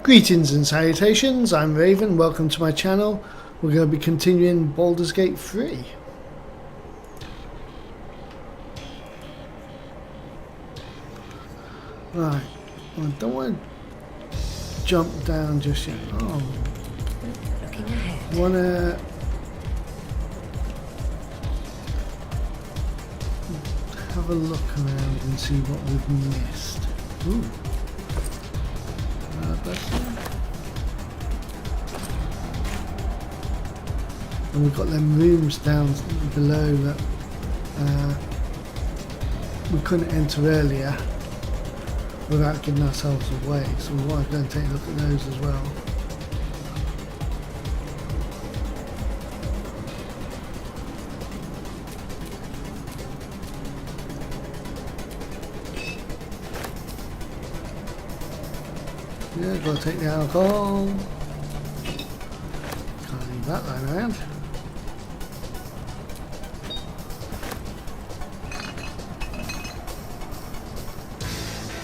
Greetings and salutations, I'm Raven, welcome to my channel. We're going to be continuing Baldur's Gate 3. Right, I don't want to jump down just yet. Oh, Looking ahead. I want to have a look around and see what we've missed. Ooh. And we've got them rooms down below that we couldn't enter earlier without giving ourselves away, so we want to go and take a look at those as well. Yeah, gotta take the alcohol. Can't leave that lying around.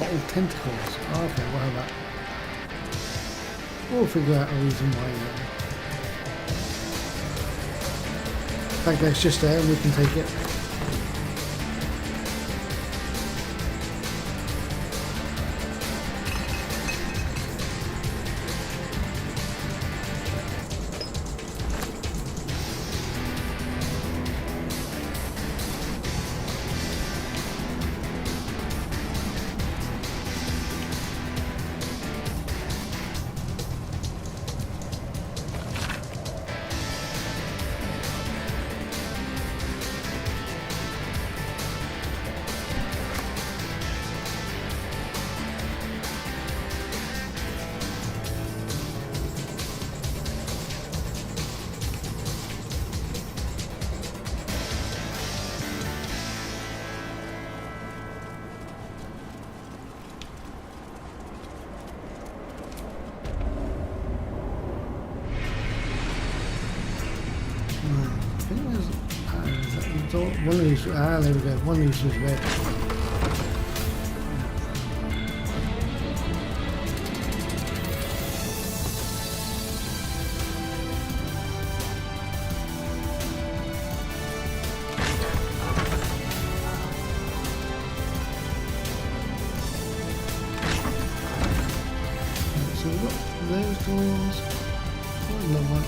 Bottle tentacles. Oh, okay, what about that? We'll figure out a reason why then. In fact, it's just there and we can take it. One of these, there we go, one of these was red. So we've got those doors, another one.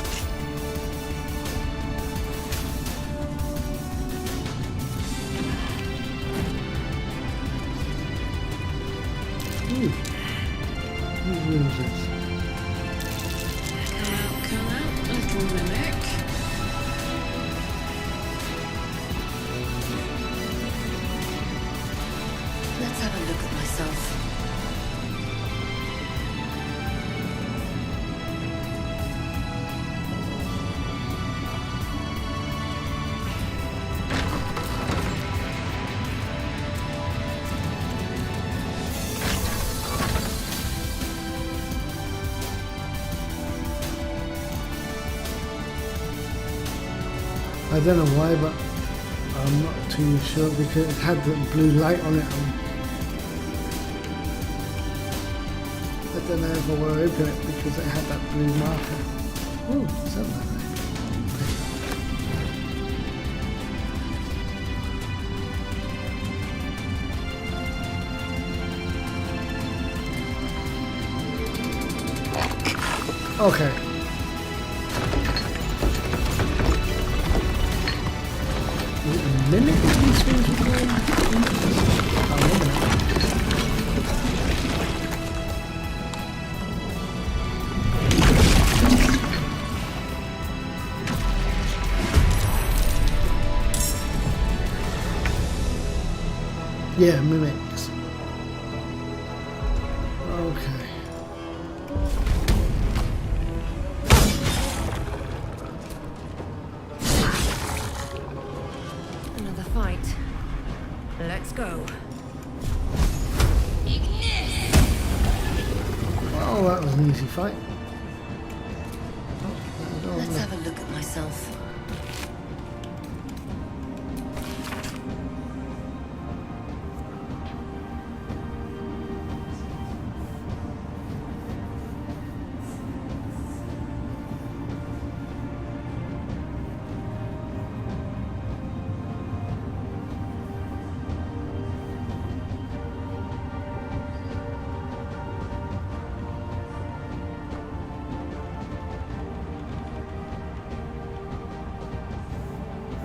Whose room is this? Come out, little mimic. Let's have a look at myself. I don't know why, but I'm not too sure because it had the blue light on it. I don't know if I want to open it because it had that blue marker. Oh, is that that? Okay. Mimic these things are going. Yeah, mimics. Okay. Fight. Let's go. Oh, that was an easy fight. Let's have a look at myself.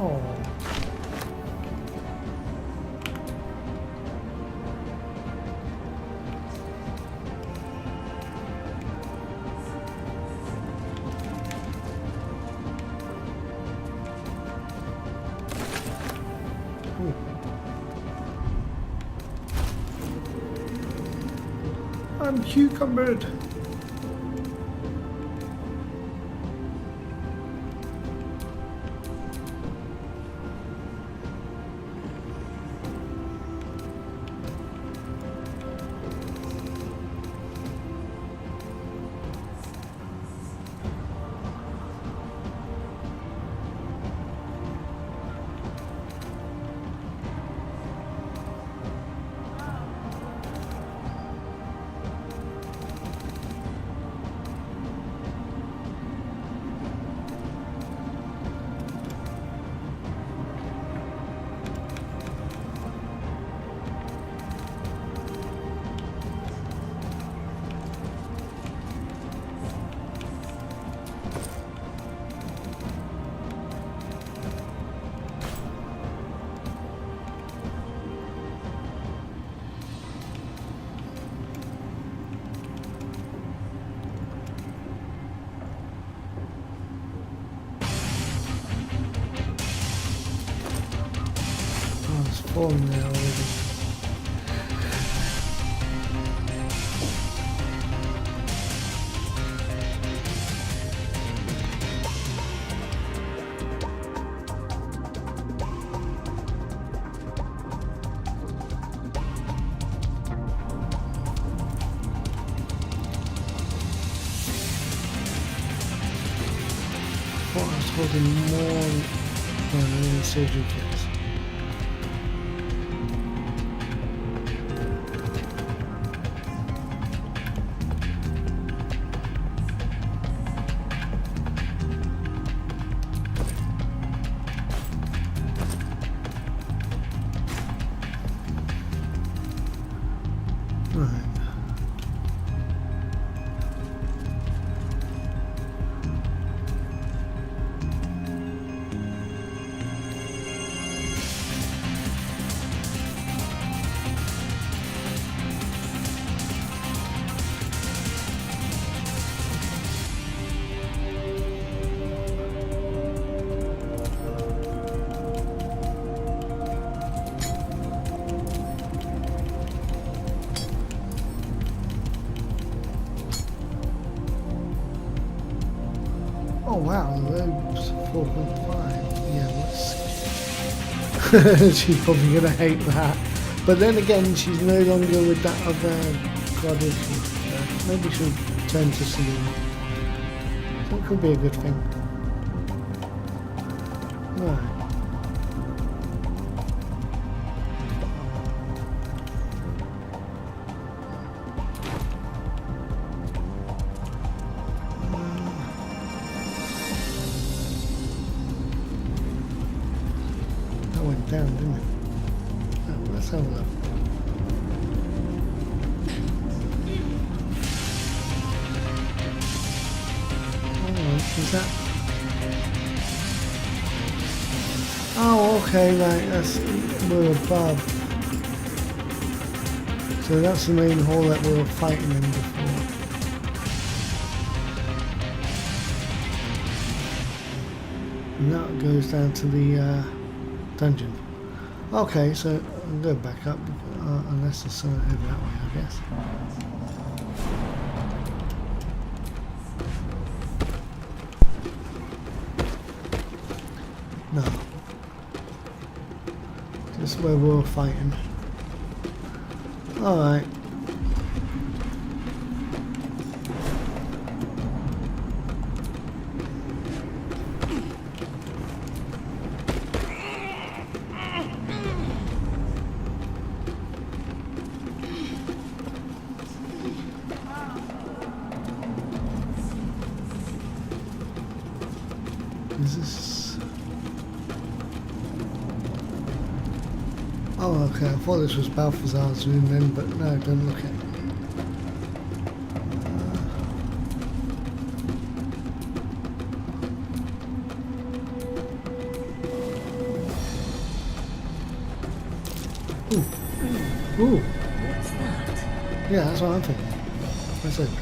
Oh. I'm cucumbered. Oh, it's falling there already. I was holding more than surgery kits. Right. Oh wow, the road's 4.5. Yeah, let's. She's probably gonna hate that. But then again, she's no longer with that other goddess. Maybe she'll turn to Selene. So it could be a good thing. Right. That went down, didn't it? Oh, let's have a look. Is that? Oh, okay, right, we're above. So that's the main hole that we were fighting in before. And that goes down to the dungeon. Okay, so I'll go back up, unless there's something over that way, I guess. No. Just where we were fighting. Alright. Is this... Oh, okay, I thought this was Balthazar's room then, but no, don't look at it. Ooh. Ooh. What's that? Yeah, that's what I'm thinking. Let's open it.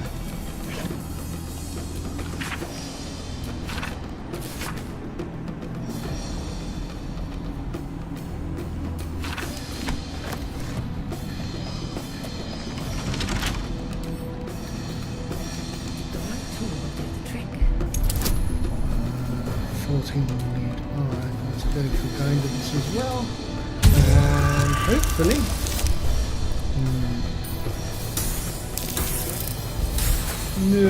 The right tool will do the trick. 14 lead. Alright, let's go for guidance as well. And hopefully. No.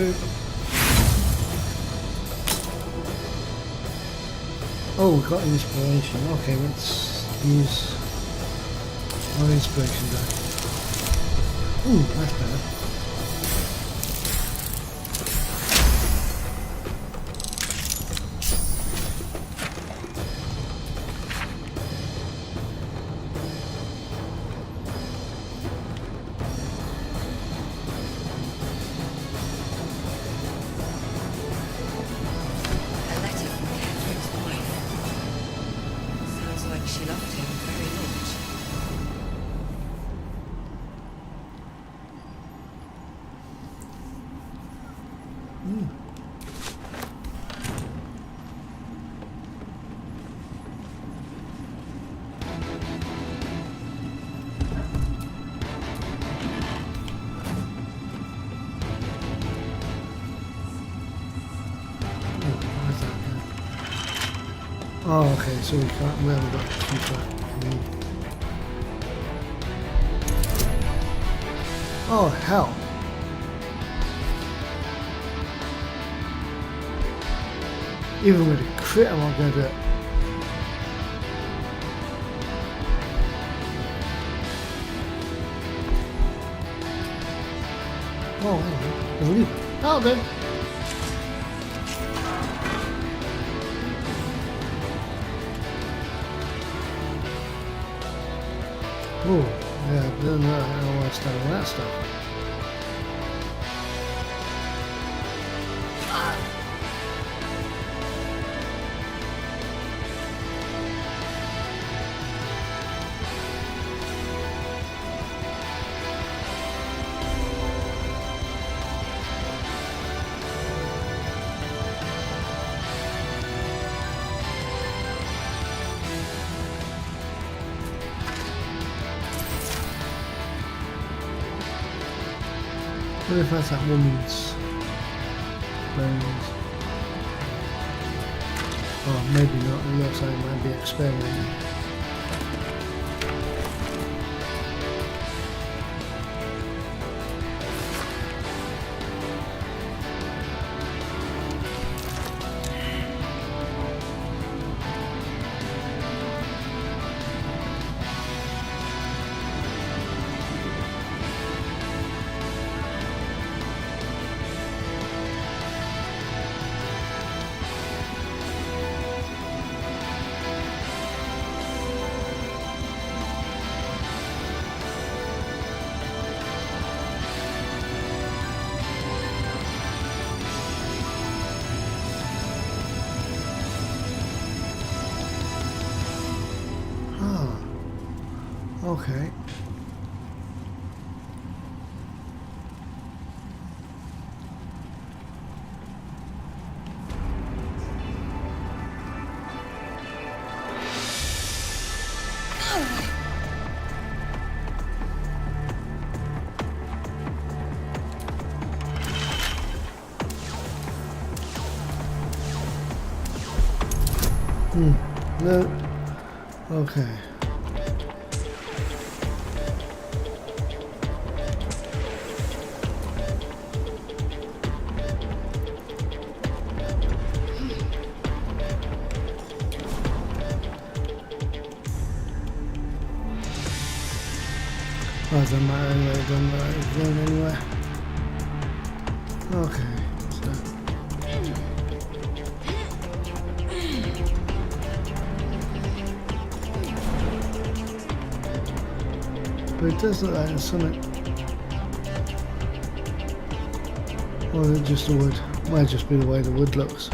Oh, we got inspiration. Okay, let's use our inspiration die. Ooh, that's better. A letter from Catherine's wife. Sounds like she loved him very much. Where's that going? Oh, okay, so we haven't got too far. Oh, hell. Even with a crit, I'm not going to do it. Oh, hang on. Leave it. Oh, then. Oh, yeah, then I don't want to start on that stuff. What if that's that woman's bones? Oh, maybe not. It looks like it might be experimenting. Okay. No. Okay. Oh, it doesn't matter anyway, it doesn't matter, it's going anywhere. Okay, so. But it does look like there's something. Or is it just the wood? Might just be the way the wood looks.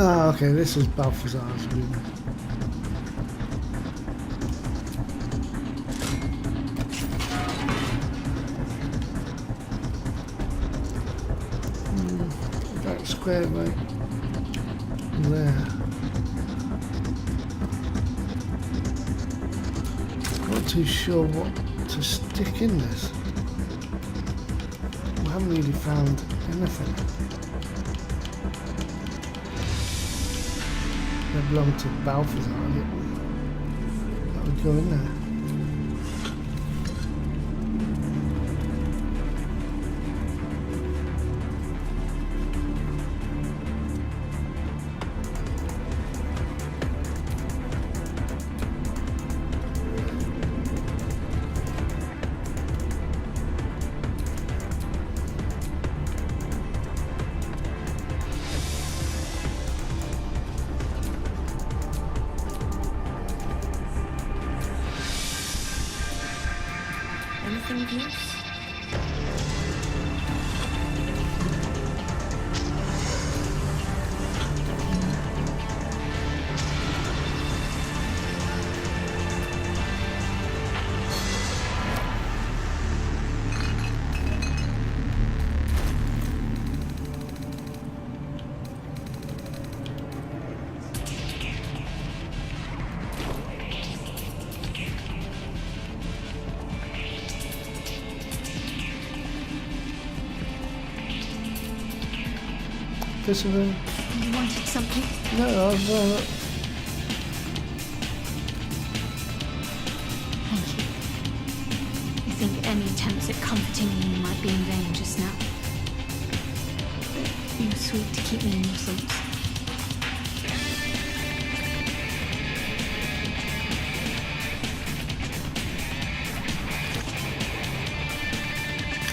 Ah, okay, this is Balthazar's room. That square right there. Not too sure what to stick in this. We haven't really found anything. They belong to Balthazar. That would go in there. Anything of use? This is a... You wanted something? No, I've... Thank you. I think any attempts at comforting you might be in vain just now. But you were sweet to keep me in your thoughts.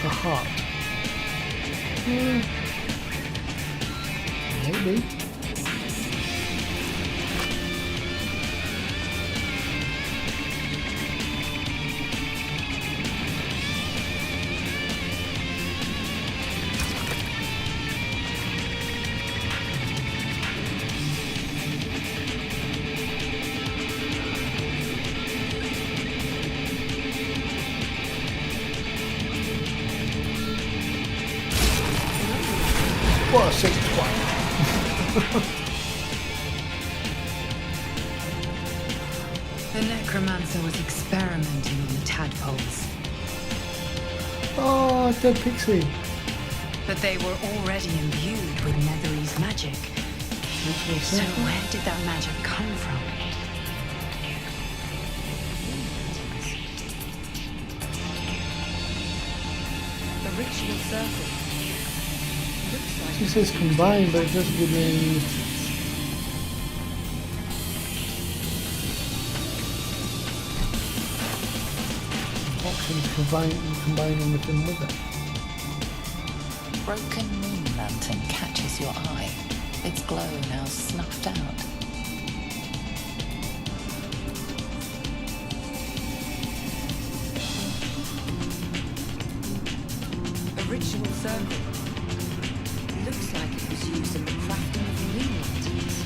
a heart. Maybe. What a sick twat. The necromancer was experimenting on the tadpoles, Oh, dead pixie. but they were already imbued with Netherese magic. So where did that magic come from? The ritual circle. Looks like It says combined, but it doesn't give me any... options to combine anything with it. Broken moon lantern catches your eye. Its glow now snuffed out. a ritual circle. Looks like it was used in the crafting of moon lanterns.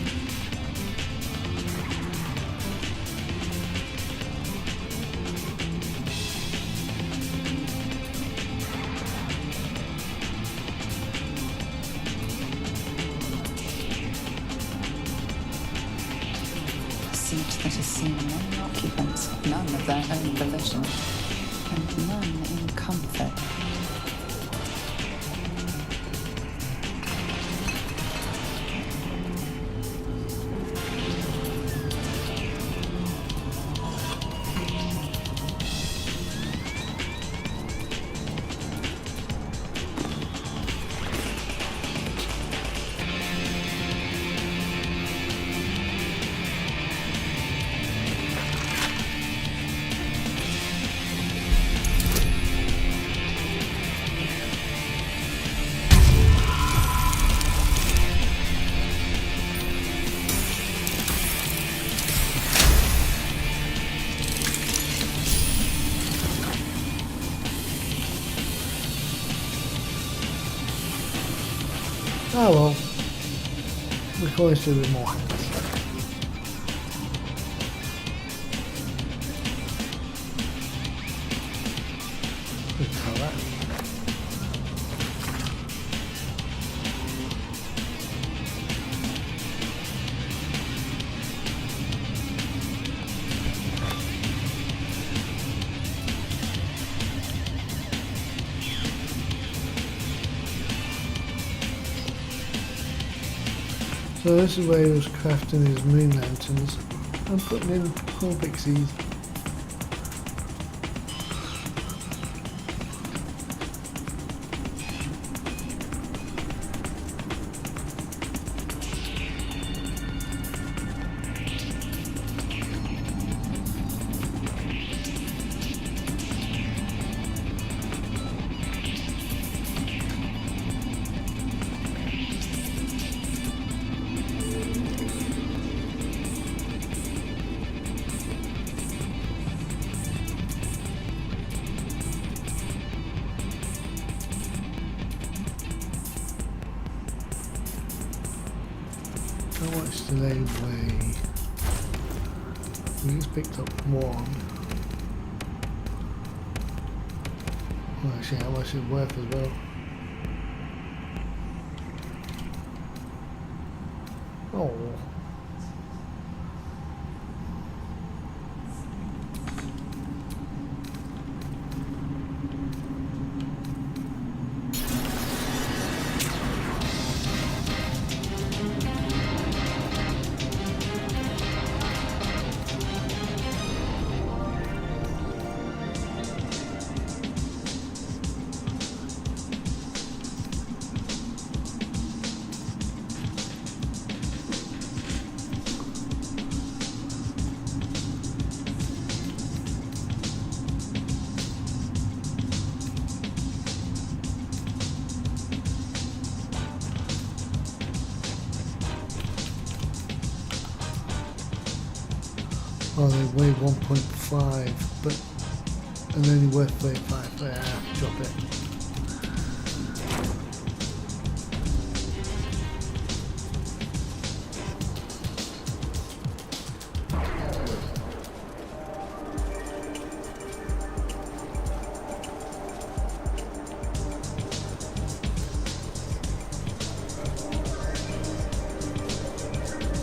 A siege that has seen many occupants, none of their own volition, and none in comfort. Oh well. We can always do with more hands. Good colour. So this is where he was crafting his moon lanterns and putting in cool pixies. How much do they weigh? We just picked up one. Well, actually, how much it's worth as well. Oh. Oh, they weigh 1.5, but and only worth 35. Yeah, drop it.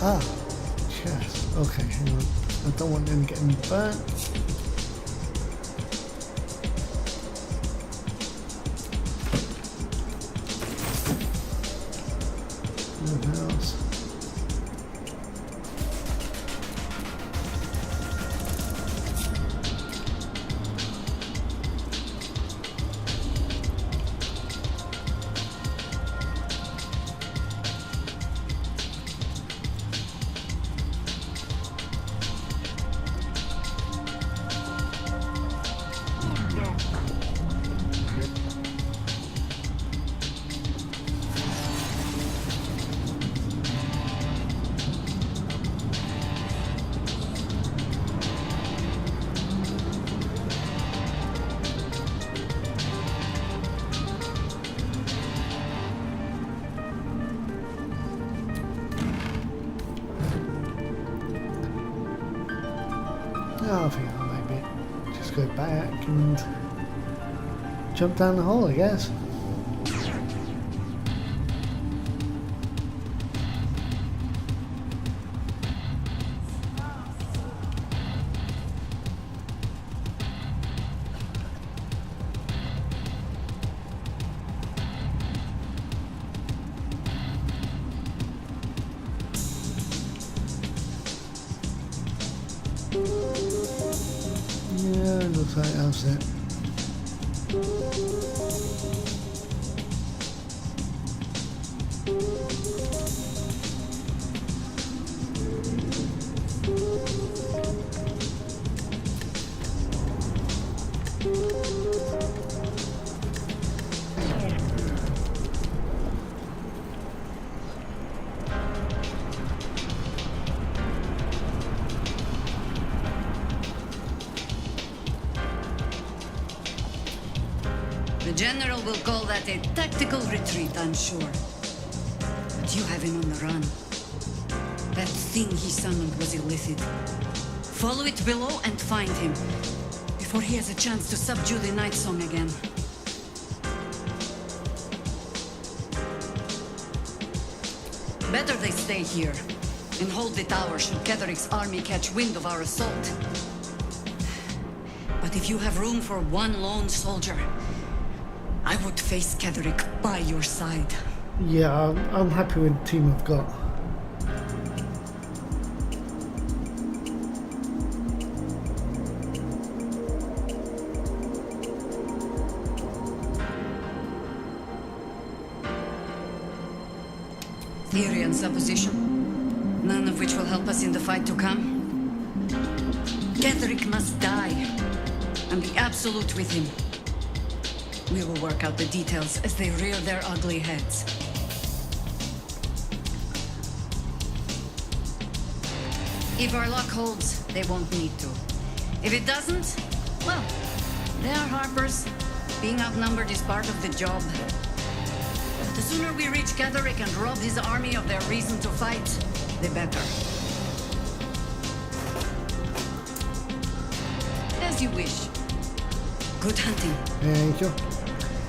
Ah, chest. Okay, hang on. I don't want them getting burnt. Nothing else. I think I'll maybe just go back and jump down the hole, I guess. Yeah, looks like that's it. The General will call that a tactical retreat, I'm sure. But you have him on the run. That thing he summoned was illicit. Follow it below and find him, before he has a chance to subdue the Night Song again. Better they stay here, and hold the tower should Ketheric's army catch wind of our assault. But if you have room for one lone soldier, I would face Ketheric by your side. Yeah, I'm happy with the team I've got. Theory and supposition, none of which will help us in the fight to come. Ketheric must die, and the Absolute with him. We will work out the details as they rear their ugly heads. If our luck holds, they won't need to. If it doesn't, well, they are Harpers. Being outnumbered is part of the job. The sooner we reach Ketheric and rob his army of their reason to fight, the better. As you wish. Good hunting. Thank you.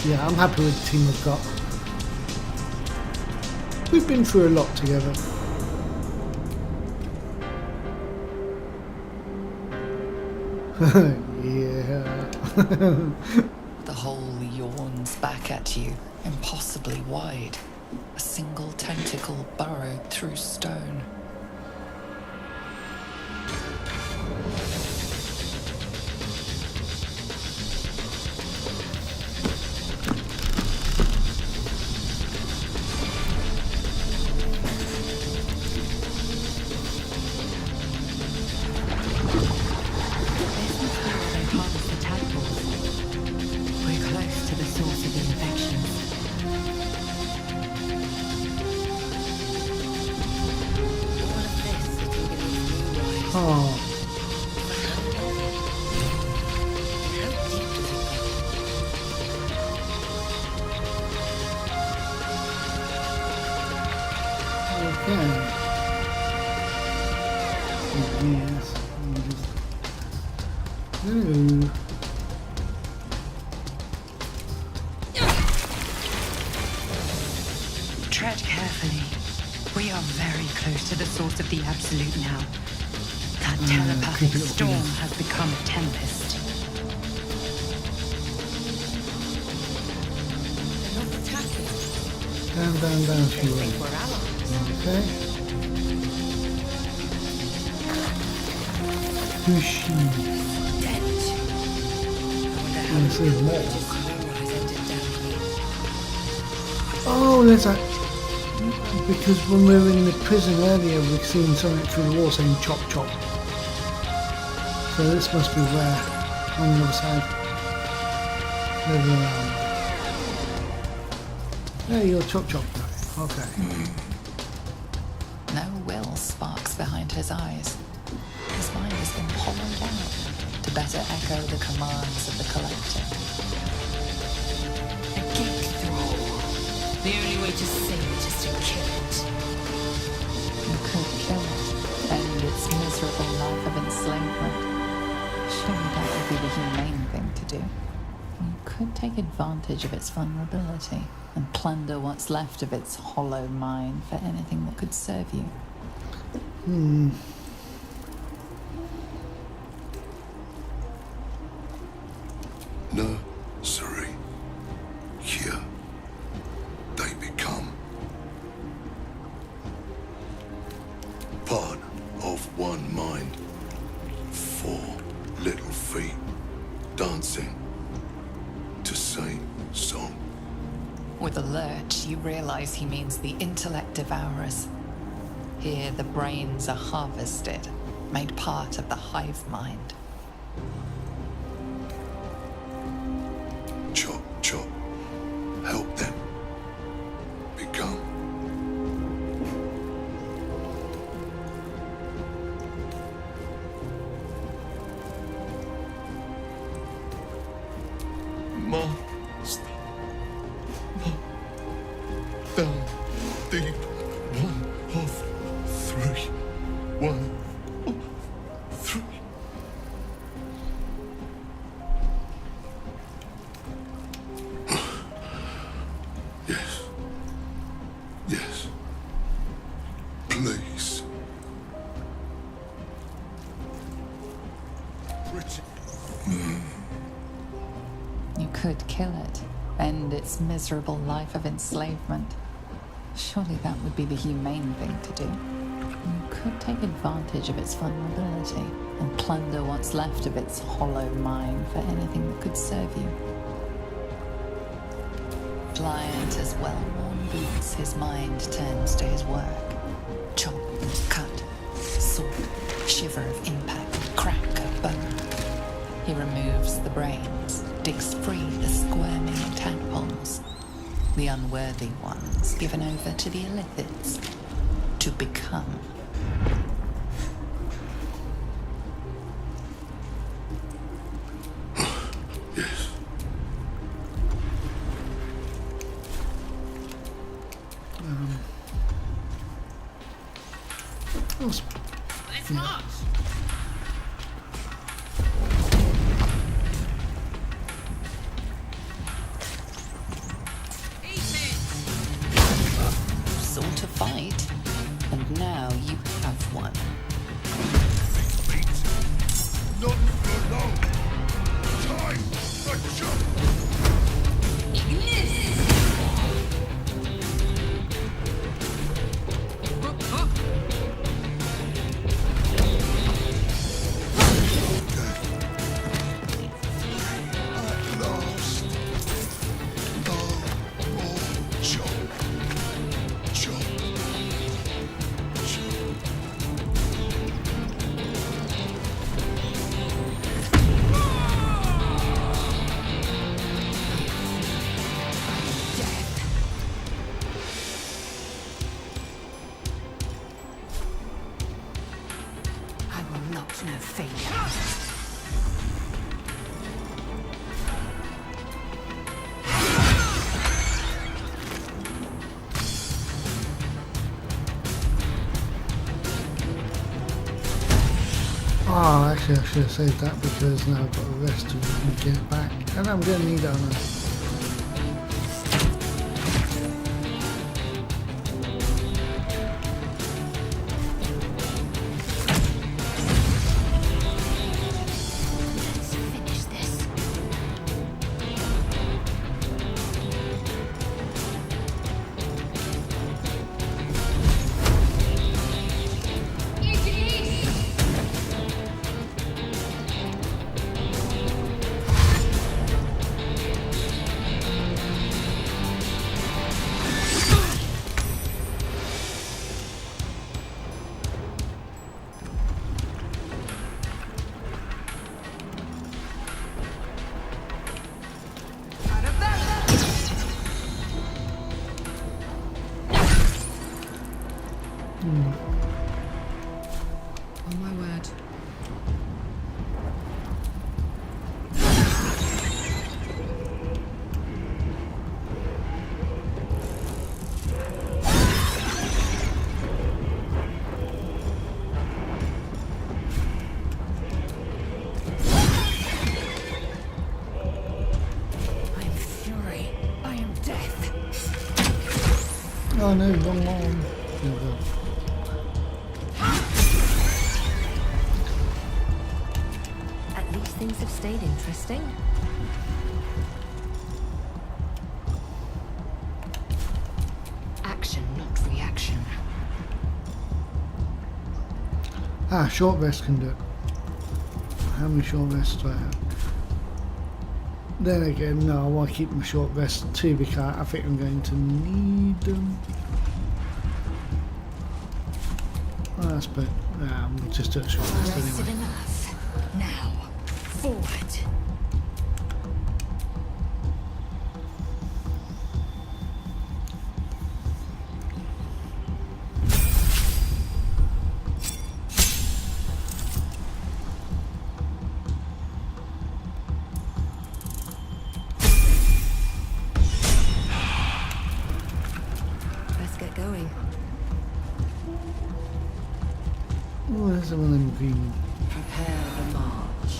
Yeah, I'm happy with the team I've got. We've been through a lot together. Yeah. The hole yawns back at you, impossibly wide. A single tentacle burrowed through stone. Oh. Okay. Yes. Ooh. Tread carefully. We are very close to the source of the Absolute now. That telepathic storm has become a tempest. Down, she went. Okay. Who's she? This is more. Oh, there's a... Because when we were in the prison earlier, we've seen something through the wall saying chop chop. So this must be where, on the other side. There, you're chop chop. Okay. No will sparks behind his eyes. His mind has been hollowed out to better echo the commands of the Collective. A geek throw. The only way to save it is to kill it. You could kill it, end its miserable life of enslavement. Surely that would be the humane thing to do. You could take advantage of its vulnerability and plunder what's left of its hollow mind for anything that could serve you. Nursery. Here they become part of one mind. 4 little feet dancing to same song. With a lurch, you realize he means the intellect devourers. Here, the brains are harvested, made part of the hive mind. Chop, chop. Help them become. Master. Down deep, one of 1, 3. Yes. Yes. Please. You could kill it, end its miserable life of enslavement. Surely that would be the humane thing to do. You could take advantage of its vulnerability and plunder what's left of its hollow mind for anything that could serve you. Pliant as well-worn boots, his mind turns to his work. Chop, cut, sort, shiver of impact, crack of bone. He removes the brains, digs free the squirming tadpoles, the unworthy ones given over to the illithids to become. Yes. Let's not. Sought to fight, and now you have one. Not for long. Time for jump. At last. No more jump. Jump. Jump. I will not know failure. Oh, actually I should have saved that because now I've got the rest to get back. And I'm going to need armor. Let's finish this. On my word. I am fury. I am death. Oh no, wrong one. There we go. At least things have stayed interesting. Action, not reaction. Ah, short rest can do it. How many short rests do I have? Then again, no, I want to keep my short rests too because I think I'm going to need them. Oh, that's but we'll just do a short rest Rested anyway. enough. Now, forward. Let's get going. Oh, there's one of them green. Prepare the march.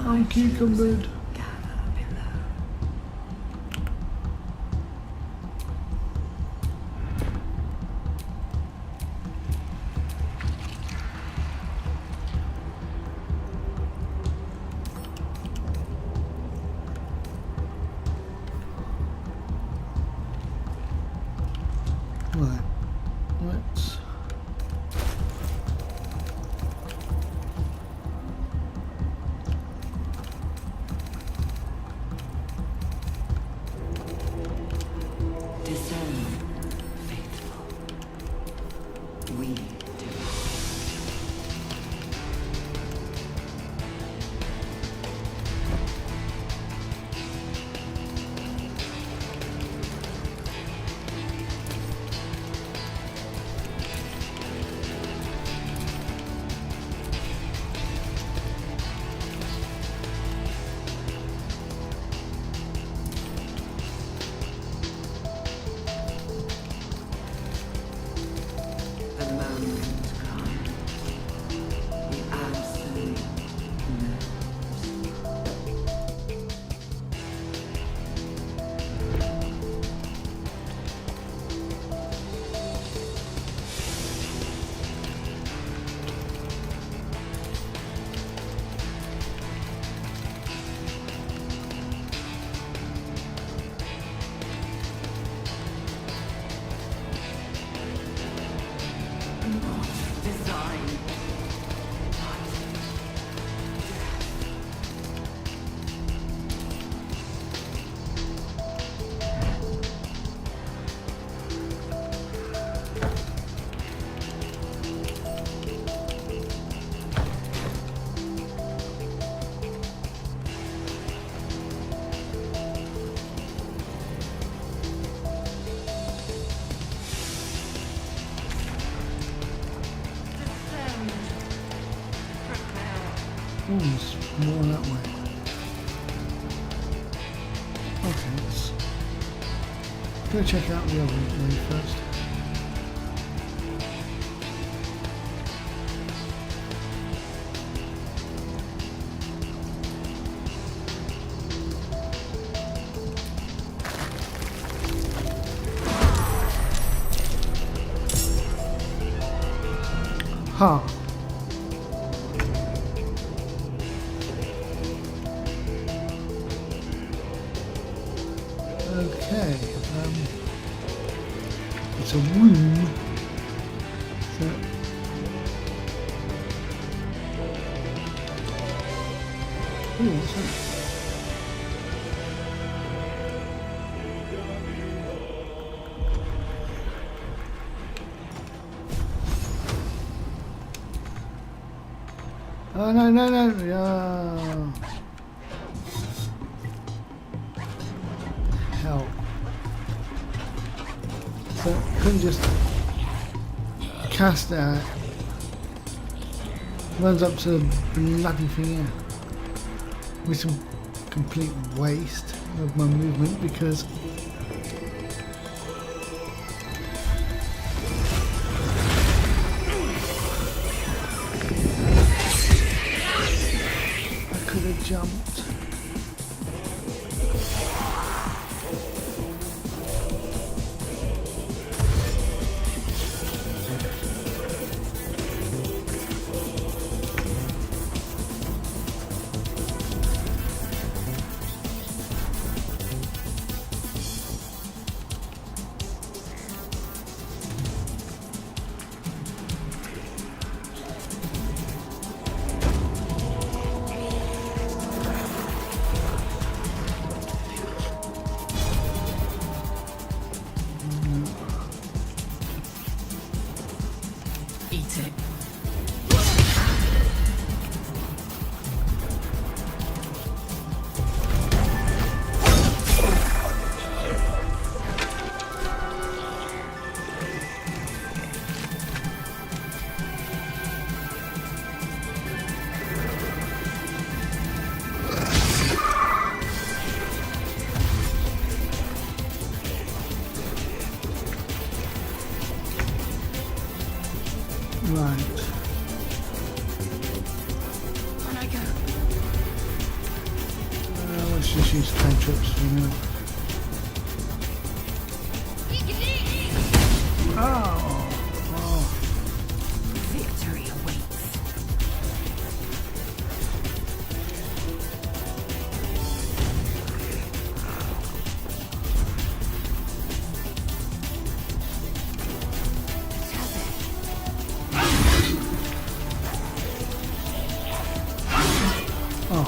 I'm cucumbered. Gather below. Right. Let's. Descend, faithful. We do. The moment comes. The absolute knows. Design. Descend. Prepare. Oh, there's more that way. Okay, let's go check out the other way first. Ha! Okay, it's a room. So, ooh, what's that? Oh no, no, no, yeah. Hell. So couldn't just cast it out. Runs up to the bloody thing here. With some complete waste of my movement because I could have jumped. Eat it. Right. On I go. Let's just use cantrips for now. Oh. Victory awaits. Oh.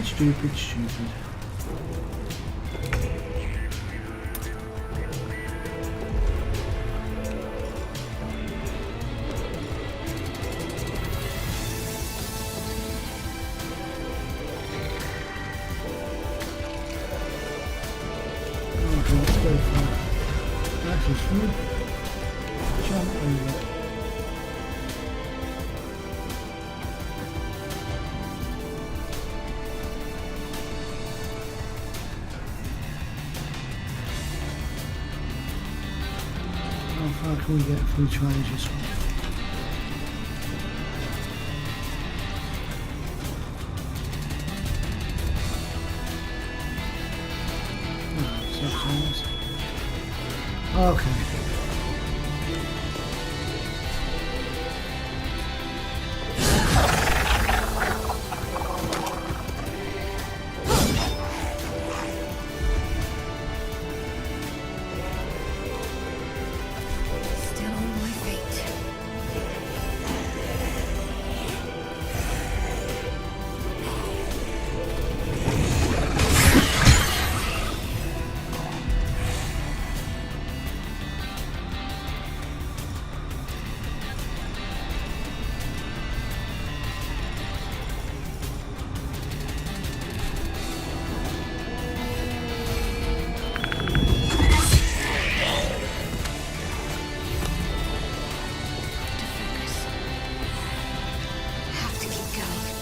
Stupid. Okay, let's go for that. Actually, should we jump over? How far can we get through challenges? Okay. Still on my feet. Have to keep going.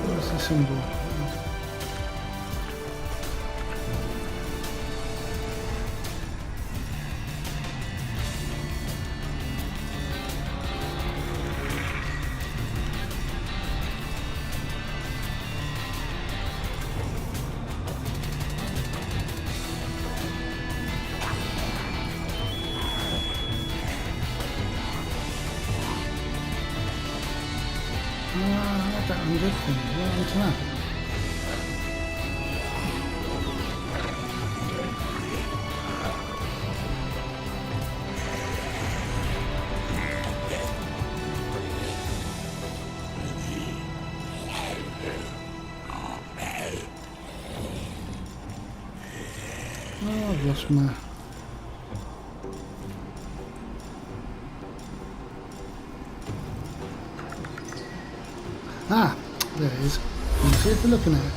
What's the symbol? That one good thing. Well, on to that. Oh, I've lost my... Ah, there it is. You see if we're looking at it.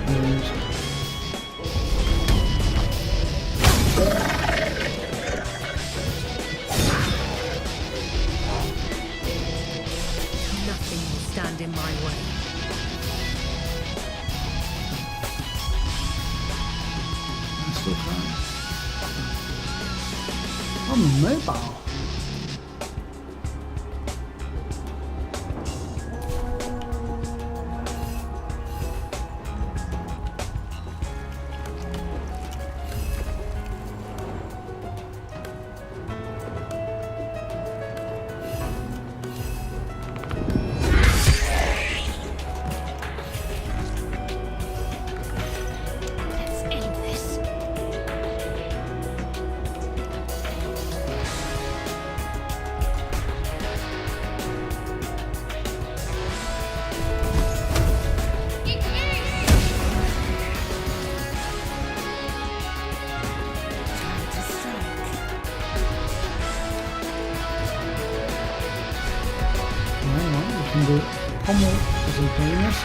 suppose. Nothing will stand in my way. I'm still trying. I'm mobile. Let's end this. Time to strike. Hang on, we can do pommel as a bonus.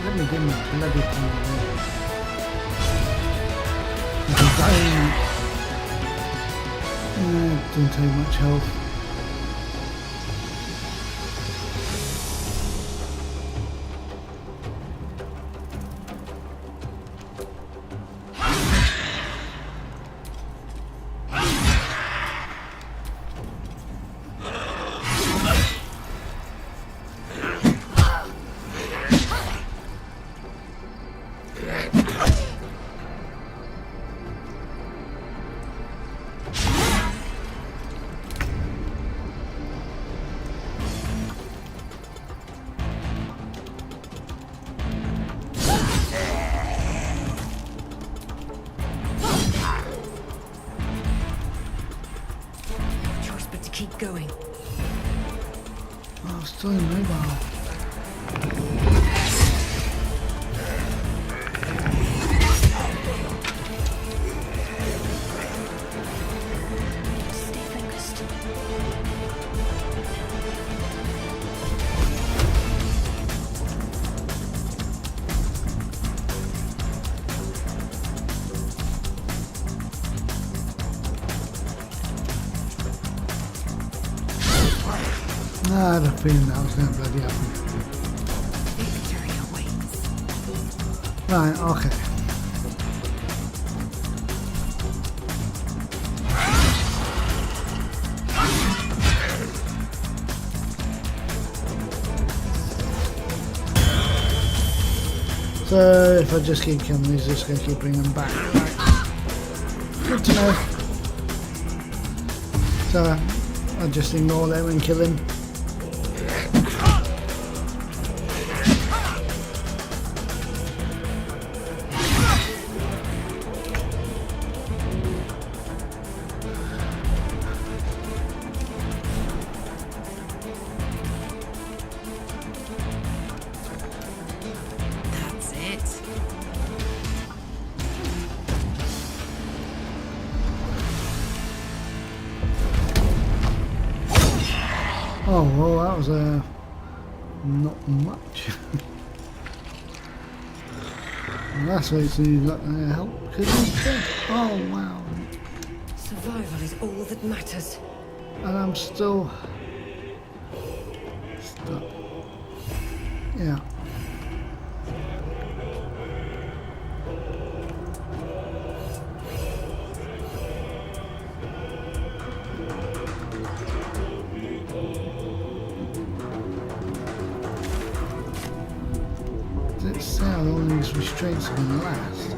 Let me give me a bloody pommel there. Didn't take much health. Choice but to keep going. Oh, still immobile. Stay focused. I had a feeling that was going to bloody happen. Victory awaits. Right, okay. So if I just keep killing these, just going to keep bringing them back. Right. Good to know. So I just ignore them and kill him. That's it. Oh well, that was not much. Well, that's why you got help because he's dead. Oh wow, Survival is all that matters. and I'm still stuck. Yeah. Does it say how long these restraints are going to last?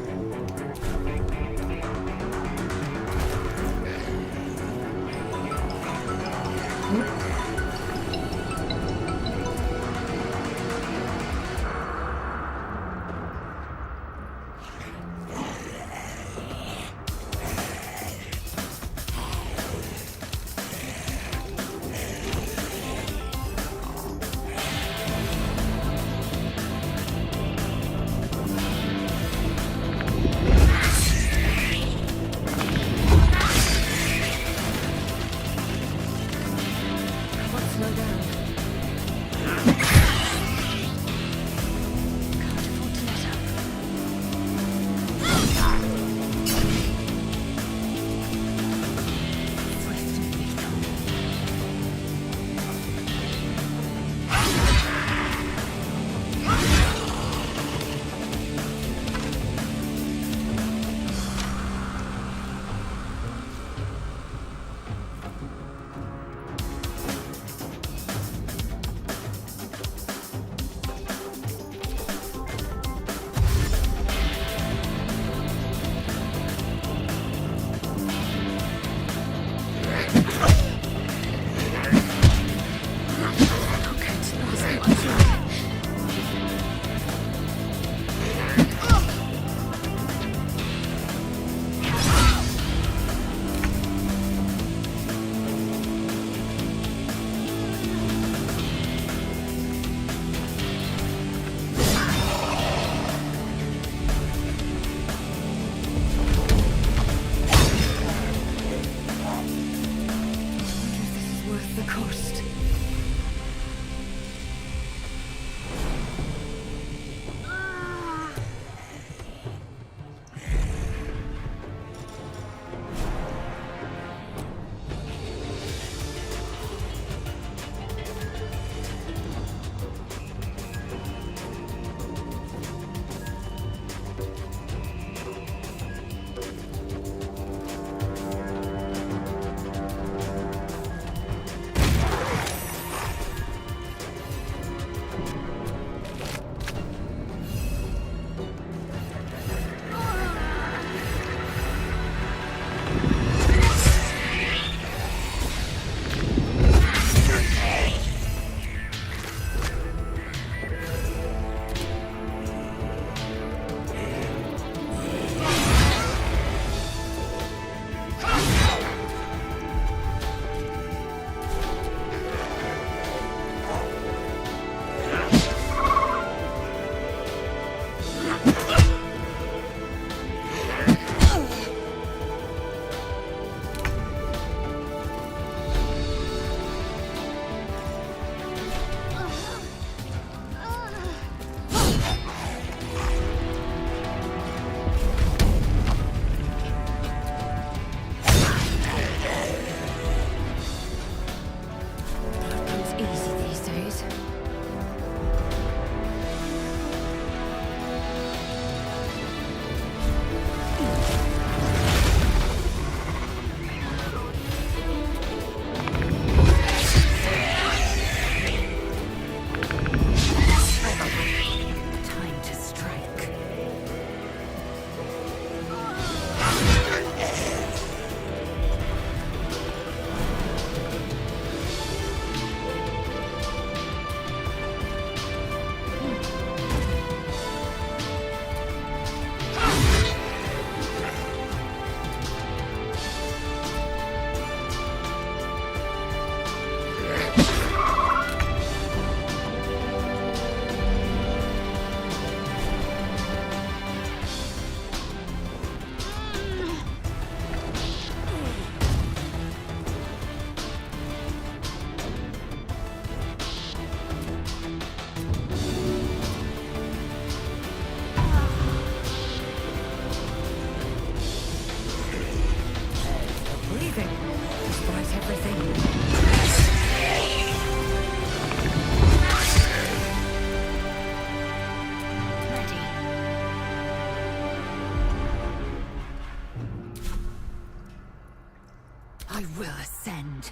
I will ascend.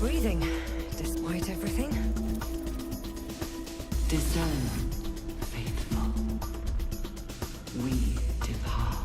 breathing, despite everything. Discern, faithful. We depart.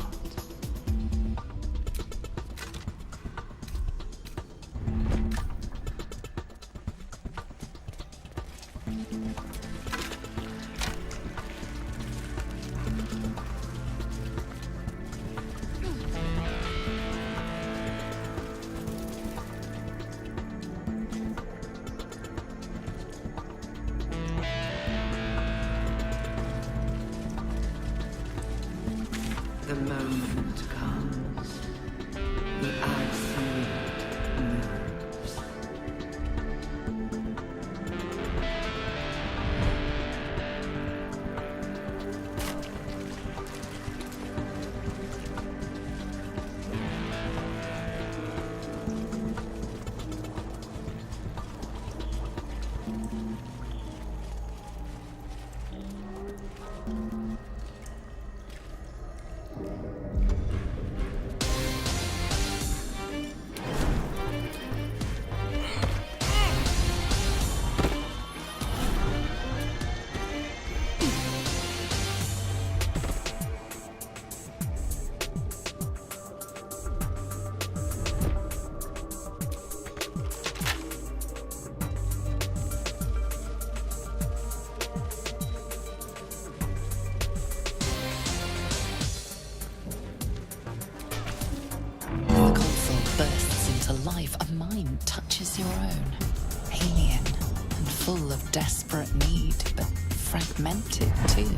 mind touches your own. Alien and full of desperate need, but fragmented too.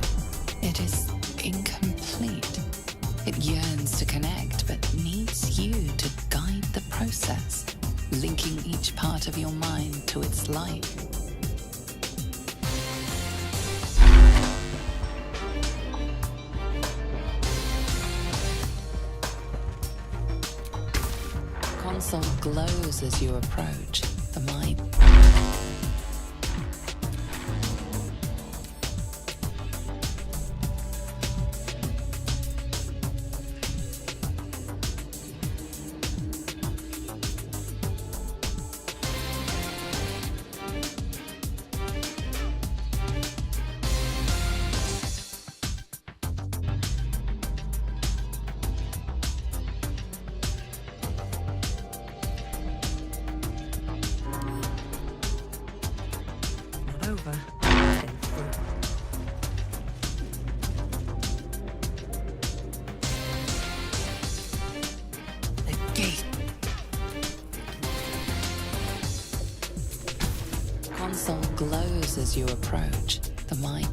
It is incomplete. It yearns to connect, but needs you to guide the process, linking each part of your mind to its light. Console glows as you approach. The mind. Not over. Then through. The gate. Console glows as you approach. The mind.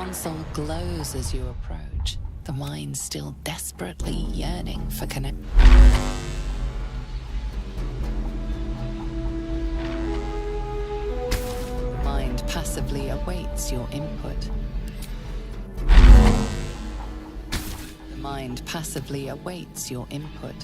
console glows as you approach, the mind still desperately yearning for connection. The mind passively awaits your input. The mind passively awaits your input.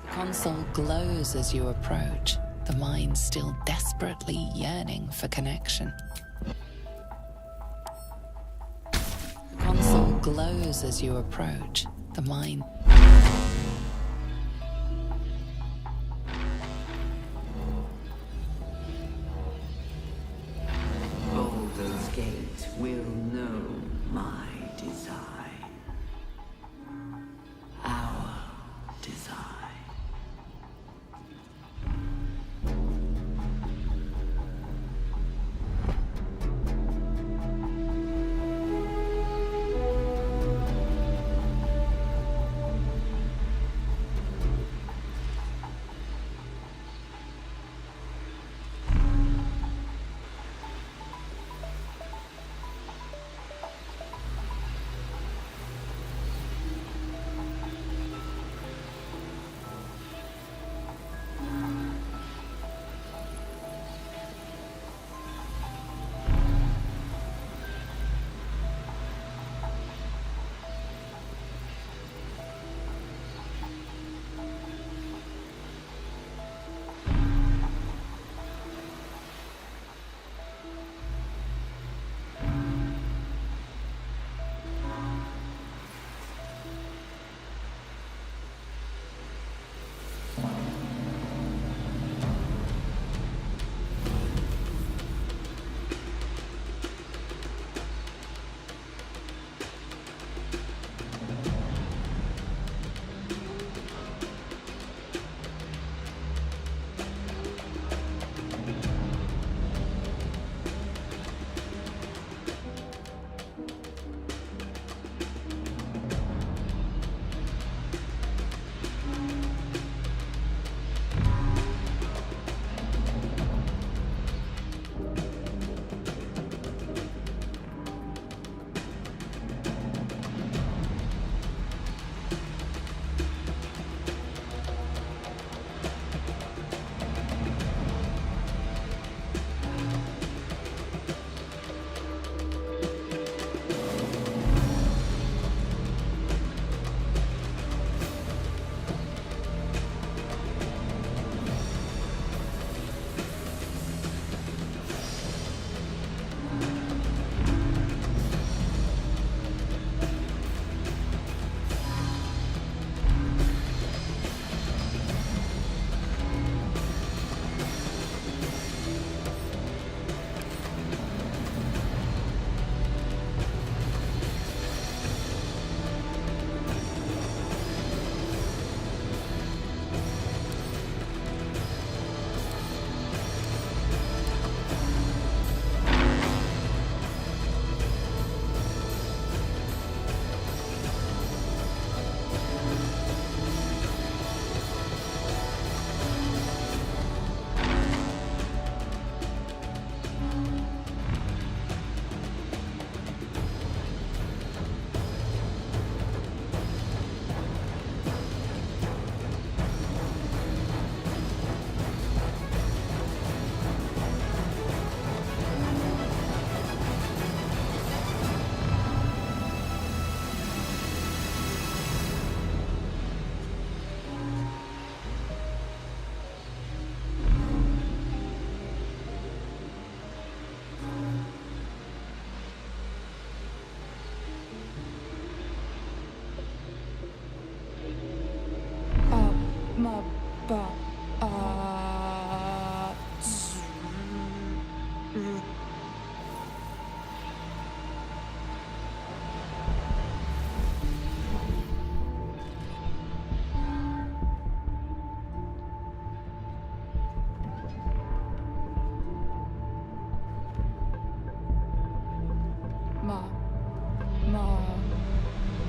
The console glows as you approach, the mind still desperately yearning for connection. The console glows as you approach, the mind. Baldur's Gate will know my design. Our design.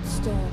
Stop.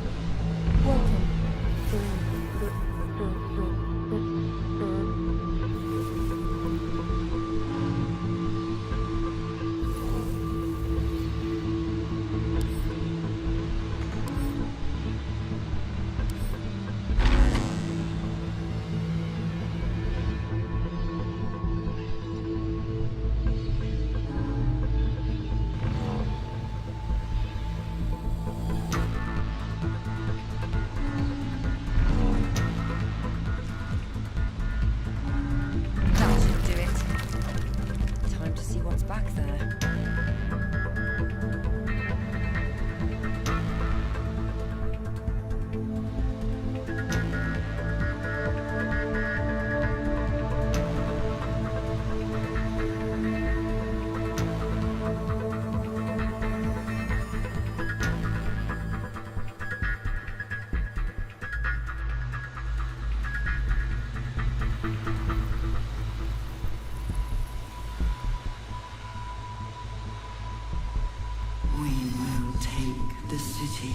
eternity,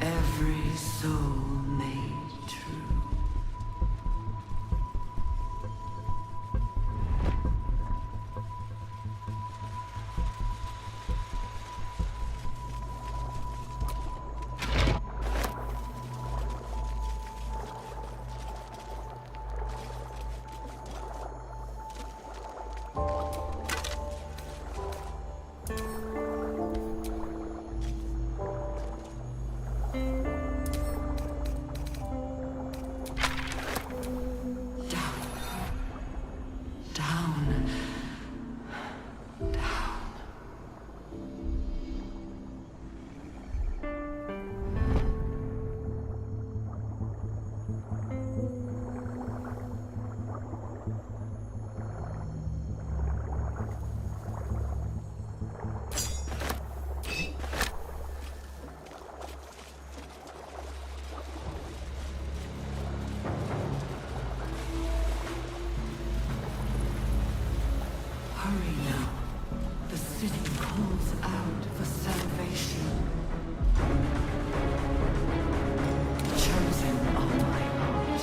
every soul made true. Down. Hurry now. The city calls out for salvation. The chosen are my heart.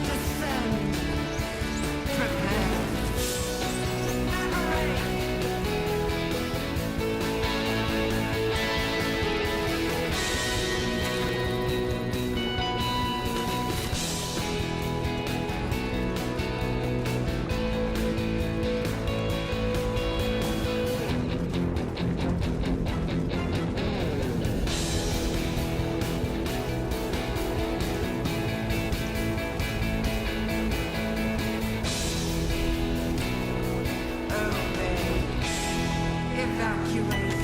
Descend. Prepare. Obey. Evacuate.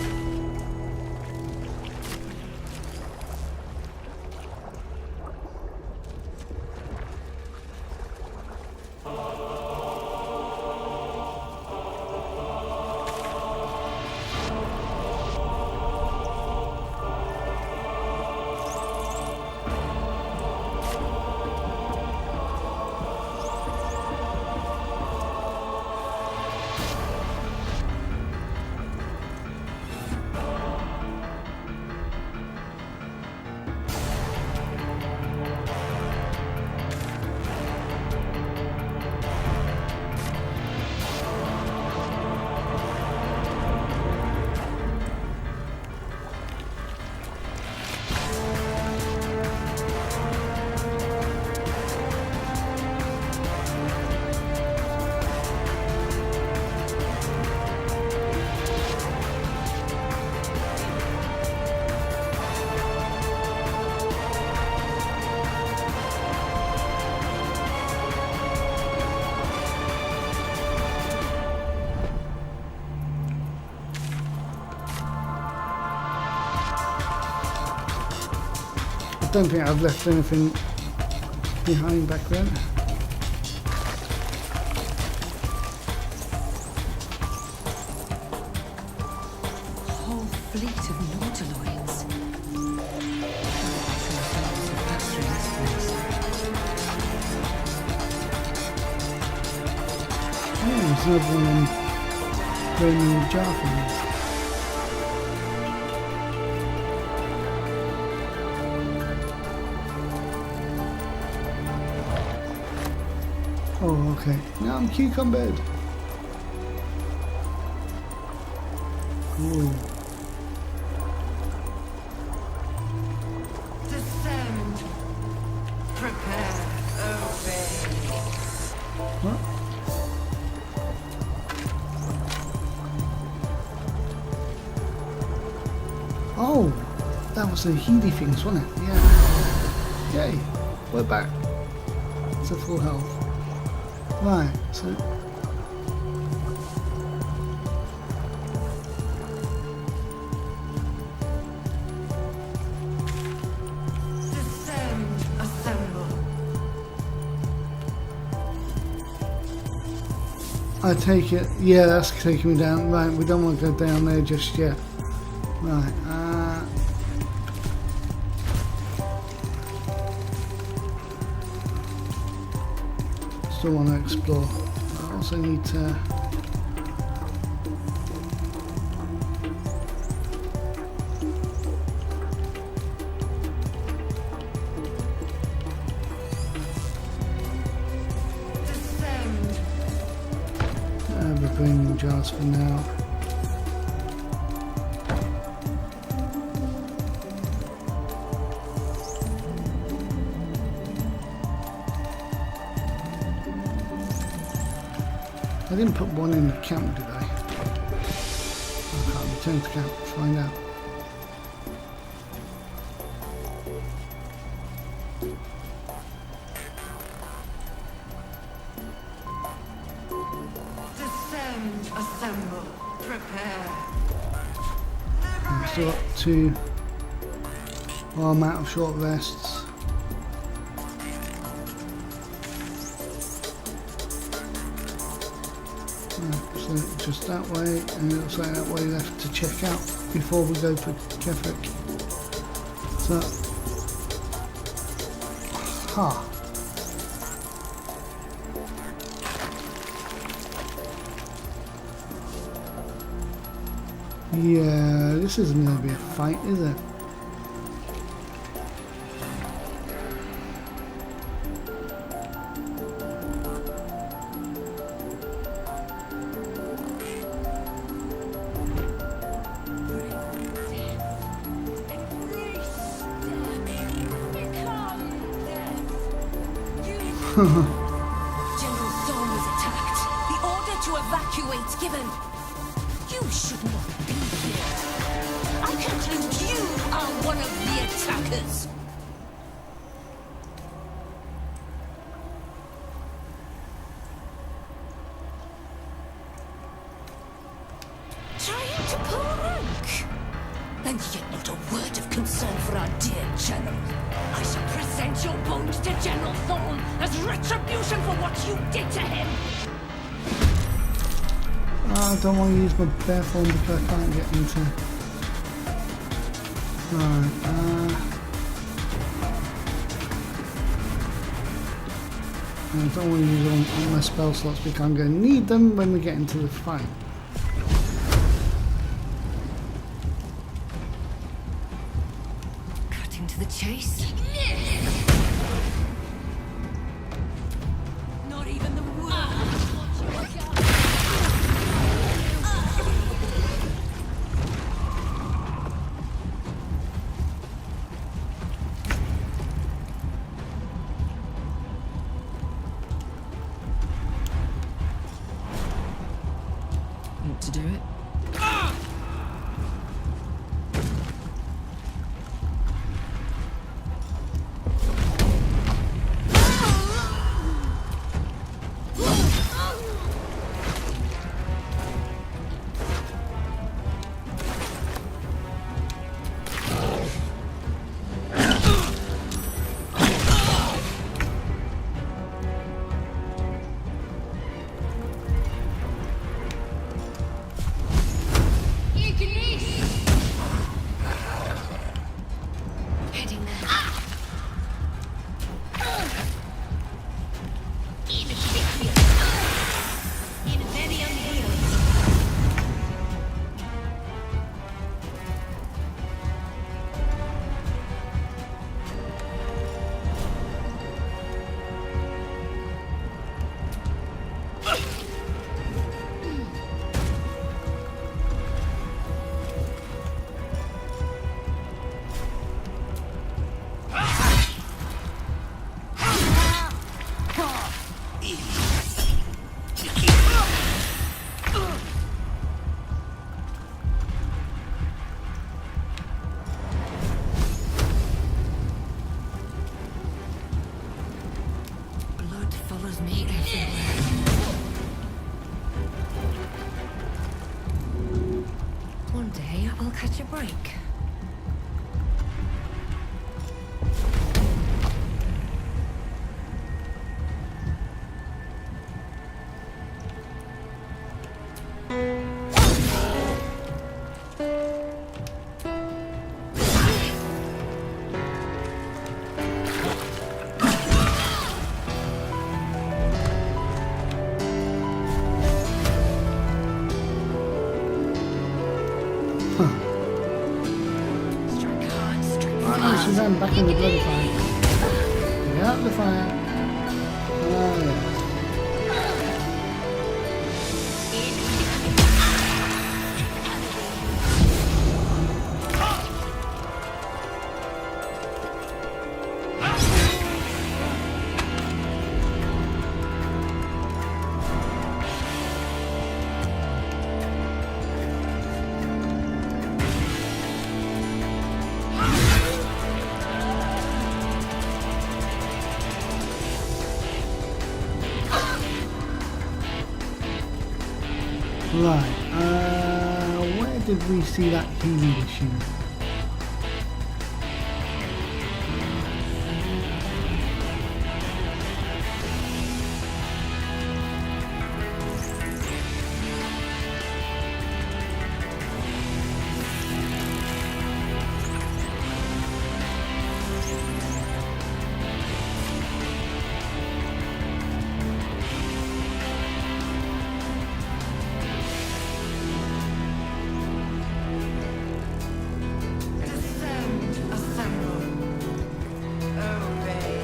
I don't think I've left anything behind back there. Whole fleet of nautiloids. Oh, there's another one in Romeo Jaffa. Oh, okay. Now I'm cucumbered. Ooh. Descend. Prepare. Obey. That was the healy things, wasn't it? Yeah. Yay. We're back. It's a full health. Right, so... Descend, assemble. I take it... Yeah, that's taking me down. Right, we don't want to go down there just yet. Right, still want to explore. I also need to... Descend. We're bringing jars for now. I didn't put one in the camp, did I? I can't return to camp to find out. Descend, assemble, prepare. I'm still up to... Well, I'm out of short rests. So just that way, and it looks like that way left to check out before we go to Kefik. So, yeah, this isn't going to be a fight, is it? General Thorn was attacked. The order to evacuate given. You should not be here. I conclude you are one of the attackers. Trying to pull rank. And yet not a word of concern for our dear General. I shall present your bones to General Thorn as retribution for what you did to him. I don't want to use my bear form because I can't get into... Right, I don't want to use all my spell slots because I'm going to need them when we get into the fight. Cutting to the chase. Not even the word. Want to do it? drink. Strike hard, strike Oh no, she's on back in the bloody fire. Get out of the fire. Oh yeah. Right, where did we see that healing machine? Descend, assemble. Obey.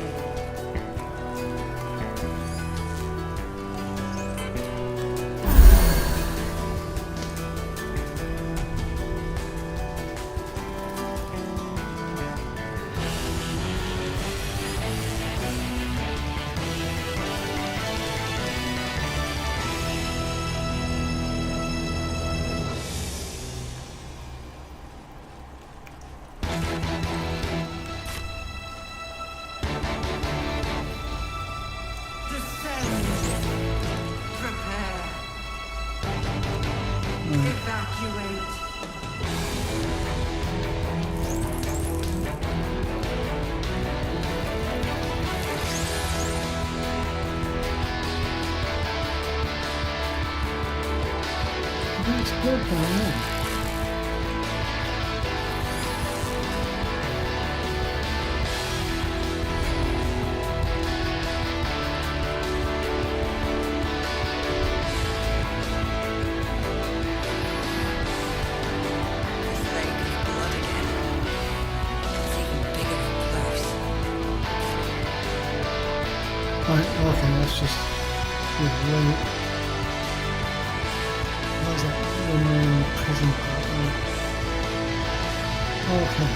Descend. Prepare. Evacuate. That's good, man. This lake of blood again. It's even bigger and worse. Right, okay, let's just wait. How's that one prison part? Okay.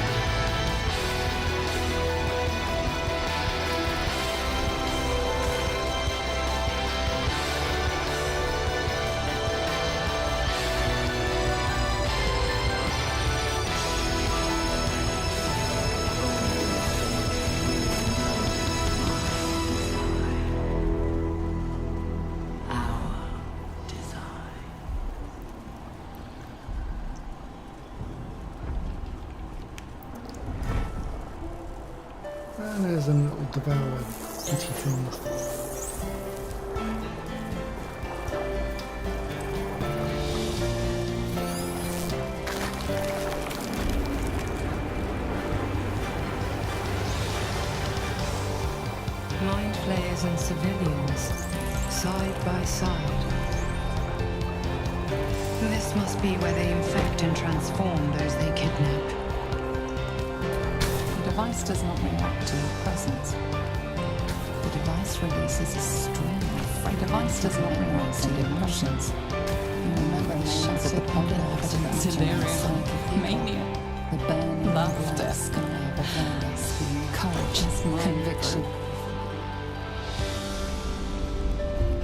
Our design. And there's a little devourer kitty thing. Mind flayers and civilians, side by side. This must be where they infect and transform those they kidnap. The device does not react to your presence. The device releases a stream of the device does not react to your emotions. You remember the shades of the body inhabitants delirium, mania, the burning laughter, sky of awareness, courage, conviction.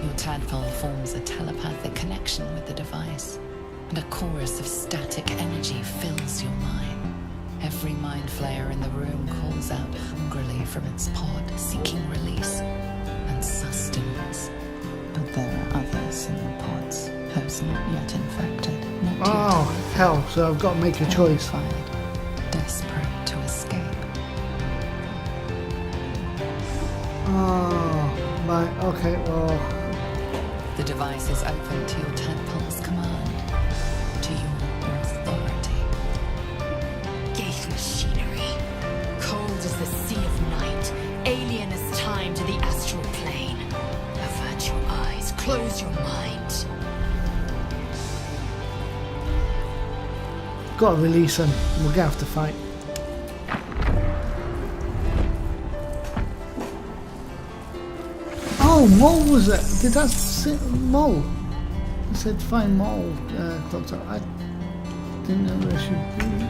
Your tadpole forms a telepathic connection with the device, and a chorus of static energy fills your mind. Every mind flayer in the room calls out hungrily from its pod, seeking release and sustenance. But there are others in the pods. Those not yet infected, not Oh, yet hell, so I've got to make a choice. terrified, desperate to escape. Oh, right, okay, well, The device is open to your tadpole's command, to your authority. Gate machinery. Cold as the sea of night. Alien as time to the astral plane. Avert your eyes. Close your mind. got to release him. We're gonna have to fight. Oh, Mole was it? Did that say Mole? It said find Mole. Clocked up. I didn't know where she'd be.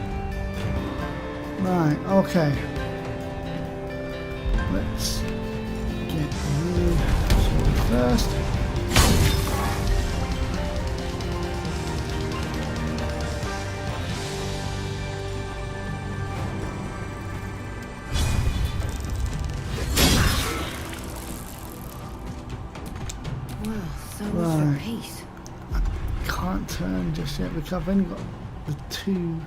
Right, okay. Let's get you first. Well, so was your Right. peace. Can't turn just yet because I've only got the two.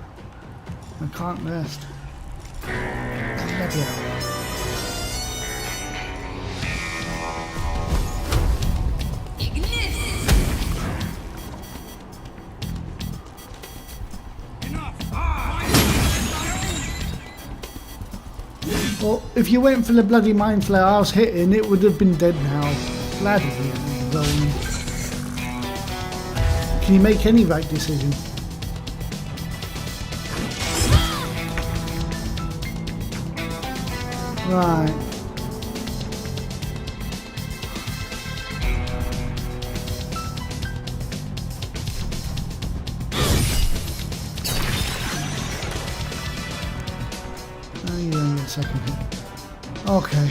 I can't rest. Bloody hell. Well, if you went for the bloody mind flare I was hitting, it would have been dead now. Bloody hell. Can you make any right decision? Right. Oh, you only get a second hit. Okay.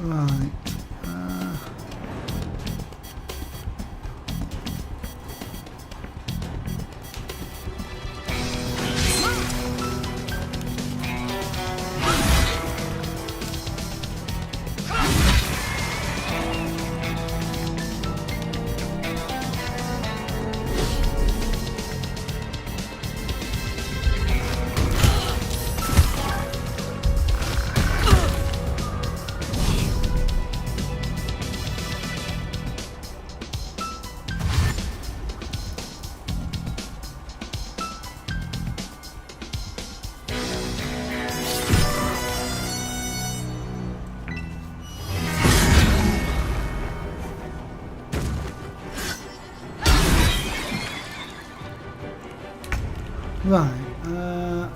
Right. Right.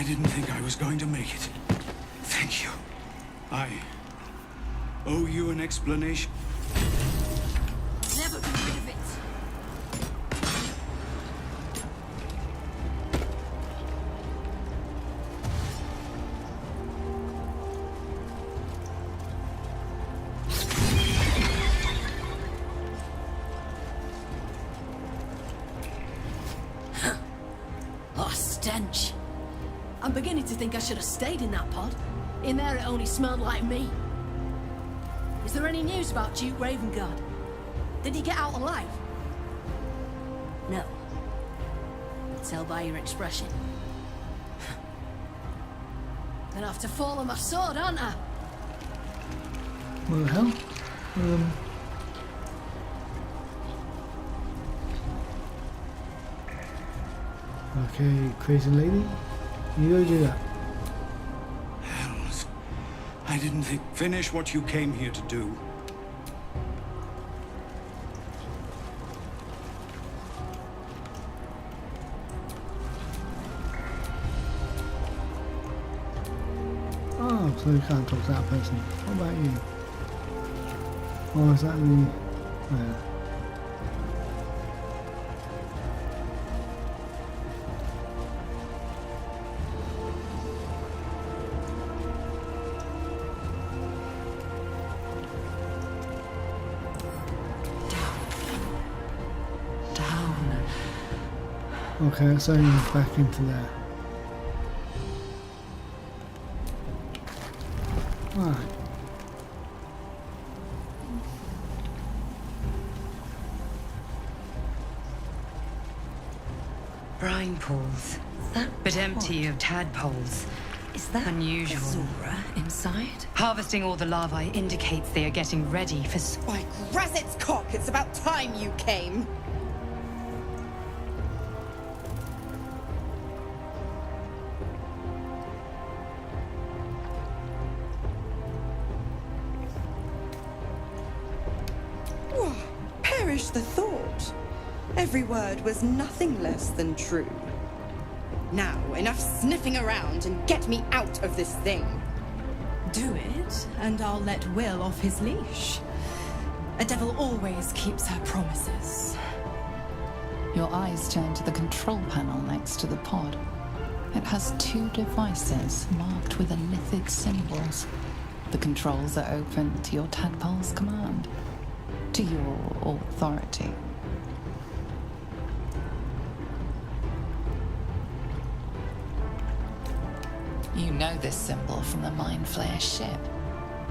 didn't think I was going to make it. Thank you. I owe you an explanation. Never get rid of it. What a stench. I'm beginning to think I should have stayed in that pod. In there it only smelled like me. Is there any news about Duke Ravengard? Did he get out alive? No. Tell by your expression. Gonna have to fall on my sword, aren't I? What the hell? Okay, crazy lady. You go do that. Hells. I didn't think. Finish what you came here to do. Oh, so you can't talk to that person. What about you? Oh, is that the... Yeah. Down. Okay, so he's back into there. Right. Brine pools. But empty of tadpoles. Is that Unusual. Zora inside? Harvesting all the larvae indicates they are getting ready for... By Grazet's cock, it's about time you came. Whoa, perish the thought. Every word was nothing less than true. Now, enough sniffing around and get me out of this thing. Do it, and I'll let Will off his leash. A devil always keeps her promises. Your eyes turn to the control panel next to the pod. It has 2 devices marked with elithic symbols. The controls are open to your tadpole's command, to your authority. You know this symbol from the Mind Flayer ship.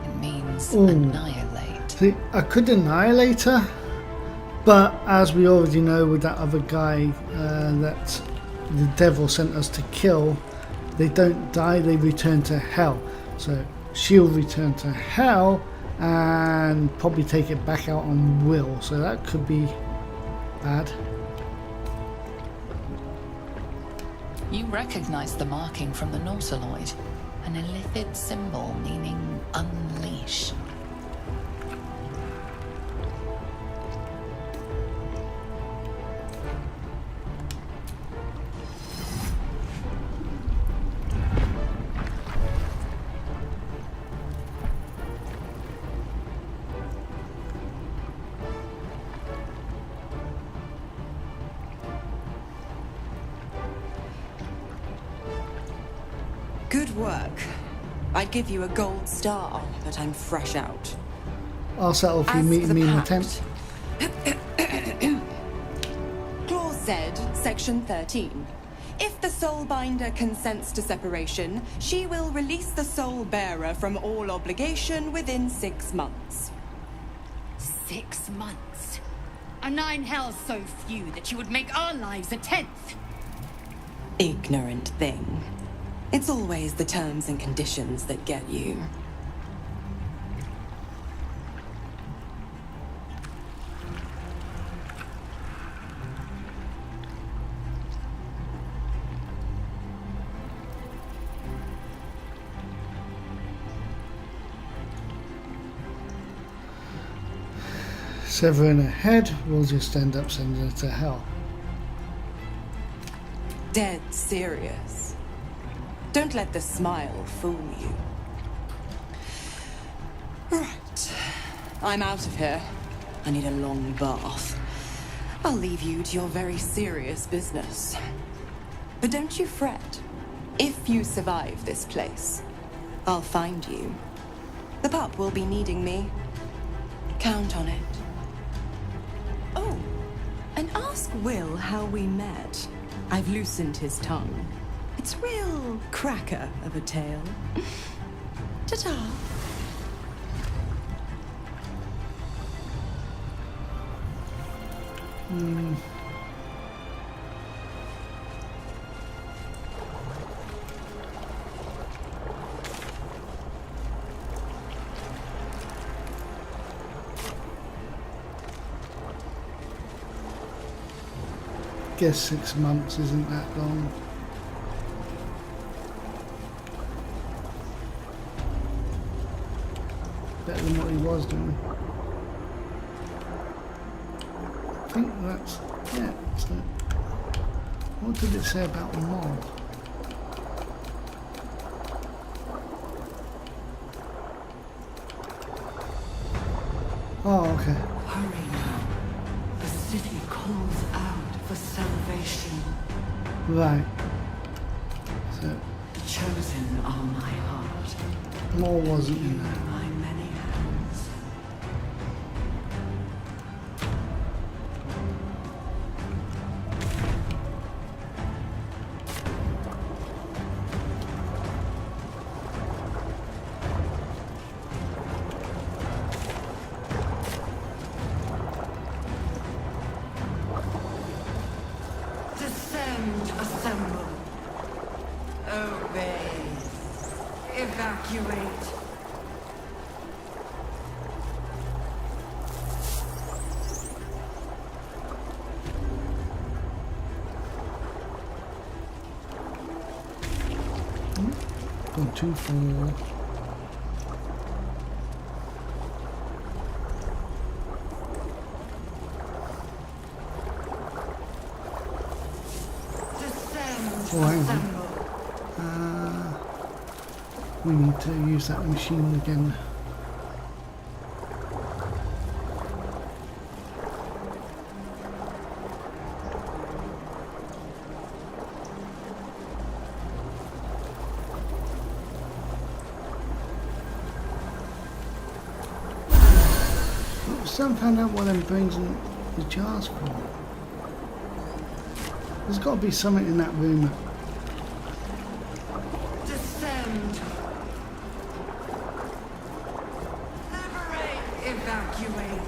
It means Ooh. annihilate. See, I could annihilate her, but as we already know with that other guy that the devil sent us to kill, they don't die, they return to hell. So she'll return to hell and probably take it back out on Will. So that could be bad. You recognize the marking from the Nautiloid, an illithid symbol meaning unleash. Good work. I'd give you a gold star, but I'm fresh out. I'll settle for you As meeting the me in the pact. tent. Clause Z, Section 13. If the Soulbinder consents to separation, she will release the soul bearer from all obligation within 6 months. 6 months? Are 9 hells so few that you would make our lives a 10th? Ignorant thing. It's always the terms and conditions that get you. Severing her head, we'll just end up sending her to hell. Dead serious. Don't let the smile fool you. Right. I'm out of here. I need a long bath. I'll leave you to your very serious business. But don't you fret. If you survive this place, I'll find you. The pup will be needing me. Count on it. Oh, and ask Will how we met. I've loosened his tongue. It's real cracker of a tale. Ta-ta. Guess 6 months isn't that long. Better than what he was doing. I think that's, yeah, so what did it say about the mob? Oh, okay. Hurry now. The city calls out for salvation. Right. So, Chosen are my heart. more wasn't in there. My many hands. Descend, assemble. Obey. Evacuate. Gone too far. Descend, Oh, hang on. assemble. We need to use that machine again. Still haven't found out what them brings in the jars for. There's got to be something in that room. Descend. Liberate. Evacuate.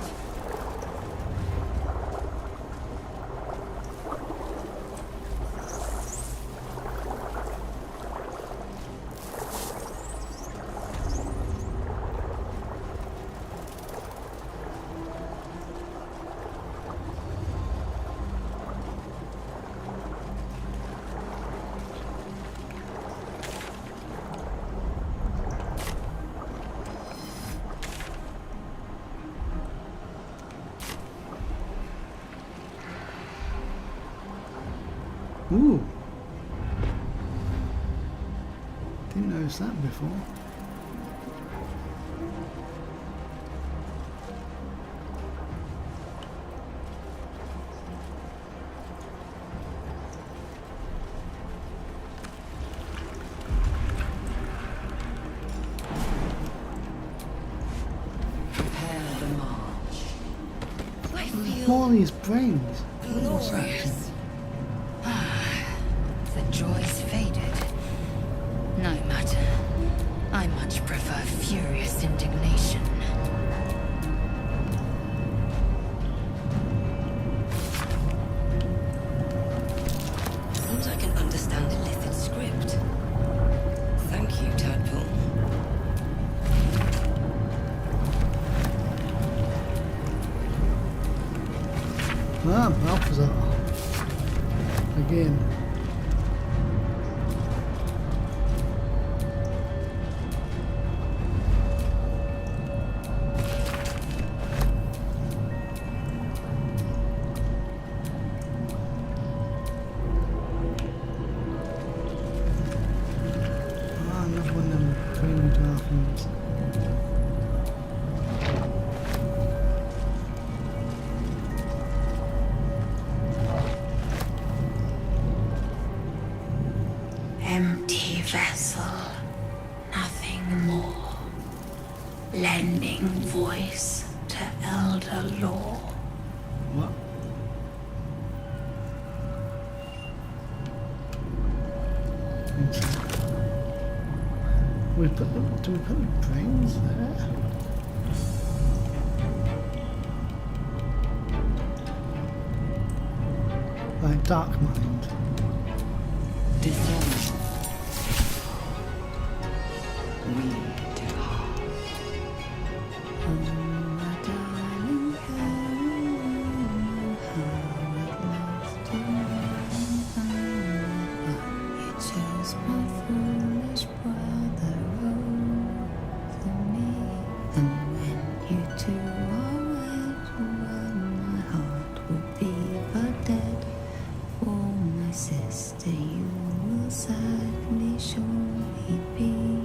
Ooh. Didn't notice that before. Prepare the march. I feel More of these brains. What's that? glorious. The joy's faded. No matter. I much prefer furious indignation. Seems I can understand the Lithid script. Thank you, Tadpole. Ah, Balthazar. Again. vessel, nothing more. Lending voice to elder law. What? Okay. Do we put the brains there? Like Dark Mind. Descend. We depart. Sister, you will sadly surely be.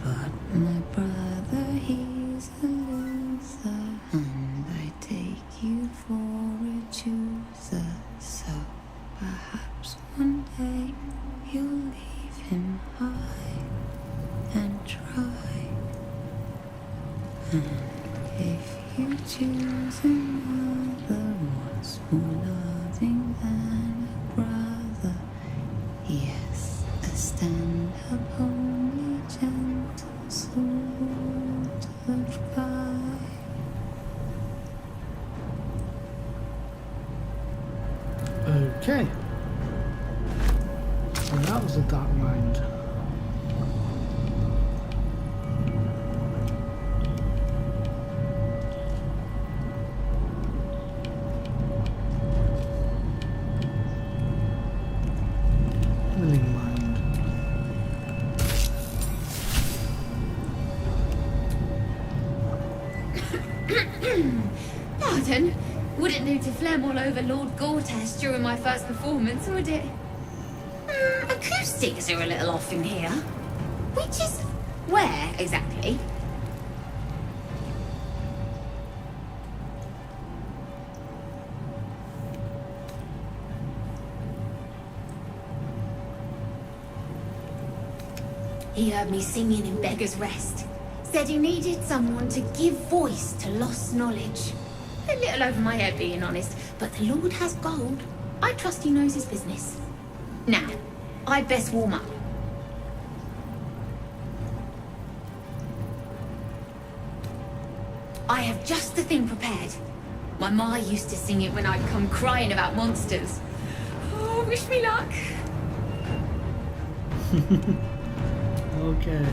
But my brother, he's a loser, and I take you for a chooser. So perhaps one day you'll leave him high and try. And if you choose another, what's more loving than a brother? Yes, a stand-up, homely, gentle sort of guy. Okay. So that was the Dark Mind. Willing Mind. Pardon? Wouldn't do to phlegm all over Lord Gortash during my first performance, would it? Acoustics are a little off in here. Which is where exactly? He heard me singing in Beggar's Rest. Said he needed someone to give voice to lost knowledge. A little over my head, being honest, but the Lord has gold. I trust he knows his business. Now, I'd best warm up. I have just the thing prepared. My ma used to sing it when I'd come crying about monsters. Oh, wish me luck. Okay.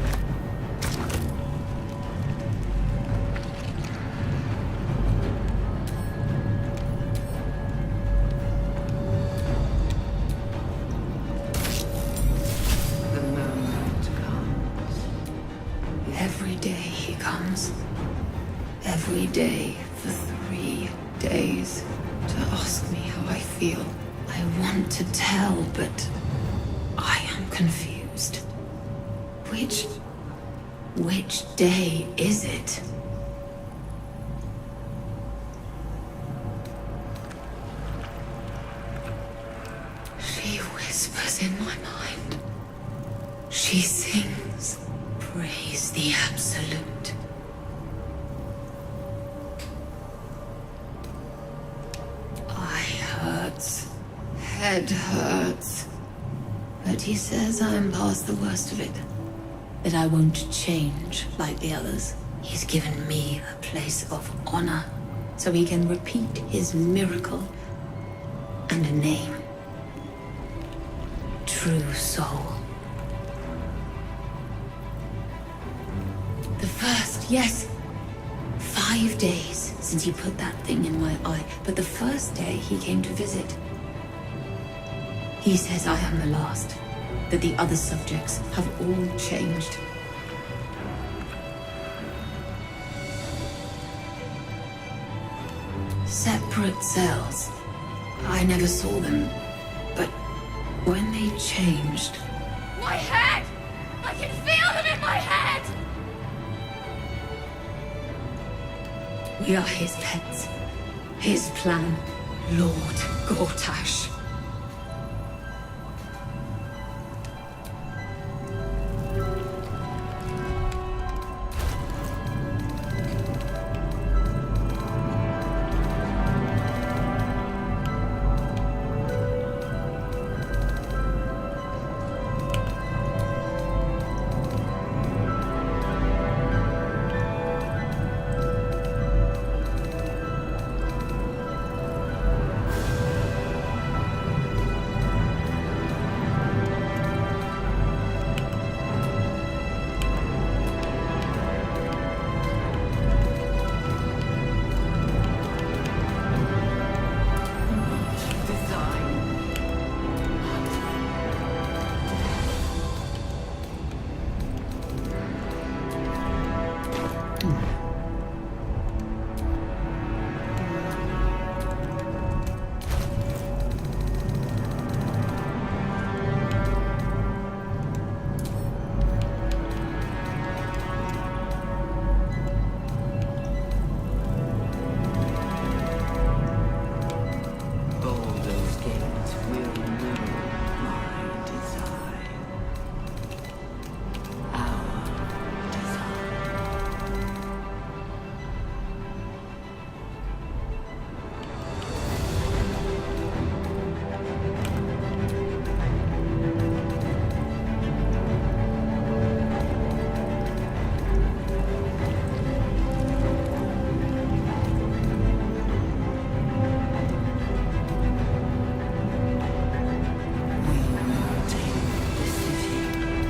The moment comes. Every day he comes. Every day for 3 days to ask me how I feel. I want to tell, but I am confused. Which day is it? She whispers in my mind. She sings, praise the Absolute. Eye hurts, head hurts. But he says I'm past the worst of it. That I won't change like the others. He's given me a place of honor, so he can repeat his miracle and a name. True soul. The first, yes. 5 days since he put that thing in my eye, but the first day he came to visit. He says I am the last, that the other subjects have all changed. Separate cells. I never saw them, but when they changed... My head! I can feel them in my head! We are his pets. His plan, Lord Gortash.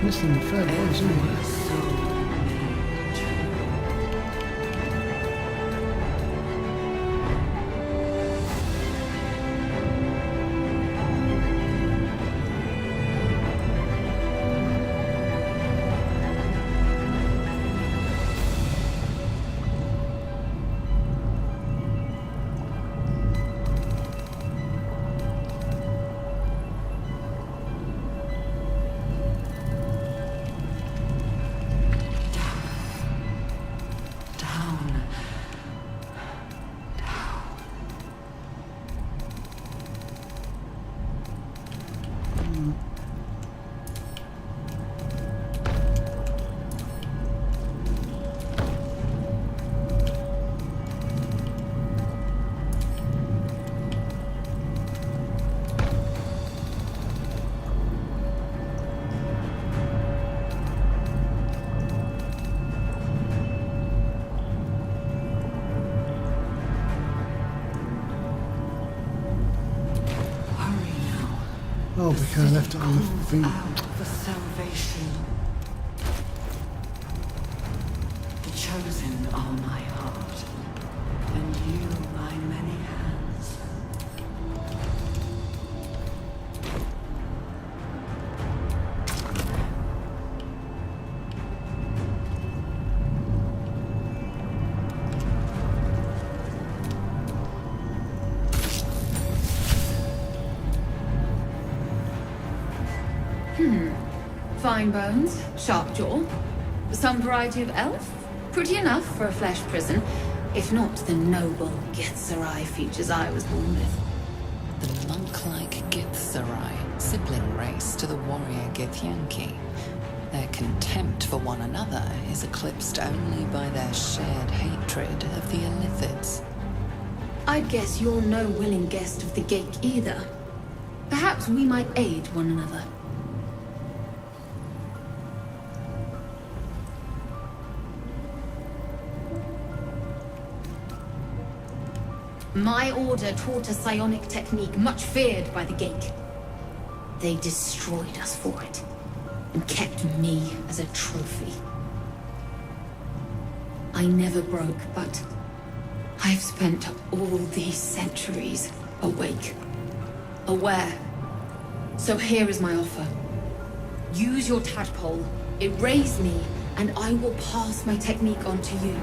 Missing the third voice, isn't it? Oh, because I left it on the feet. Out for salvation. The chosen are my heart, and you my many hands. Fine bones, sharp jaw, some variety of elf. Pretty enough for a flesh prison, if not the noble Githzerai features I was born with. The monk-like Githzerai, sibling race to the warrior Githyanki. Their contempt for one another is eclipsed only by their shared hatred of the Illithids. I'd guess you're no willing guest of the Gate either. Perhaps we might aid one another. My order taught a psionic technique much feared by the Gate. They destroyed us for it, and kept me as a trophy. I never broke, but I've spent all these centuries awake, aware. So here is my offer. Use your tadpole, erase me, and I will pass my technique on to you.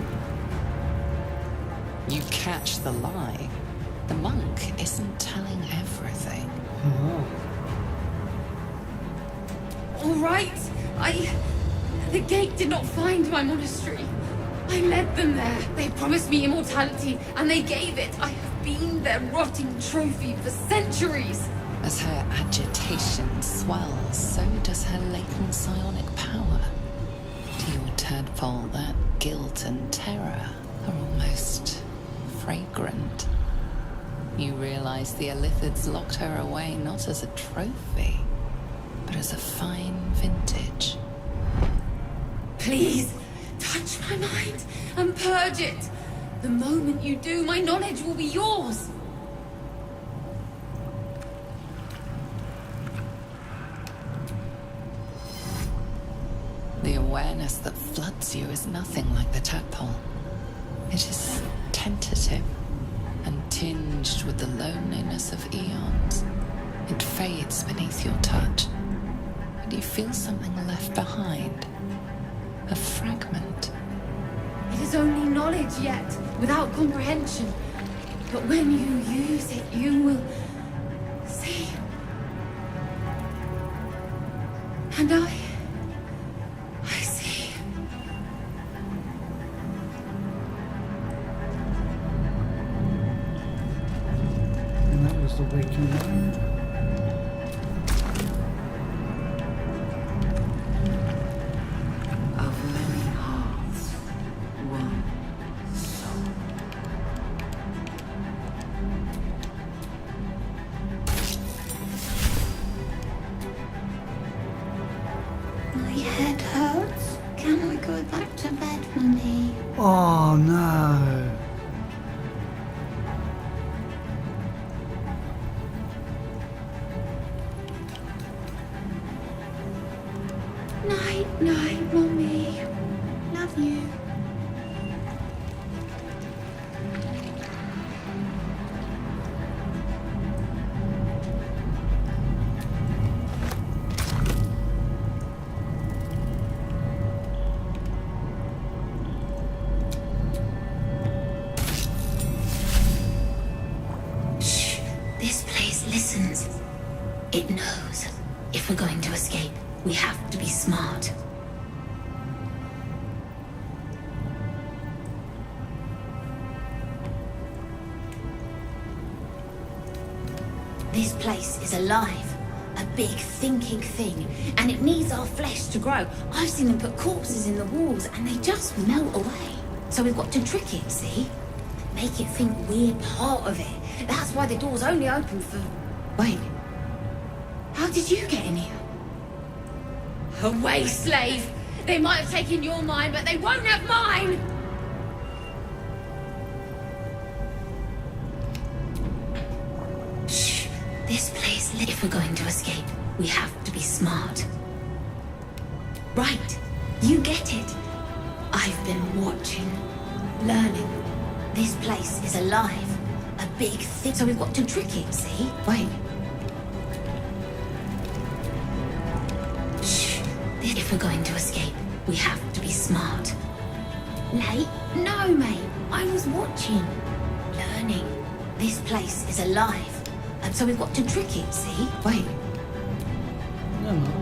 You catch the lie. The monk isn't telling everything. All right. The Gate did not find my monastery. I led them there. They promised me immortality, and they gave it. I have been their rotting trophy for centuries. As her agitation swells, so does her latent psionic power. To your tadpole, that guilt and terror are almost fragrant. You realize the Illithids locked her away not as a trophy, but as a fine vintage. Please, touch my mind and purge it. The moment you do, my knowledge will be yours. The awareness that floods you is nothing like the tadpole. It is tentative and tinged with the loneliness of eons. It fades beneath your touch, and you feel something left behind. A fragment. It is only knowledge yet, without comprehension. But when you use it, you will see. And I see. And that was the waking mind. Of many hearts, one soul. My head hurts. Can we go back to bed, Mummy? Oh no. No. Night, Mommy. Love you. Shh. This place listens. It knows. If we're going to escape, we have to be smart. This place is alive, a big thinking thing, and it needs our flesh to grow. I've seen them put corpses in the walls and they just melt away. So we've got to trick it, see? Make it think we're part of it. That's why the door's only open for... Wait. How did you get in here? Away, slave! They might have taken your mind, but they won't have mine! Shh. This place, if we're going to escape, we have to be smart. Right. You get it. I've been watching, learning. This place is alive. A big thing. So we've got to trick it, see? Wait. Shh. If we're going to escape, we have to be smart. Late? No, mate. I was watching. Learning. This place is alive. And so we've got to trick it, see? Wait. No.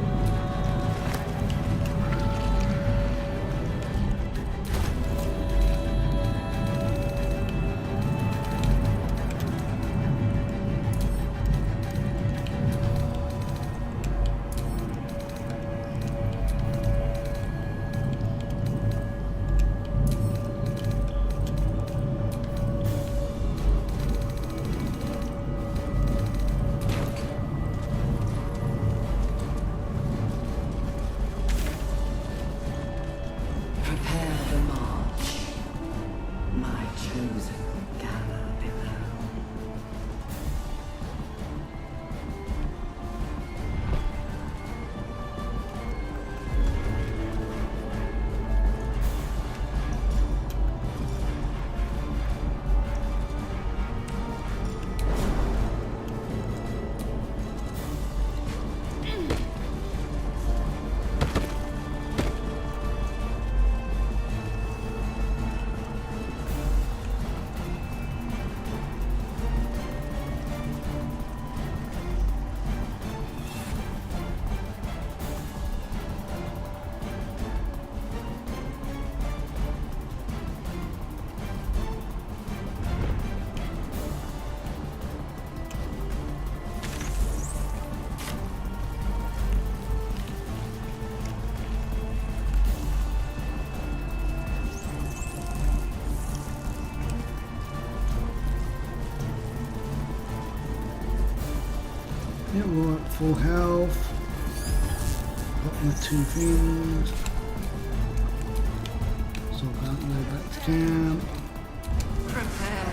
Prepare the march. My chosen gather below. Yeah, we're at full health. Got my 2 things. So I can't go back to camp. Prepare.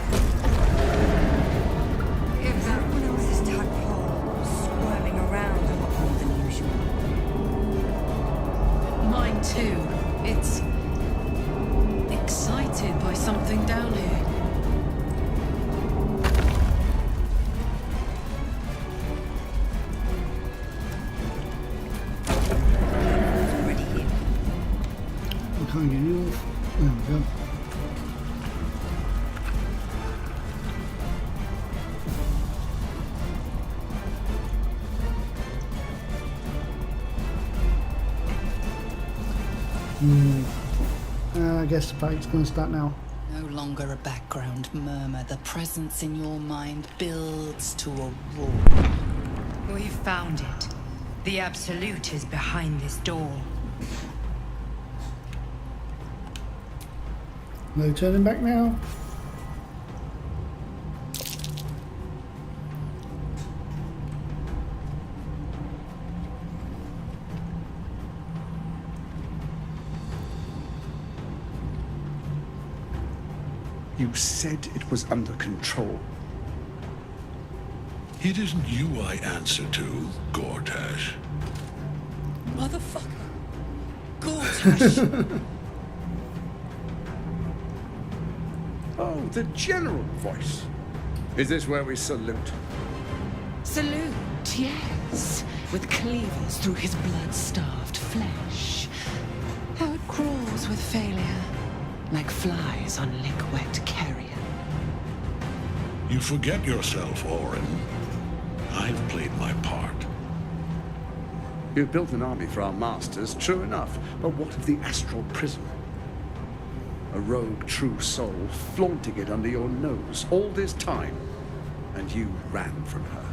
If everyone else is tadpole, squirming around a lot more than usual. Mine too. It's excited by something down here. Already here. I can't get you off. There we go. I guess the fight's going to start now. No longer a background murmur. The presence in your mind builds to a roar. We've found it. The Absolute is behind this door. No turning back now. You said it was under control. It isn't you I answer to, Gortash. Motherfucker. gorgeous. Oh, the general voice. Is this where we salute? Salute, yes, with cleavers through his blood-starved flesh. How it crawls with failure, like flies on lick-wet carrion. You forget yourself, Orin. I've played my part. You've built an army for our masters, true enough. But what of the astral prison? A rogue true soul flaunting it under your nose all this time, and you ran from her.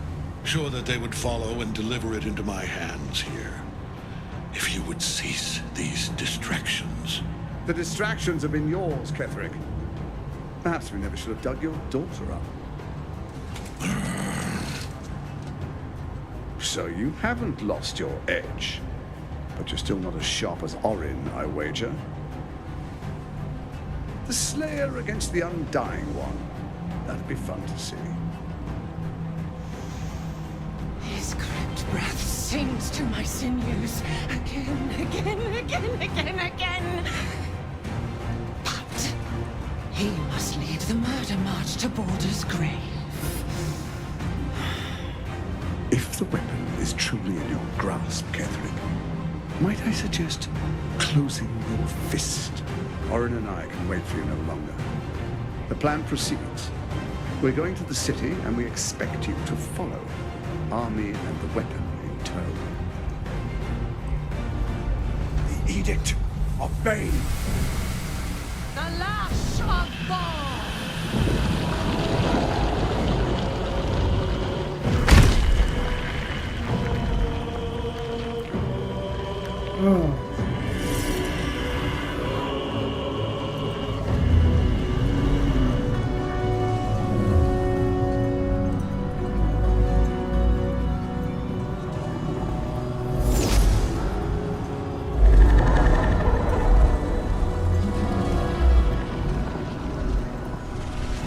Sure that they would follow and deliver it into my hands here. If you would cease these distractions. The distractions have been yours, Ketherick. Perhaps we never should have dug your daughter up. So you haven't lost your edge, but you're still not as sharp as Orin, I wager. The Slayer against the Undying One. That'd be fun to see. His cracked breath sings to my sinews again, again. But he must lead the murder march to Baldur's grave. If the weapon is truly in your grasp, Ketherick, might I suggest closing your fist? Orin and I can wait for you no longer. The plan proceeds. We're going to the city, and we expect you to follow. Army and the weapon in tow. The Edict of Bane. The lash of Oh.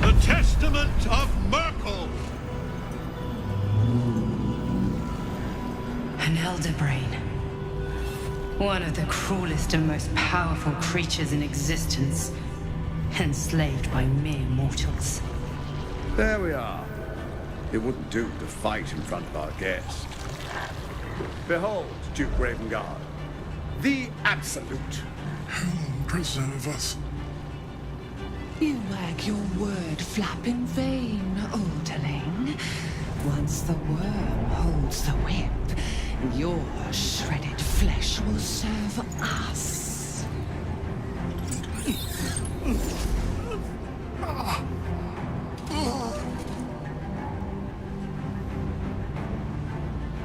The Testament of Merkel! An elder brain. One of the cruelest and most powerful creatures in existence. Enslaved by mere mortals. There we are. It wouldn't do to fight in front of our guest. Behold, Duke Ravengard, the Absolute. Preserve us. You wag your word flap in vain, Alderling. Once the worm holds the whip, your shredded flesh will serve us.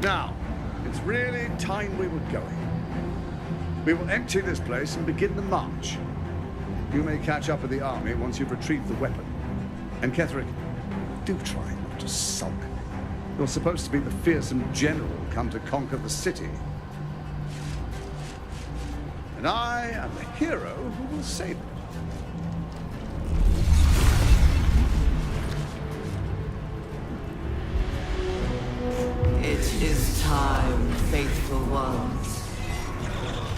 Now, it's really time we were going. We will empty this place and begin the march. You may catch up with the army once you've retrieved the weapon. And Ketherick, do try not to sulk. You're supposed to be the fearsome general come to conquer the city. And I am the hero who will save it. It is time, faithful ones.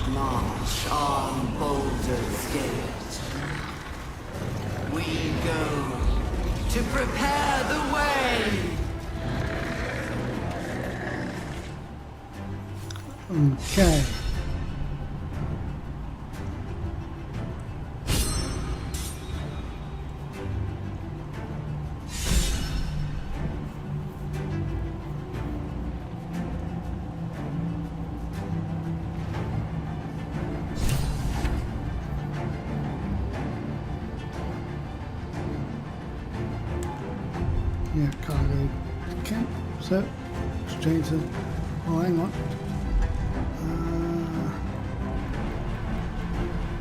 March on Baldur's Gate. We go to prepare the way. Okay. Yeah, cargo. Okay, so straight to. Oh, hang on.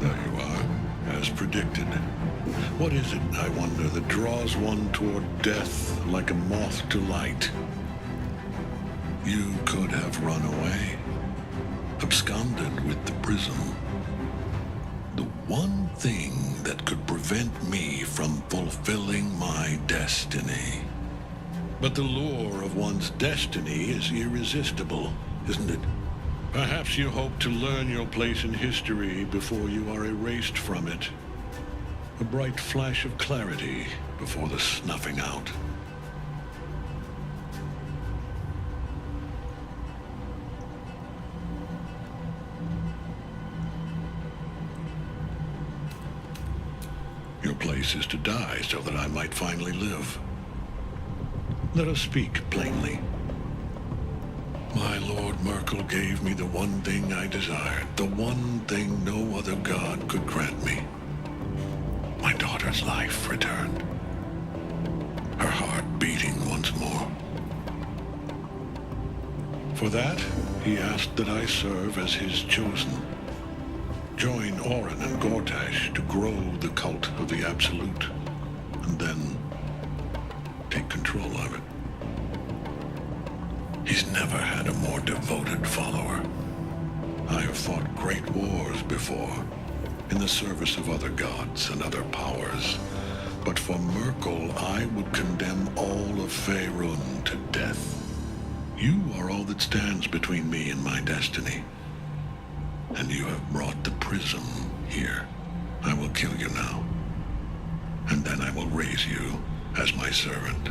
There you are, as predicted. What is it, I wonder, that draws one toward death like a moth to light? You could have run away, absconded with the prism. The one thing that could prevent me from fulfilling my destiny. But the lure of one's destiny is irresistible, isn't it? Perhaps you hope to learn your place in history before you are erased from it. A bright flash of clarity before the snuffing out. Your place is to die so that I might finally live. Let us speak plainly. My Lord Merkel gave me the one thing I desired, the one thing no other god could grant me. My daughter's life returned. Her heart beating once more. For that, he asked that I serve as his chosen. Join Orin and Gortash to grow the cult of the Absolute, and then take control of it. He's never had a more devoted follower. I have fought great wars before, in the service of other gods and other powers. But for Merkel, I would condemn all of Faerun to death. You are all that stands between me and my destiny. And you have brought the prism here. I will kill you now. And then I will raise you as my servant.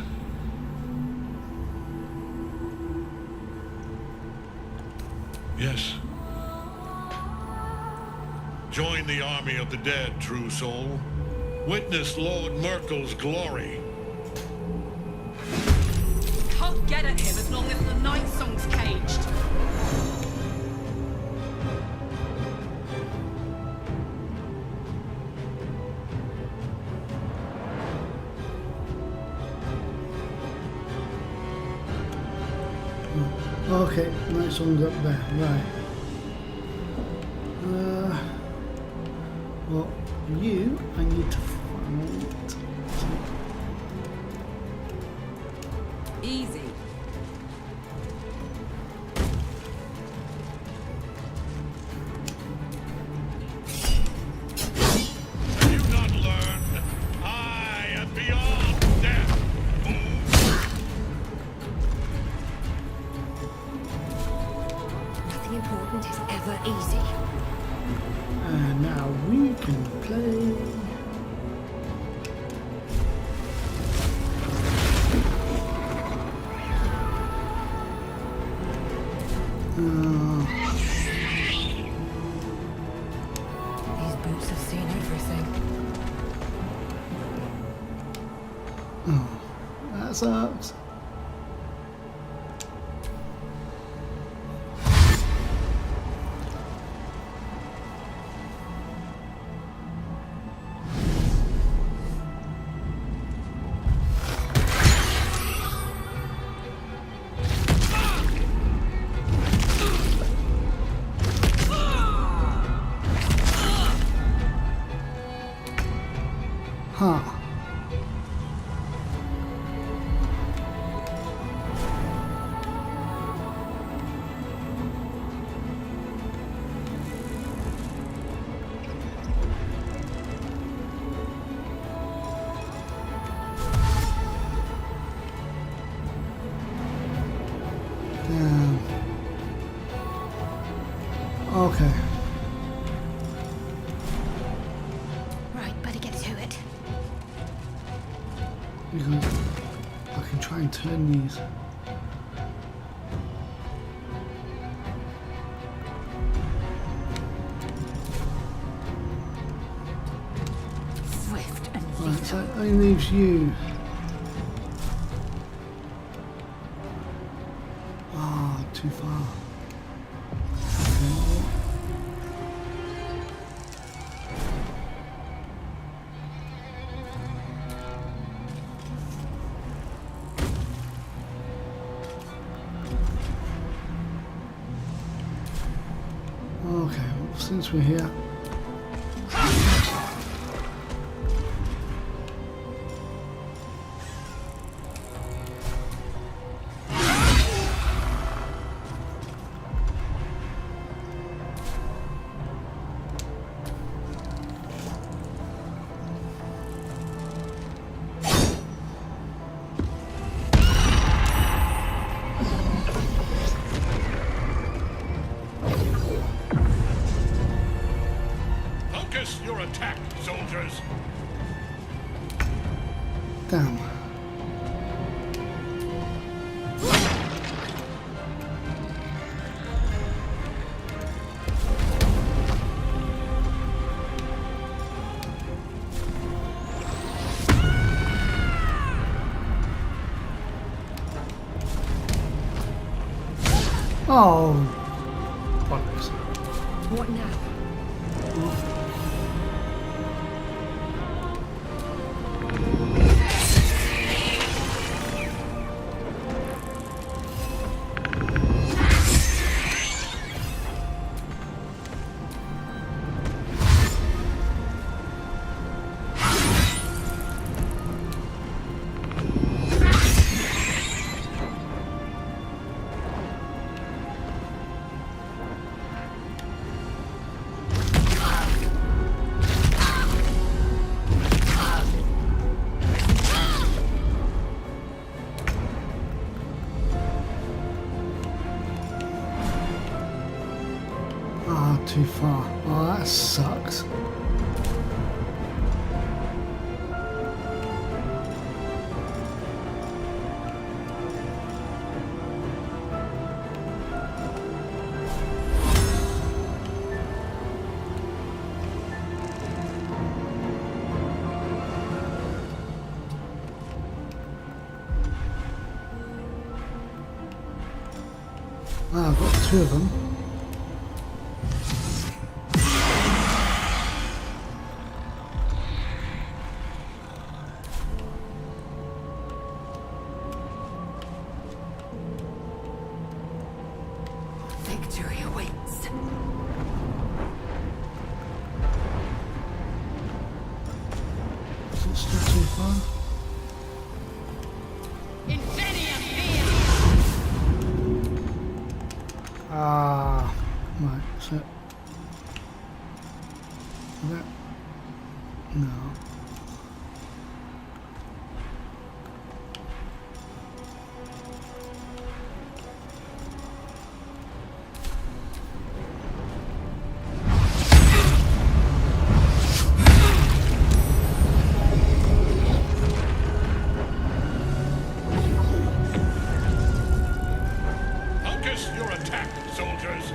Yes. Join the army of the dead, true soul. Witness Lord Merkel's glory. Can't get at him as long as the Night Song's caged. Okay, next one's up there, right. Well, you, I need to find... Easy. You not learned? I am beyond death. Nothing important is ever easy. And now we can play... These boots have seen everything. Oh, that sucks. Huh. Damn. Okay. Right, better get to it. Because I can try and turn these. Swift and Right, so it only leaves you. Ah, too far. Okay. Okay, well, since we're here. Focus your attack, soldiers. Damn. Oh, bollocks. What now? Ah, too far. Oh, that sucks. Ah, I've got two of them. Victory awaits. Is it still too far? Ah, right, so that, no. Focus your attack, soldiers.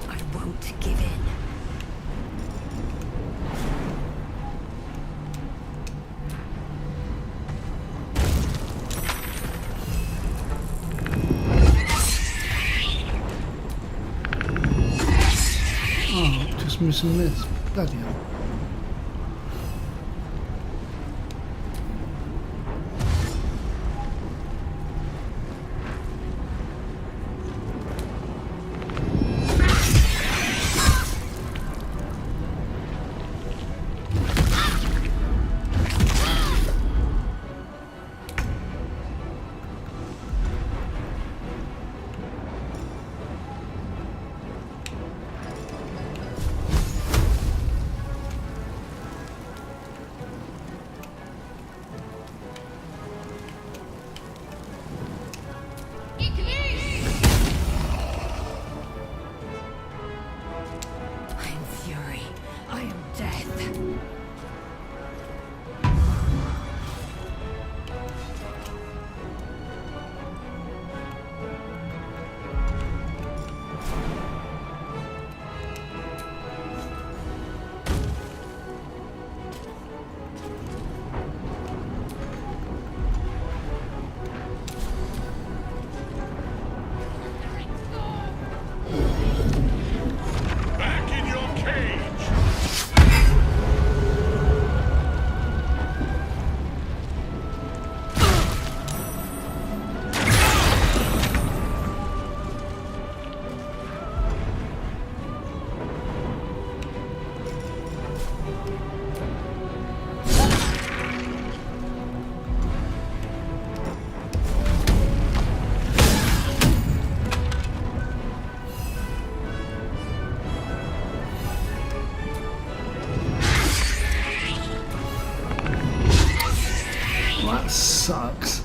I won't give in. Oh, just missing this. Bloody hell. sucks.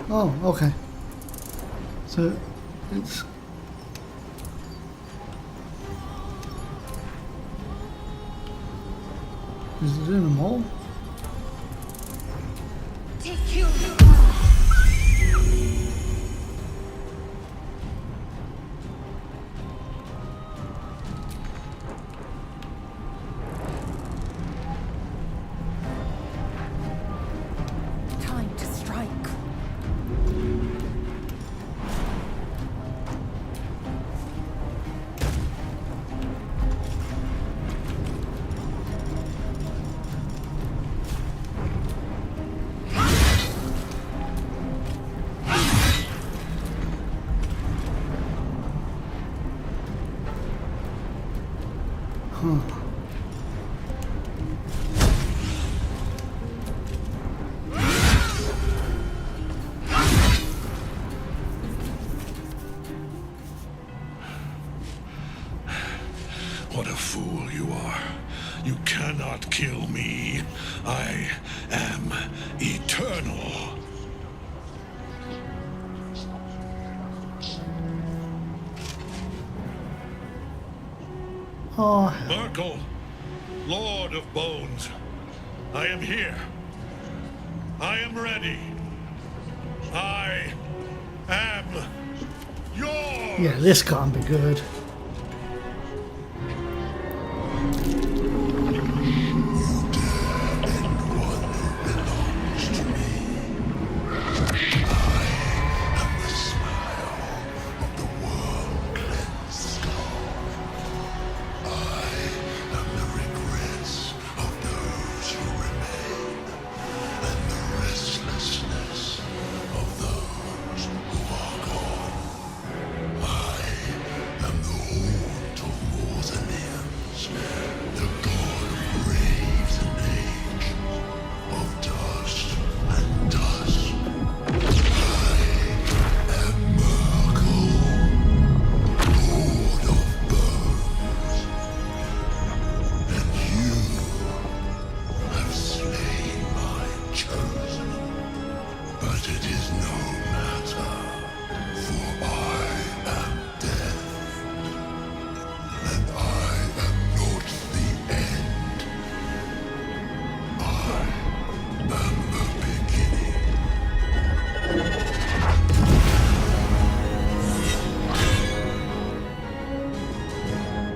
Oh, okay. So it's is it in a mall? Take you. Time to strike. Huh. What a fool you are. You cannot kill me. I am eternal. Oh, Merkel, Lord of Bones, I am here. I am ready. I am yours. yeah, this can't be good.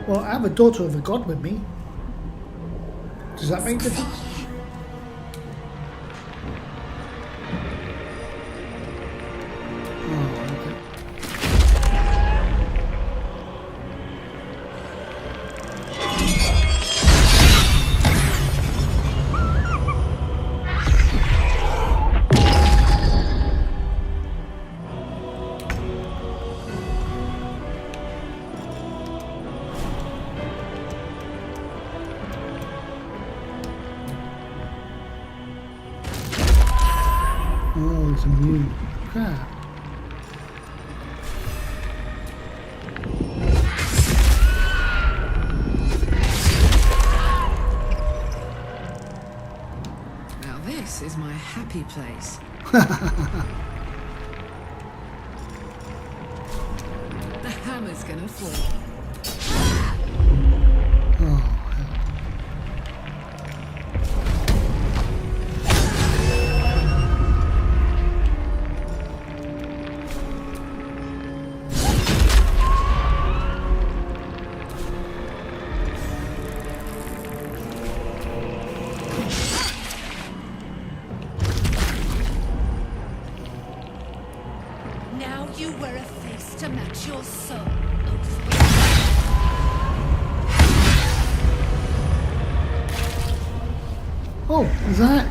Well, I have a daughter of a god with me. Does that make a difference? Oh, okay. Oh, it's a new crap. Now this is my happy place. The hammer's gonna fall. Oh, hell. to match your soul. Oh, is that?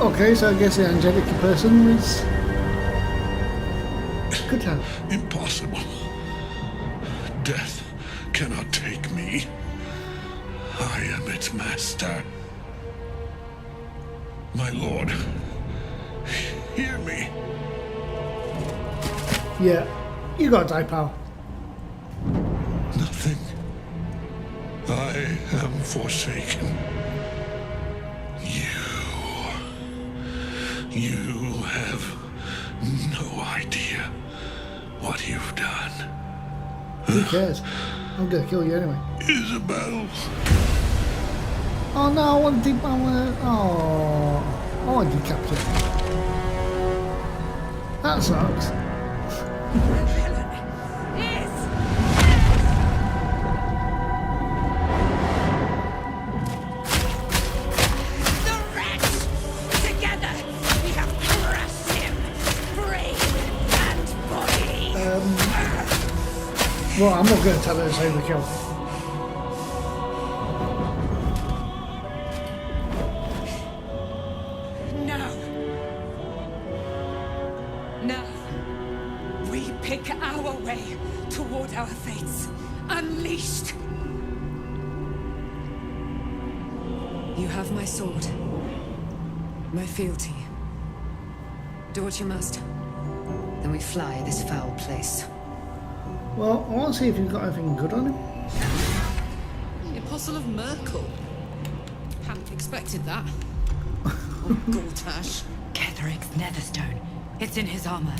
Okay, so I guess the angelic person is good to have. Impossible. Death cannot take me. I am its master. My lord, hear me. Yeah, you gotta die, pal. Nothing. I am forsaken. You have no idea what you've done. Who cares? I'm gonna kill you anyway. Isabel. Oh no, I want to I want to decapitate. That sucks. Well, I'm not going to tell her it's overkill. No. We pick our way toward our fates. Unleashed. You have my sword. My fealty. Do what you must. Then we fly this foul place. Well, I want to see if you've got anything good on him. The Apostle of Merkel. Hadn't expected that. Oh, Gortash. Ketheric's netherstone. It's in his armor.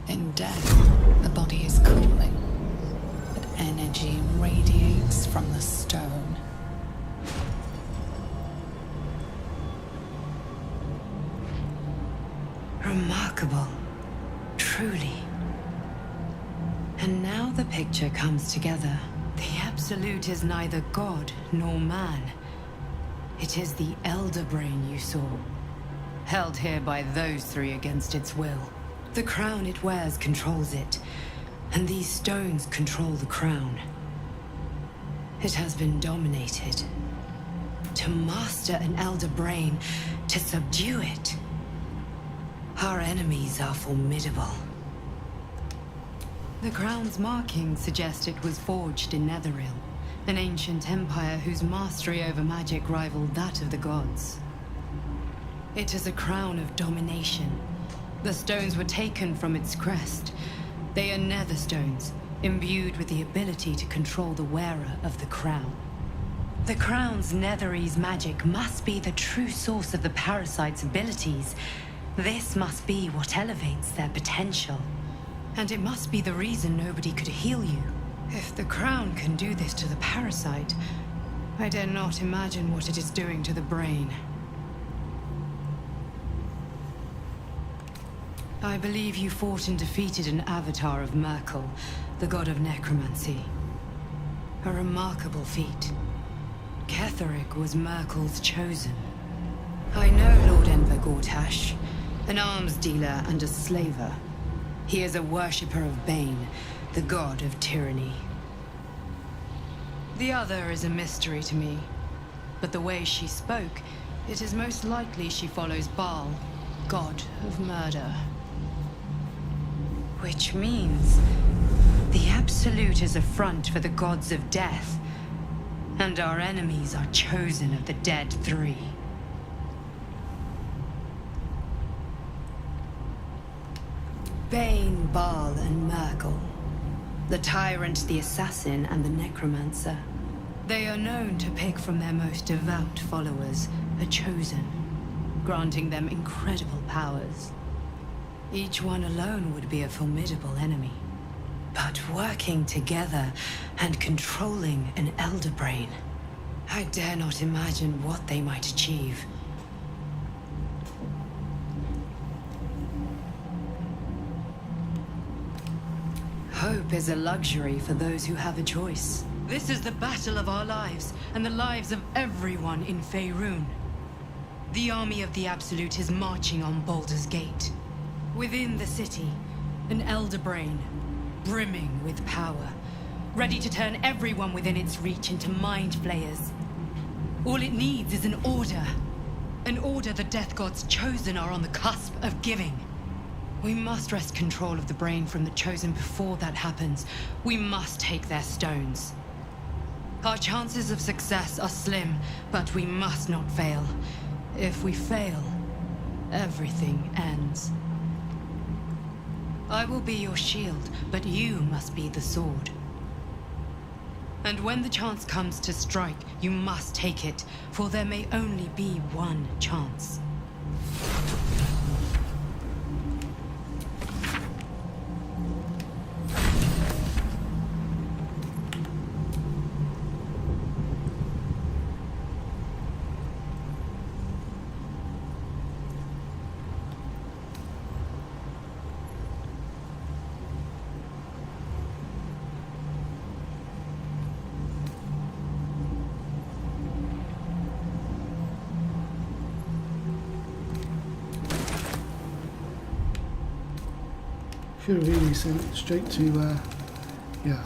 In death, the body is cooling, but energy radiates from the stone. Remarkable. Truly. And now the picture comes together. The Absolute is neither god nor man. It is the Elder Brain you saw, held here by those three against its will. The crown it wears controls it, and these stones control the crown. It has been dominated. To master an Elder Brain, to subdue it. Our enemies are formidable. The crown's markings suggest it was forged in Netheril, an ancient empire whose mastery over magic rivaled that of the gods. It is a crown of domination. The stones were taken from its crest. They are nether stones, imbued with the ability to control the wearer of the crown. The crown's Netherese magic must be the true source of the parasite's abilities. This must be what elevates their potential. And it must be the reason nobody could heal you. If the crown can do this to the parasite, I dare not imagine what it is doing to the brain. I believe you fought and defeated an avatar of Merkel, the god of necromancy. A remarkable feat. Ketheric was Merkel's chosen. I know Lord Enver Gortash, an arms dealer and a slaver. He is a worshipper of Bane, the god of tyranny. The other is a mystery to me, but the way she spoke, it is most likely she follows Baal, god of murder. Which means the Absolute is a front for the gods of death, and our enemies are chosen of the dead three. Bane, Baal, and Merkel. The tyrant, the assassin, and the necromancer. They are known to pick from their most devout followers a chosen, granting them incredible powers. Each one alone would be a formidable enemy. But working together and controlling an elder brain, I dare not imagine what they might achieve. Hope is a luxury for those who have a choice. This is the battle of our lives, and the lives of everyone in Faerun. The army of the Absolute is marching on Baldur's Gate. Within the city, an elder brain, brimming with power, ready to turn everyone within its reach into mind flayers. All it needs is an order the Death Gods chosen are on the cusp of giving. We must wrest control of the brain from the Chosen before that happens. We must take their stones. Our chances of success are slim, but we must not fail. If we fail, everything ends. I will be your shield, but you must be the sword. And when the chance comes to strike, you must take it, for there may only be one chance. Should have really sent it straight to, yeah.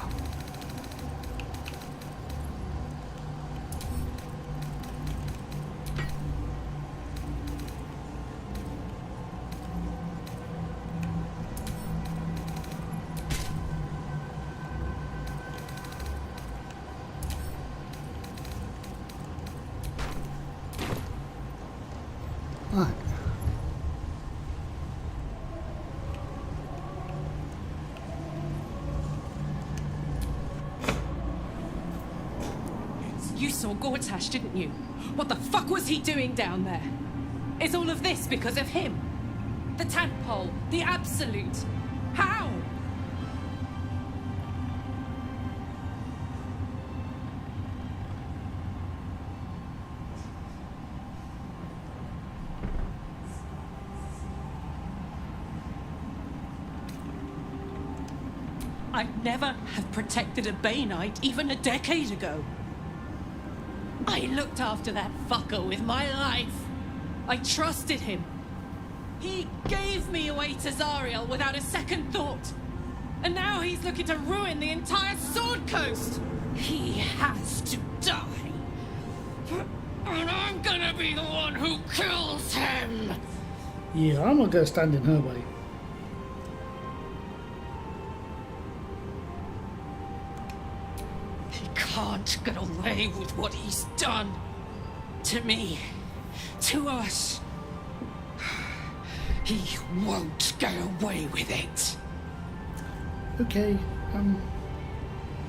Right. You saw Gortash, didn't you? What the fuck was he doing down there? Is all of this because of him? The tadpole, the Absolute. How? I'd never have protected a Bay Knight even a decade ago. I looked after that fucker with my life. I trusted him. He gave me away to Zariel without a second thought. And now he's looking to ruin the entire Sword Coast. He has to die. And I'm gonna be the one who kills him. Yeah, I'm not gonna stand in her way. He can't get away with what he's done. To me. To us. He won't get away with it. Okay,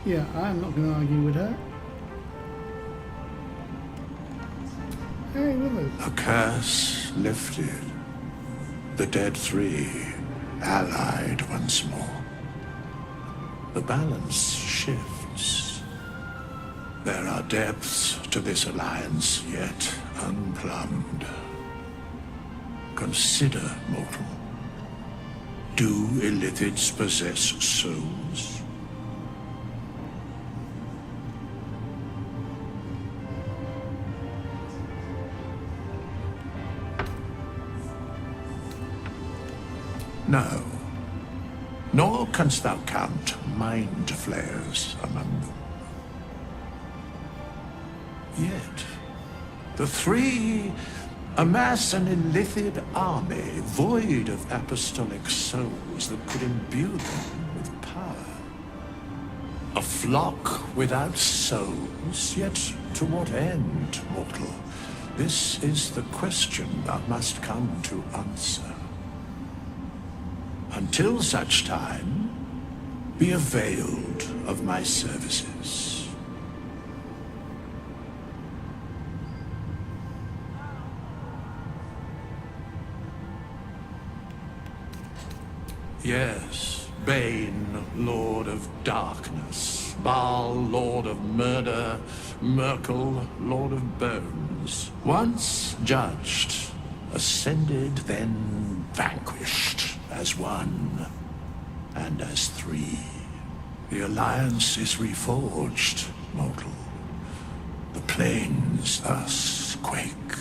yeah, I'm not gonna argue with her. Hey, Willow. A curse lifted. The dead three allied once more. The balance shifts. There are depths to this alliance yet unplumbed. Consider, mortal. Do illithids possess souls? No. Nor canst thou count mind flayers among them. Yet, the three amass an illithid army void of apostolic souls that could imbue them with power. A flock without souls, yet to what end, mortal? This is the question thou must come to answer. Until such time, be availed of my services. Yes, Bane, Lord of Darkness, Baal, Lord of Murder, Merkel, Lord of Bones. Once judged, ascended, then vanquished, as one, and as three. The alliance is reforged, mortal. The plains thus quake,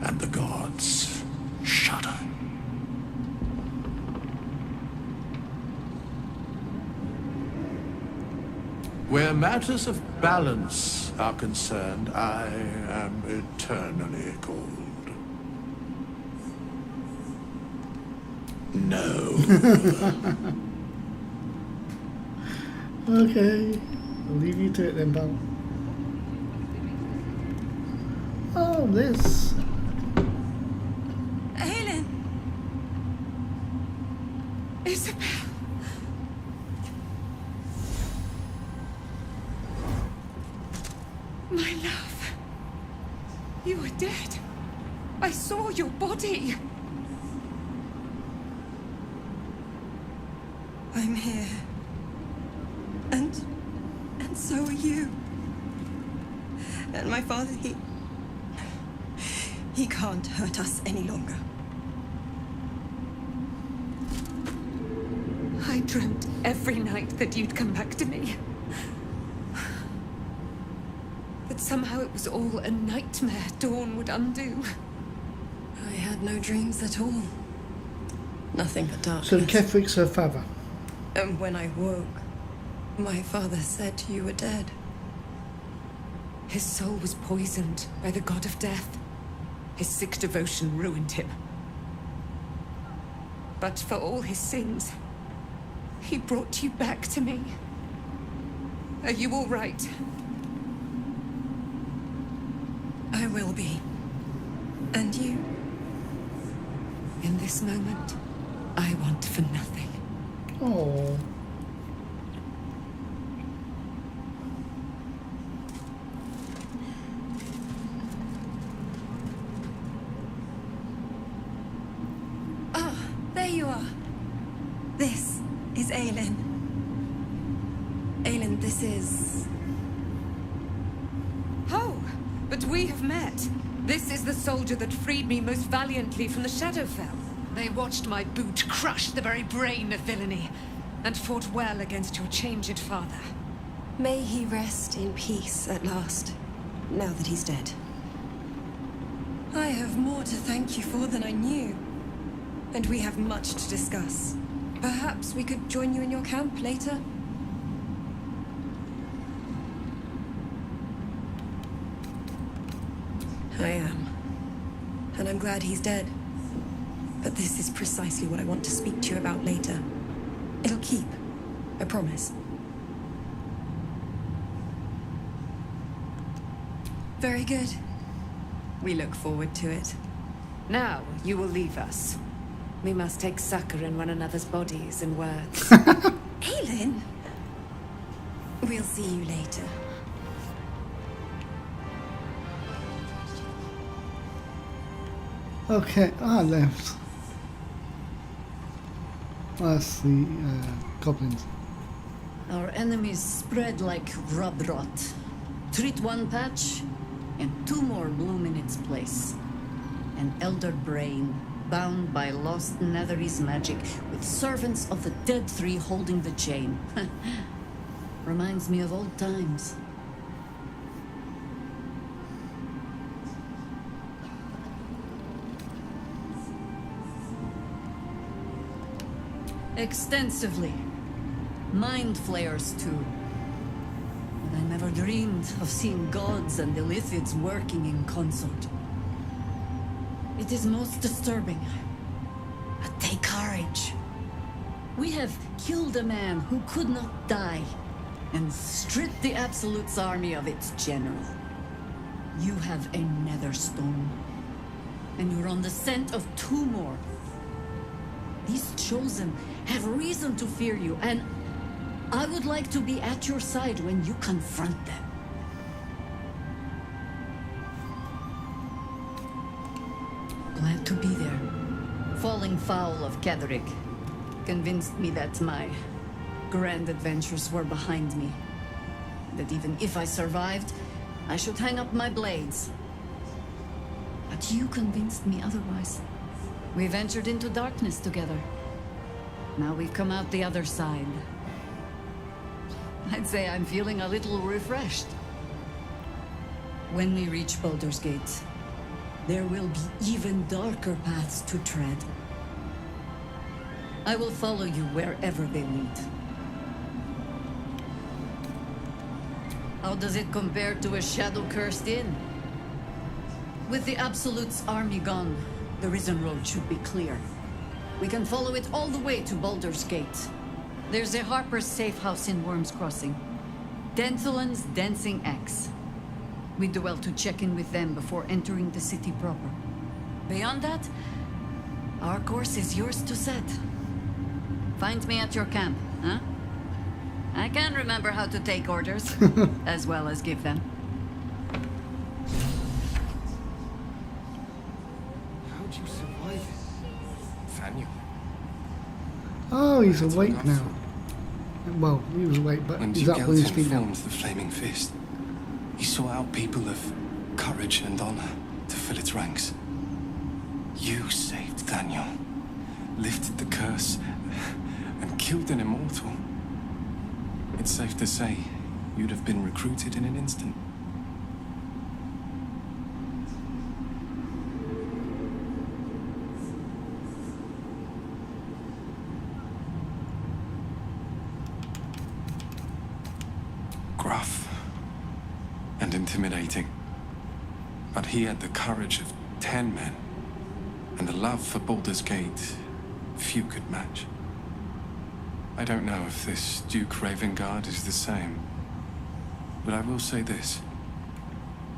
and the gods shudder. Where matters of balance are concerned, I am eternally cold. No. Okay, I'll leave you to it then, pal. Oh, this. Aelin! Isabel! My love. You were dead. I saw your body. I'm here. And so are you. And my father, he can't hurt us any longer. I dreamt every night that you'd come back to me. That somehow it was all a nightmare Dawn would undo. I had no dreams at all. Nothing but darkness. So Kethric's her father. And when I woke, my father said you were dead. His soul was poisoned by the god of death. His sick devotion ruined him. But for all his sins, he brought you back to me. Are you all right? I will be. And you? In this moment, I want for nothing. Oh. Ah, there you are. This is Aelin. Aelin, this is... Oh, but we have met. This is the soldier that freed me most valiantly from the Shadowfell. They watched my boot crush the very brain of villainy, and fought well against your changed father. May he rest in peace at last, now that he's dead. I have more to thank you for than I knew. And we have much to discuss. Perhaps we could join you in your camp later? I am. And I'm glad he's dead. But this is precisely what I want to speak to you about later. It'll keep. I promise. Very good. We look forward to it. Now, you will leave us. We must take succor in one another's bodies and words. Aelin! We'll see you later. Okay, I left. That's the goblins. Our enemies spread like rub rot. Treat one patch, and two more bloom in its place. An elder brain, bound by lost Netherese magic, with servants of the dead three holding the chain. Reminds me of old times. Extensively. Mind flayers, too. But I never dreamed of seeing gods and Illithids working in consort. It is most disturbing. But take courage. We have killed a man who could not die, and stripped the Absolute's army of its general. You have a Netherstone, and you're on the scent of two more. These Chosen have reason to fear you, and I would like to be at your side when you confront them. Glad to be there, falling foul of Ketheric. convinced me that my grand adventures were behind me. That even if I survived, I should hang up my blades. But you convinced me otherwise. We ventured into darkness together. Now we've come out the other side. I'd say I'm feeling a little refreshed. When we reach Baldur's Gate, there will be even darker paths to tread. I will follow you wherever they lead. How does it compare to a shadow-cursed inn? With the Absolute's army gone, the Risen Road should be clear. We can follow it all the way to Baldur's Gate. There's a Harper's safe house in Worm's Crossing. Denthalen's Dancing Axe. We do well to check in with them before entering the city proper. Beyond that, our course is yours to set. Find me at your camp, huh? I can remember how to take orders, as well as give them. How'd you survive it? Daniel. Oh, he's awake now. Well, he was awake, but When he's up on his feet now. formed the Flaming Fist, he sought out people of courage and honor to fill its ranks. You saved Daniel, lifted the curse, and killed an immortal. It's safe to say you'd have been recruited in an instant. Gruff and intimidating, but he had the courage of 10 men and a love for Baldur's Gate few could match. I don't know if this Duke Ravengard is the same, but I will say this.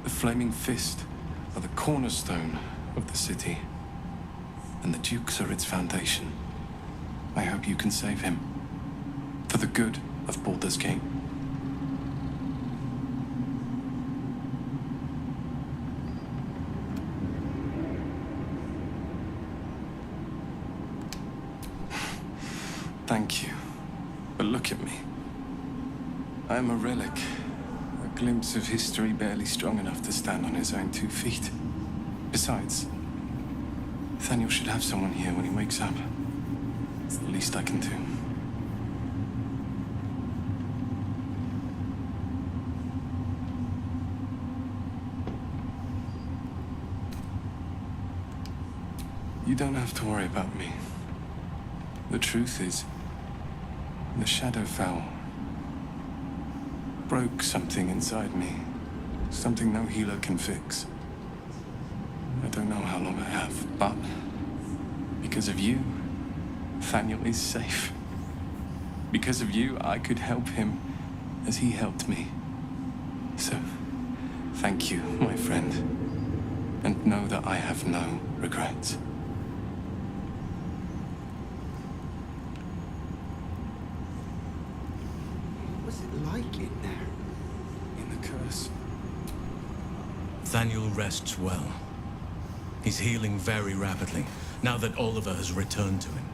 The Flaming Fist are the cornerstone of the city, and the Dukes are its foundation. I hope you can save him, for the good of Baldur's Gate. Thank you. But look at me. I am a relic. A glimpse of history barely strong enough to stand on his own 2 feet. Besides, Nathaniel should have someone here when he wakes up. It's the least I can do. You don't have to worry about me. The truth is, the Shadowfell broke something inside me. Something no healer can fix. I don't know how long I have, but because of you, Nathaniel is safe. Because of you, I could help him as he helped me. So, thank you, my friend. And know that I have no regrets. Like in there? In the curse. Nathaniel rests well. He's healing very rapidly, now that Oliver has returned to him.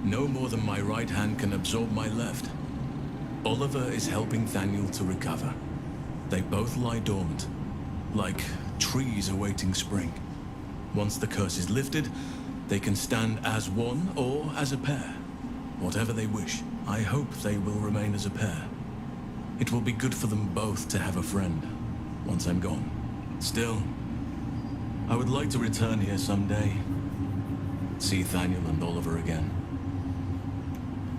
No more than my right hand can absorb my left. Oliver is helping Nathaniel to recover. They both lie dormant, like trees awaiting spring. Once the curse is lifted, they can stand as one or as a pair. Whatever they wish, I hope they will remain as a pair. It will be good for them both to have a friend, once I'm gone. Still, I would like to return here someday. See Nathaniel and Oliver again.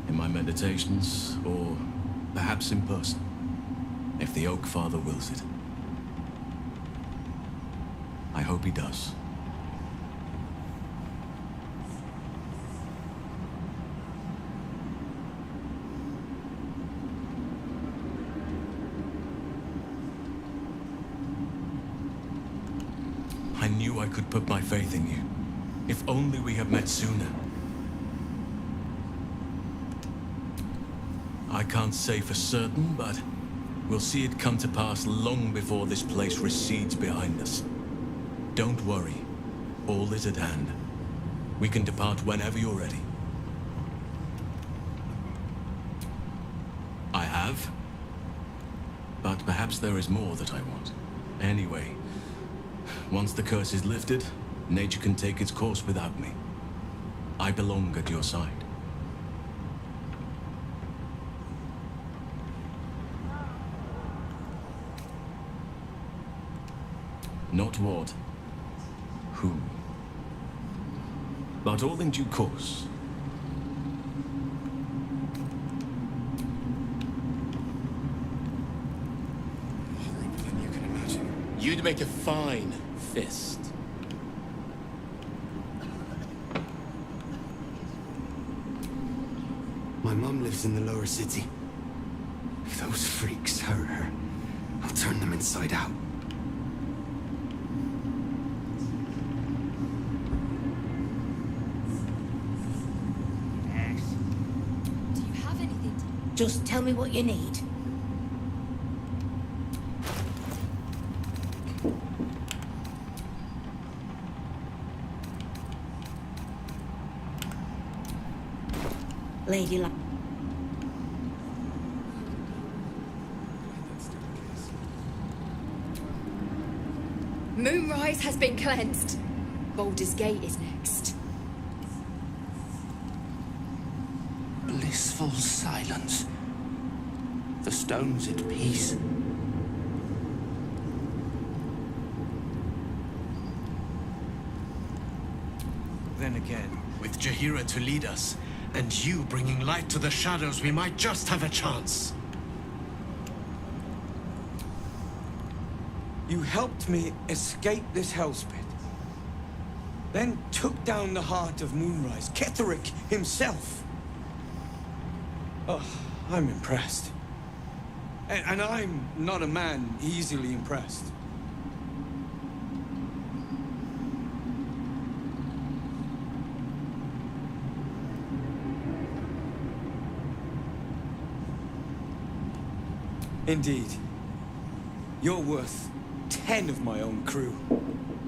In my meditations, or perhaps in person, if the Oak Father wills it. I hope he does. I knew I could put my faith in you. If only we had met sooner. I can't say for certain, but we'll see it come to pass long before this place recedes behind us. Don't worry. All is at hand. We can depart whenever you're ready. I have. But perhaps there is more that I want. Anyway, once the curse is lifted, nature can take its course without me. I belong at your side. Not what, who, but all in due course. You can imagine. You'd make a fine fist. My mum lives in the lower city. If those freaks hurt her, I'll turn them inside out. Do you have anything? Just tell me what you need. Lady Luck. Moonrise has been cleansed. Baldur's Gate is next. Blissful silence. The stone's at peace. Then again, with Jaheira to lead us, and you bringing light to the shadows, we might just have a chance. You helped me escape this hellspit. Then took down the heart of Moonrise, Ketheric himself. Oh, I'm impressed. And I'm not a man easily impressed. Indeed. You're worth 10 of my own crew.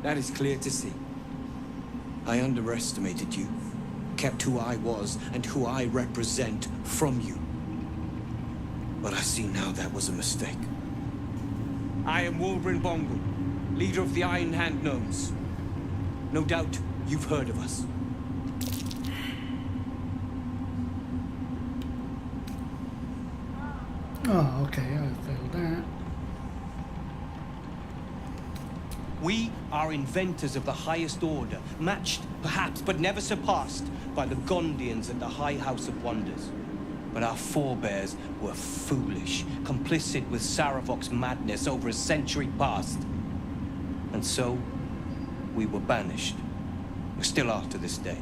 That is clear to see. I underestimated you. Kept who I was and who I represent from you. But I see now that was a mistake. I am Wolverine Bongo, leader of the Iron Hand Gnomes. No doubt you've heard of us. Oh, okay, I failed that. We are inventors of the highest order, matched, perhaps, but never surpassed by the Gondians and the High House of Wonders. But our forebears were foolish, complicit with Saravok's madness over a century past. And so, we were banished. We still are to this day.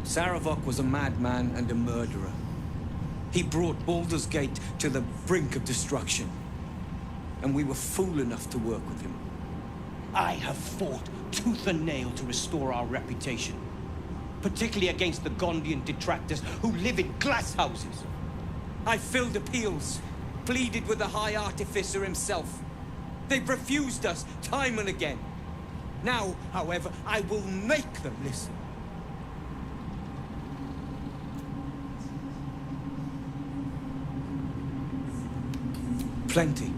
Saravok was a madman and a murderer. He brought Baldur's Gate to the brink of destruction. And we were fool enough to work with him. I have fought tooth and nail to restore our reputation. Particularly against the Gondian detractors who live in glass houses. I filled appeals, pleaded with the High Artificer himself. They've refused us time and again. Now, however, I will make them listen. Plenty.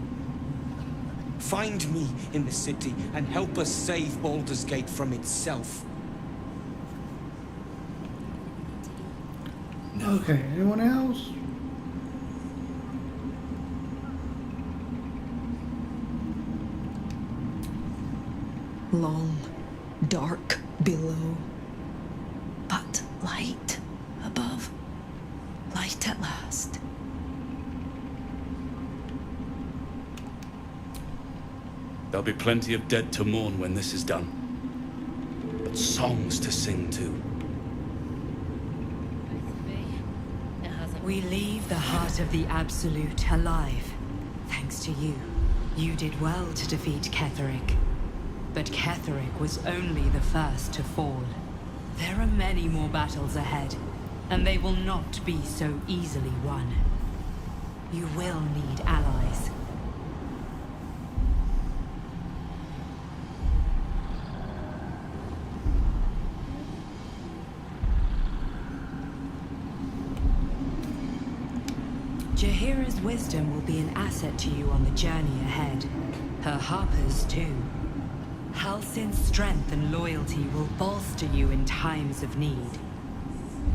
Find me in the city and help us save Baldur's Gate from itself. Okay, anyone else? Long, dark below, but light above. Light at last. There'll be plenty of dead to mourn when this is done. But songs to sing too. We leave the heart of the Absolute alive. Thanks to you. You did well to defeat Ketheric. But Ketheric was only the first to fall. There are many more battles ahead, and they will not be so easily won. You will need allies. Jahira's wisdom will be an asset to you on the journey ahead. Her harpers, too. Halsin's strength and loyalty will bolster you in times of need.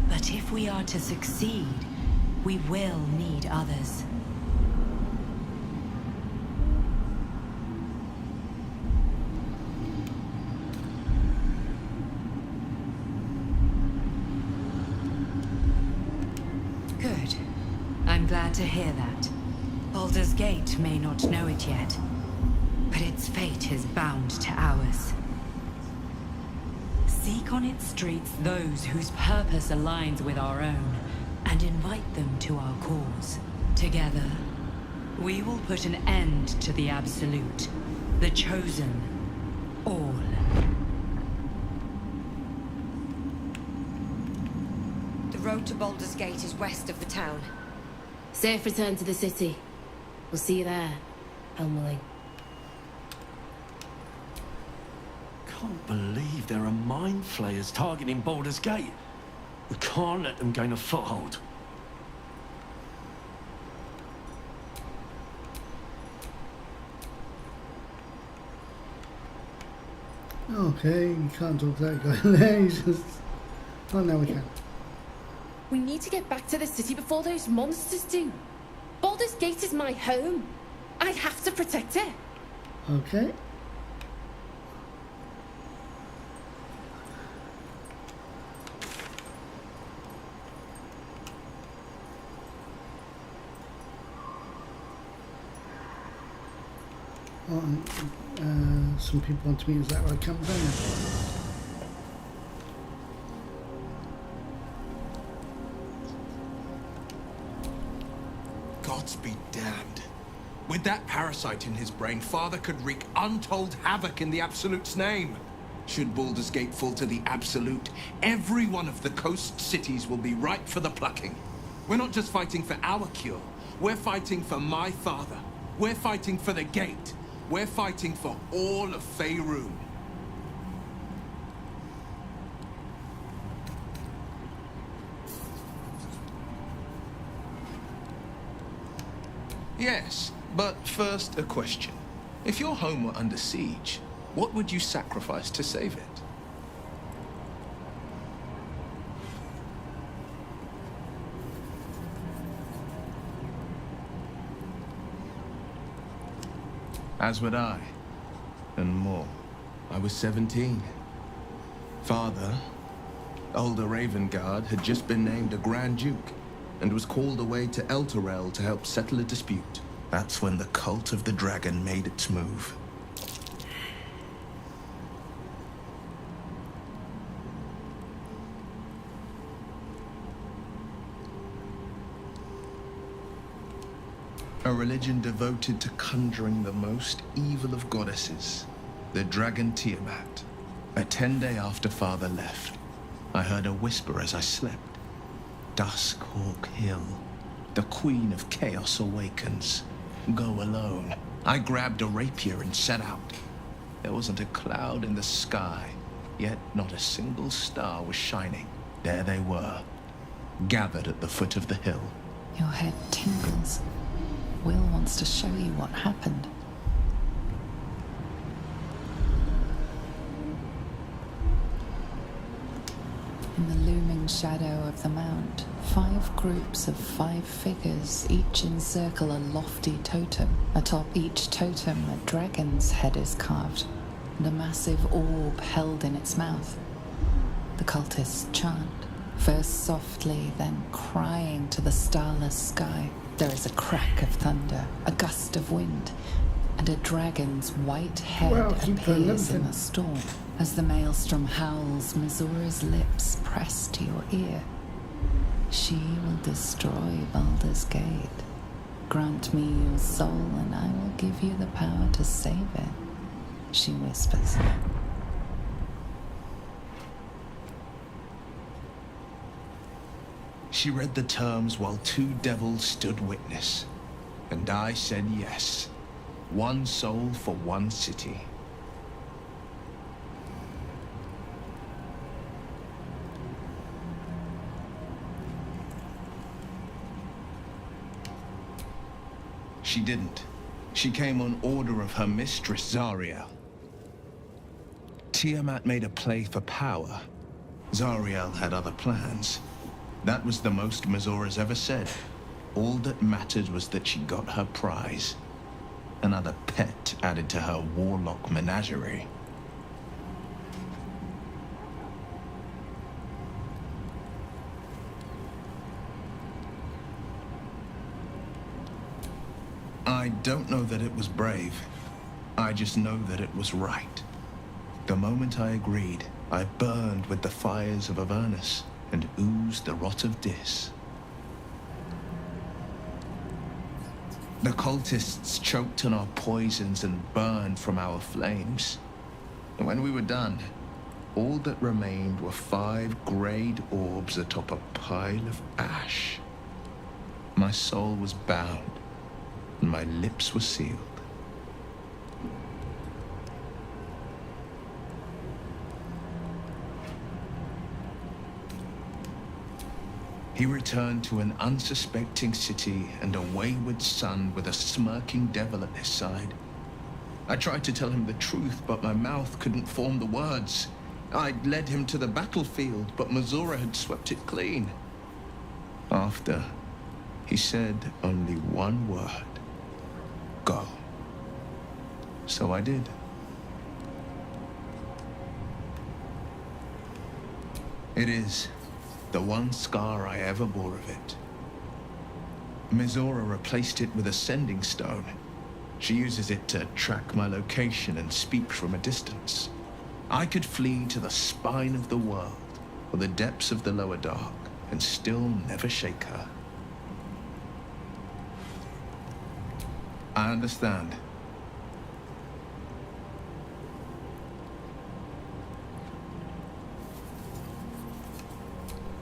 But if we are to succeed, we will need others. Good. I'm glad to hear that. Baldur's Gate may not know it yet, but its fate is bound to ours. Seek on its streets those whose purpose aligns with our own, and invite them to our cause. Together, we will put an end to the Absolute, the Chosen, all. The road to Baldur's Gate is west of the town. Safe return to the city. We'll see you there, Elmerling. Can't believe there are mind flayers targeting Baldur's Gate. We can't let them gain a foothold. Okay, you can't talk to that guy there. He's just... Oh, now we can. We need to get back to the city before those monsters do. Baldur's Gate is my home. I have to protect it. Okay. Some people want to meet us that way. Come down. Gods be damned. With that parasite in his brain, Father could wreak untold havoc in the Absolute's name. Should Baldur's Gate fall to the Absolute, every one of the coast cities will be ripe for the plucking. We're not just fighting for our cure. We're fighting for my father. We're fighting for the Gate. We're fighting for all of Faerun. Yes, but first a question. If your home were under siege, what would you sacrifice to save it? As would I, and more. I was 17. Father, older Ravengard, had just been named a Grand Duke, and was called away to Elturel to help settle a dispute. That's when the cult of the dragon made its move. A religion devoted to conjuring the most evil of goddesses, the dragon Tiamat. A 10-day after Father left, I heard a whisper as I slept. Duskhawk Hill, the Queen of Chaos awakens. Go alone. I grabbed a rapier and set out. There wasn't a cloud in the sky, yet not a single star was shining. There they were, gathered at the foot of the hill. Your head tingles. Will wants to show you what happened. In the looming shadow of the mount, 5 groups of 5 figures each encircle a lofty totem. Atop each totem, a dragon's head is carved, and a massive orb held in its mouth. The cultists chant, first softly, then crying to the starless sky. There is a crack of thunder, a gust of wind, and a dragon's white head appears in the storm. As the maelstrom howls, Missoura's lips press to your ear. She will destroy Baldur's Gate. Grant me your soul, and I will give you the power to save it. she whispers. She read the terms while two devils stood witness, and I said yes. One soul for one city. She didn't. She came on order of her mistress, Zariel. Tiamat made a play for power. Zariel had other plans. That was the most Mizora's ever said. All that mattered was that she got her prize. Another pet added to her warlock menagerie. I don't know that it was brave. I just know that it was right. The moment I agreed, I burned with the fires of Avernus and oozed the rot of Dis. The cultists choked on our poisons and burned from our flames. And when we were done, all that remained were 5 grayed orbs atop a pile of ash. My soul was bound, and my lips were sealed. He returned to an unsuspecting city and a wayward son with a smirking devil at his side. I tried to tell him the truth, but my mouth couldn't form the words. I'd led him to the battlefield, but Mizora had swept it clean. After, he said only one word. Go. So I did. It is the one scar I ever bore of it. Mizora replaced it with a sending stone. She uses it to track my location and speak from a distance. I could flee to the spine of the world or the depths of the lower dark and still never shake her. I understand.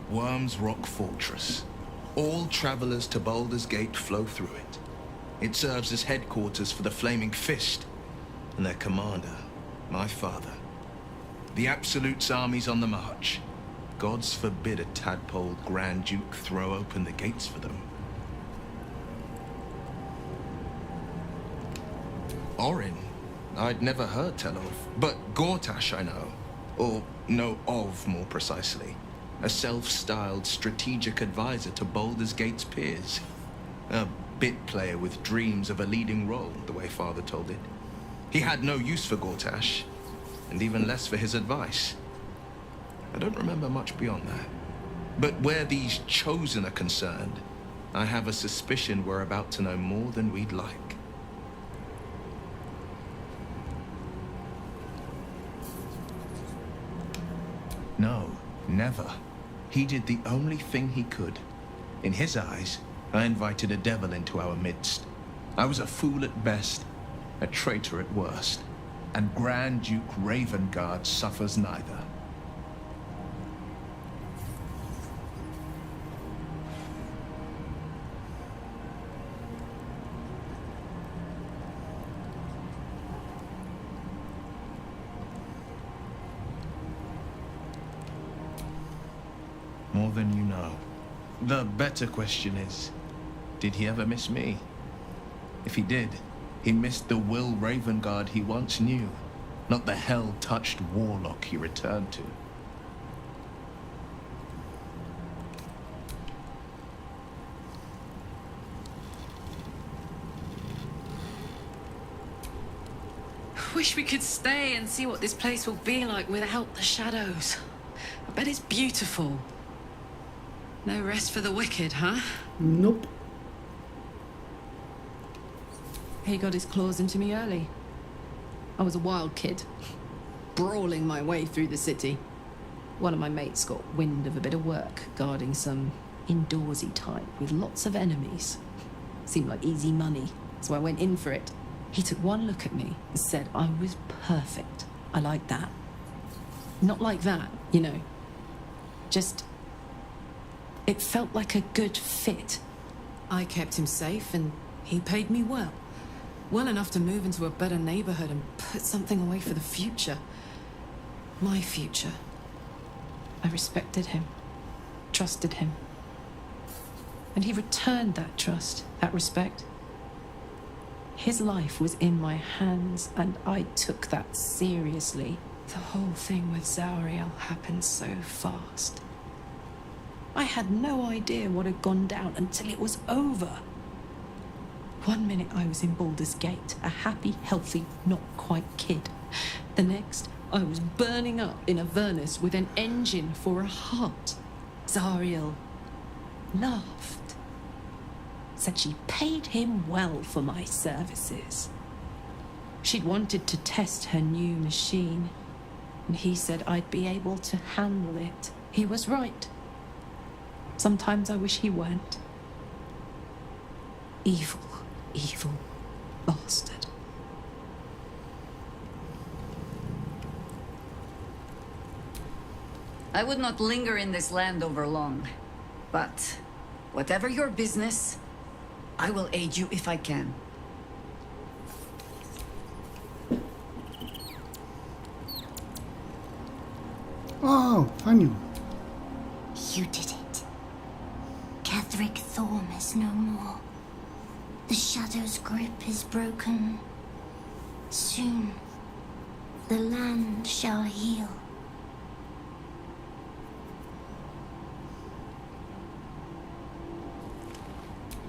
Worm's Rock Fortress. All travelers to Baldur's Gate flow through it. It serves as headquarters for the Flaming Fist and their commander, my father. The Absolute's army's on the march. Gods forbid a tadpole Grand Duke throw open the gates for them. Orin, I'd never heard tell of, but Gortash I know. Or know of, more precisely. A self-styled strategic advisor to Baldur's Gate's peers. A bit player with dreams of a leading role, the way Father told it. He had no use for Gortash, and even less for his advice. I don't remember much beyond that. But where these Chosen are concerned, I have a suspicion we're about to know more than we'd like. No, never. He did the only thing he could. In his eyes, I invited a devil into our midst. I was a fool at best, a traitor at worst, and Grand Duke Ravengard suffers neither. More than you know. The better question is, did he ever miss me? If he did, he missed the Will Ravengard he once knew, not the hell-touched warlock he returned to. Wish we could stay and see what this place will be like without the shadows. I bet it's beautiful. No rest for the wicked, huh? Nope. He got his claws into me early. I was a wild kid, brawling my way through the city. One of my mates got wind of a bit of work guarding some indoorsy type with lots of enemies. Seemed like easy money, so I went in for it. He took one look at me and said I was perfect. I like that. Not like that, you know. Just... it felt like a good fit. I kept him safe and he paid me well. Well enough to move into a better neighborhood and put something away for the future. My future. I respected him, trusted him. And he returned that trust, that respect. His life was in my hands, and I took that seriously. The whole thing with Zauriel happened so fast. I had no idea what had gone down until it was over. One minute I was in Baldur's Gate, a happy, healthy, not quite kid. The next, I was burning up in Avernus with an engine for a heart. Zauriel laughed. Said she paid him well for my services. She'd wanted to test her new machine, and he said I'd be able to handle it. He was right. Sometimes I wish he weren't. Evil, evil bastard. I would not linger in this land over long, but whatever your business, I will aid you if I can. Oh, Daniel. You did it. Ketheric Thorm is no more. The Shadow's grip is broken. Soon, the land shall heal.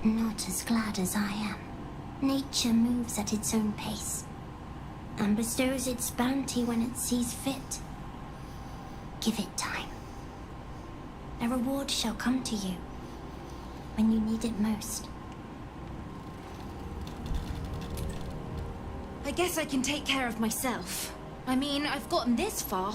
Not as glad as I am. Nature moves at its own pace, and bestows its bounty when it sees fit. Give it time. A reward shall come to you when you need it most. I guess I can take care of myself. I mean, I've gotten this far.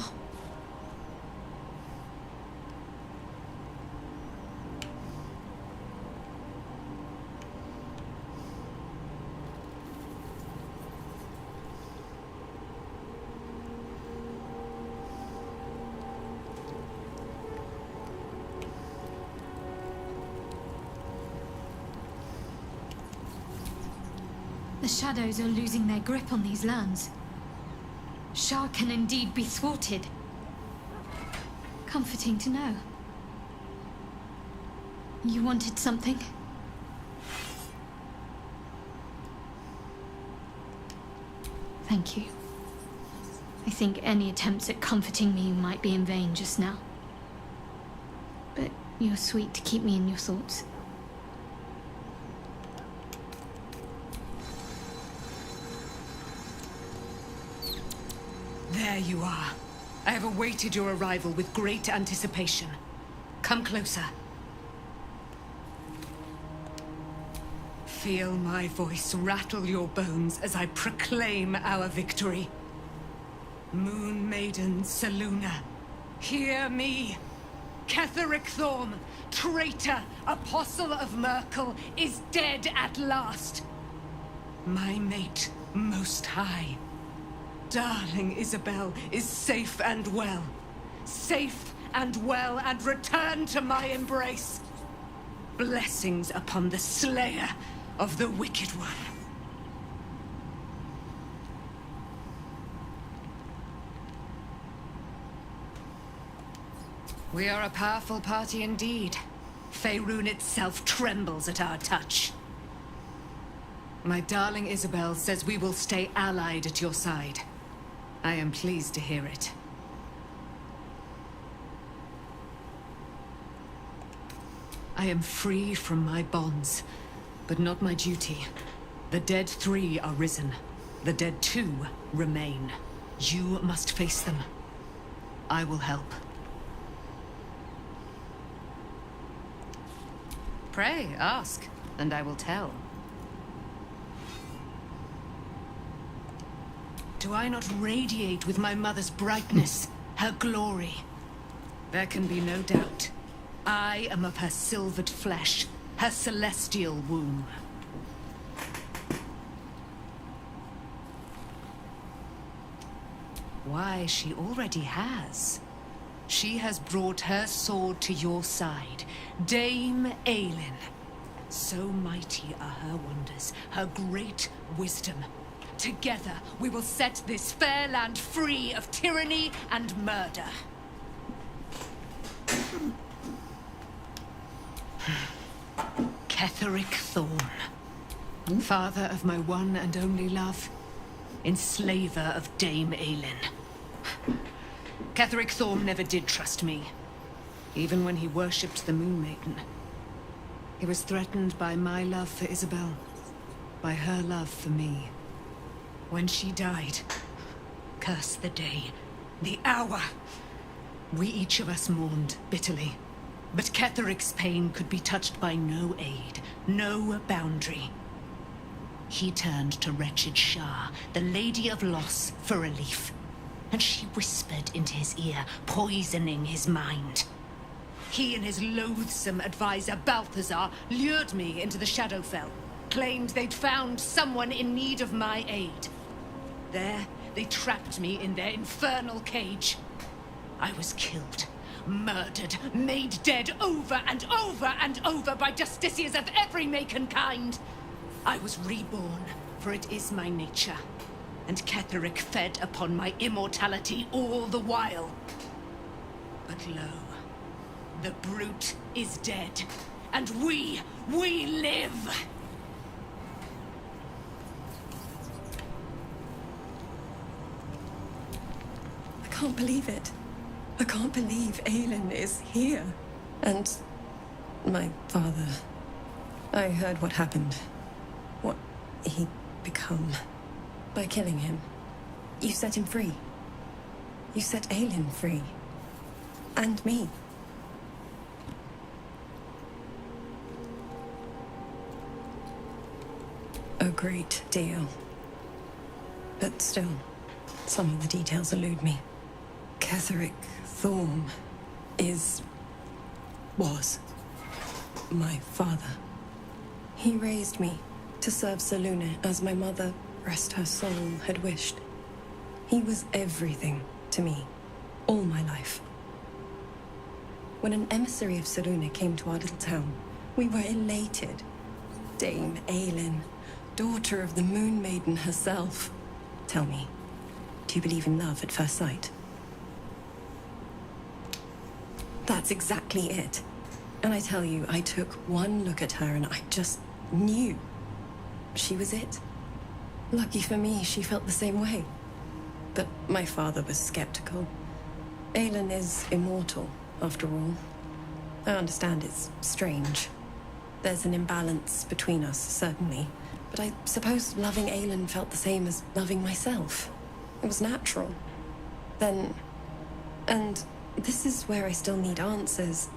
The Shadows are losing their grip on these lands. Shah can indeed be thwarted. Comforting to know. You wanted something? Thank you. I think any attempts at comforting me might be in vain just now. But you're sweet to keep me in your thoughts. There you are. I have awaited your arrival with great anticipation. Come closer. Feel my voice rattle your bones as I proclaim our victory. Moon Maiden Selûne, hear me. Ketheric Thorm, traitor, apostle of Merkel, is dead at last. My mate, Most High. Darling Isabel is safe and well. Safe and well, and returned to my embrace. Blessings upon the slayer of the Wicked One. We are a powerful party indeed. Faerun itself trembles at our touch. My darling Isabel says we will stay allied at your side. I am pleased to hear it. I am free from my bonds, but not my duty. The dead 3 are risen. The dead 2 remain. You must face them. I will help. Pray, ask, and I will tell. Do I not radiate with my mother's brightness, her glory? There can be no doubt. I am of her silvered flesh, her celestial womb. Why, she already has. She has brought her sword to your side, Dame Aelin. So mighty are her wonders, her great wisdom. Together, we will set this fair land free of tyranny and murder. Ketheric Thorn, father of my one and only love, enslaver of Dame Aelin. Ketheric Thorn never did trust me, even when he worshipped the Moon Maiden. He was threatened by my love for Isabel, by her love for me. When she died, curse the day, the hour. We each of us mourned bitterly, but Ketheric's pain could be touched by no aid, no boundary. He turned to wretched Shah, the Lady of Loss, for relief, and she whispered into his ear, poisoning his mind. He and his loathsome advisor, Balthazar, lured me into the Shadowfell, claimed they'd found someone in need of my aid. There, they trapped me in their infernal cage. I was killed, murdered, made dead over and over and over by justiciars of every make and kind. I was reborn, for it is my nature, and Ketheric fed upon my immortality all the while. But lo, the brute is dead, and we live! I can't believe it. I can't believe Aelin is here. And my father. I heard what happened. What he'd become. By killing him. You set him free. You set Aelin free. And me. A great deal. But still, some of the details elude me. Ketheric Thorn was my father. He raised me to serve Selûne as my mother, rest her soul, had wished. He was everything to me, all my life. When an emissary of Selûne came to our little town, we were elated. Dame Aelin, daughter of the Moon Maiden herself. Tell me, do you believe in love at first sight? That's exactly it. And I tell you, I took one look at her and I just knew. She was it. Lucky for me, she felt the same way. But my father was skeptical. Aelin is immortal, after all. I understand it's strange. There's an imbalance between us, certainly. But I suppose loving Aelin felt the same as loving myself. It was natural. Then... and this is where I still need answers.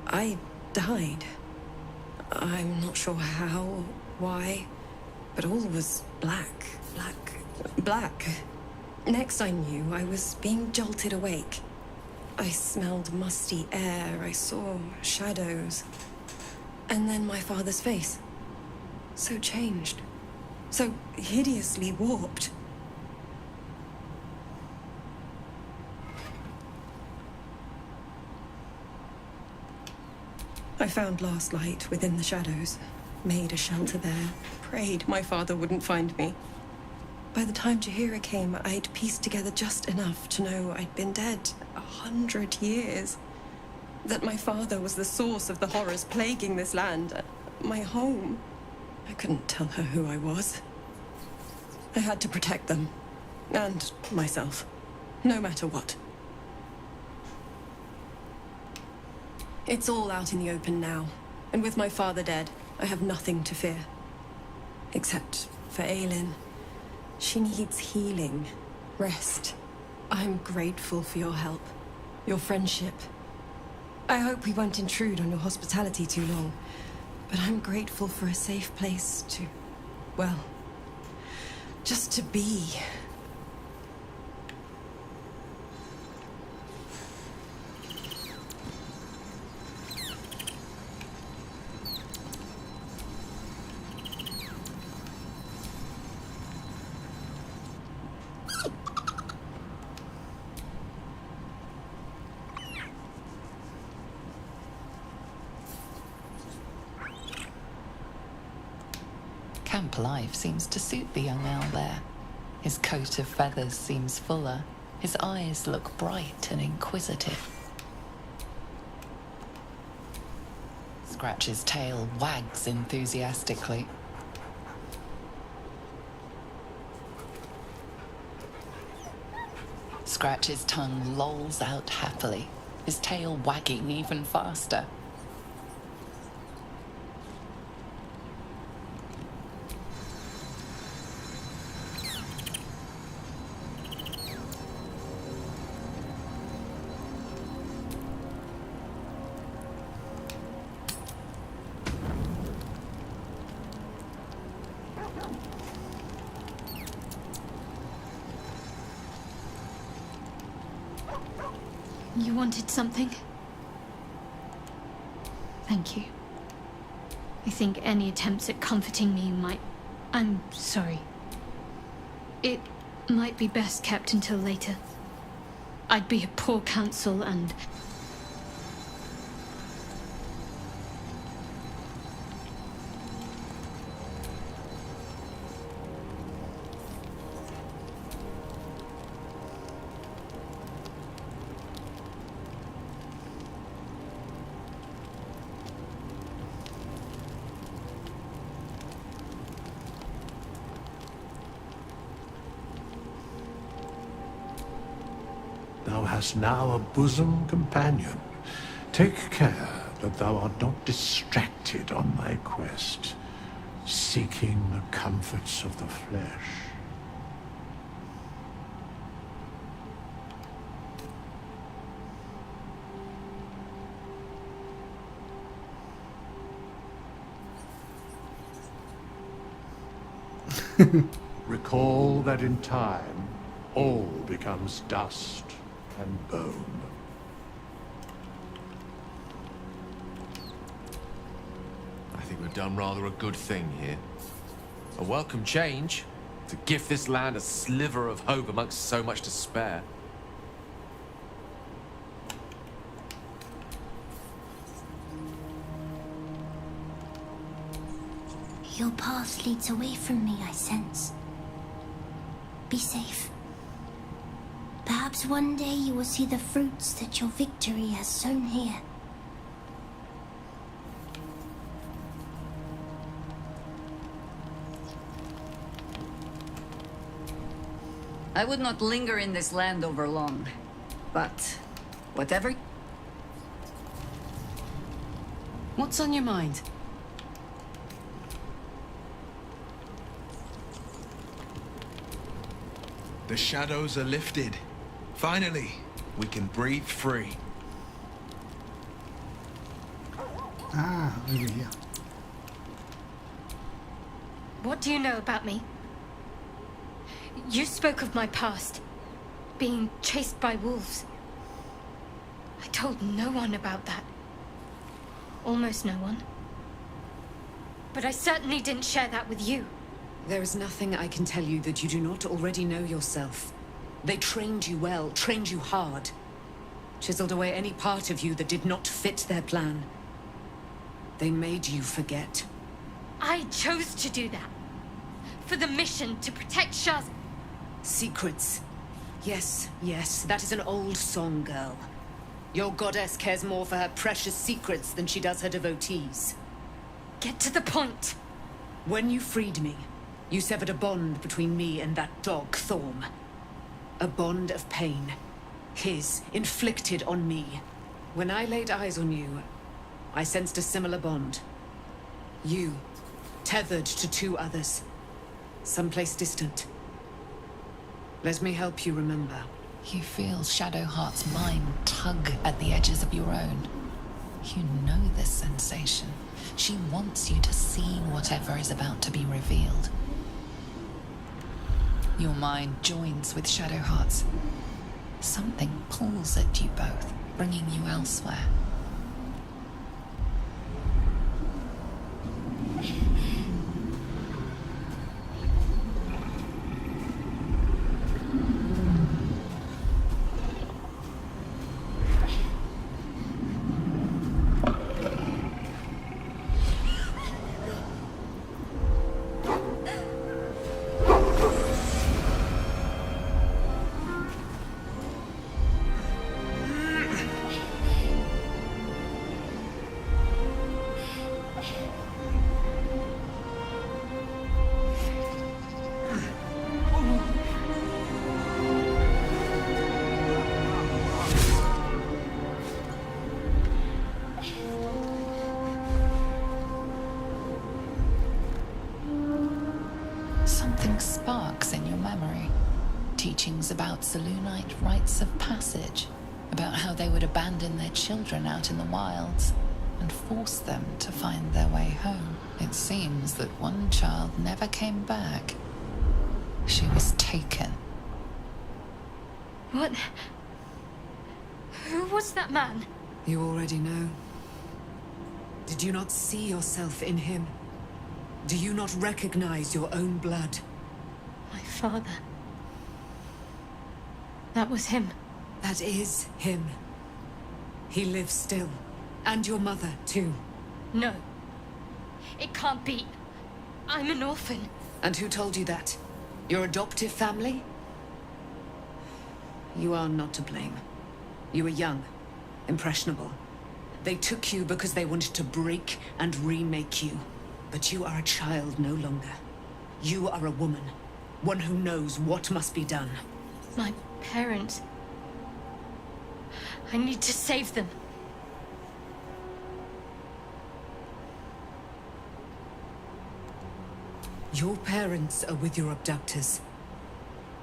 I died. I'm not sure how, why, but all was black. Next I knew, I was being jolted awake. I smelled musty air, I saw shadows. And then my father's face. So changed. So hideously warped. I found last light within the shadows, made a shelter there, prayed my father wouldn't find me. By the time Jaheira came, I'd pieced together just enough to know I'd been dead 100 years. That my father was the source of the horrors plaguing this land, my home. I couldn't tell her who I was. I had to protect them, and myself, no matter what. It's all out in the open now, and with my father dead, I have nothing to fear. Except for Aelin. She needs healing, rest. I'm grateful for your help, your friendship. I hope we won't intrude on your hospitality too long, but I'm grateful for a safe place to, well, just to be. Camp life seems to suit the young owl there. His coat of feathers seems fuller. His eyes look bright and inquisitive. Scratch's tail wags enthusiastically. Scratch's tongue lolls out happily, his tail wagging even faster. You wanted something? Thank you. I think any attempts at comforting me might... I'm sorry. It might be best kept until later. I'd be a poor counsel and... Thou hast now a bosom companion. Take care that thou art not distracted on thy quest, seeking the comforts of the flesh. Recall that in time, all becomes dust and bone. I think we've done rather a good thing here. A welcome change to give this land a sliver of hope amongst so much despair. Your path leads away from me, I sense. Be safe. Perhaps one day you will see the fruits that your victory has sown here. I would not linger in this land over long, but whatever... What's on your mind? The shadows are lifted. Finally, we can breathe free. Ah, over here. What do you know about me? You spoke of my past, being chased by wolves. I told no one about that. Almost no one. But I certainly didn't share that with you. There is nothing I can tell you that you do not already know yourself. They trained you well, trained you hard. Chiseled away any part of you that did not fit their plan. They made you forget. I chose to do that. For the mission to protect Shaz. Secrets. Yes, yes, that is an old song, girl. Your goddess cares more for her precious secrets than she does her devotees. Get to the point. When you freed me, you severed a bond between me and that dog, Thorm. A bond of pain. His, inflicted on me. When I laid eyes on you, I sensed a similar bond. You, tethered to two others. Someplace distant. Let me help you remember. You feel Shadowheart's mind tug at the edges of your own. You know this sensation. She wants you to see whatever is about to be revealed. Your mind joins with Shadowheart's. Something pulls at you both, bringing you elsewhere. teachings about Selûnite rites of passage, about how they would abandon their children out in the wilds and force them to find their way home. It seems that one child never came back. She was taken. What? Who was that man? You already know. Did you not see yourself in him? Do you not recognize your own blood? My father. That was him. That is him. He lives still. And your mother, too. No. It can't be. I'm an orphan. And who told you that? Your adoptive family? You are not to blame. You were young, impressionable. They took you because they wanted to break and remake you. But you are a child no longer. You are a woman. One who knows what must be done. My parents. I need to save them. Your parents are with your abductors.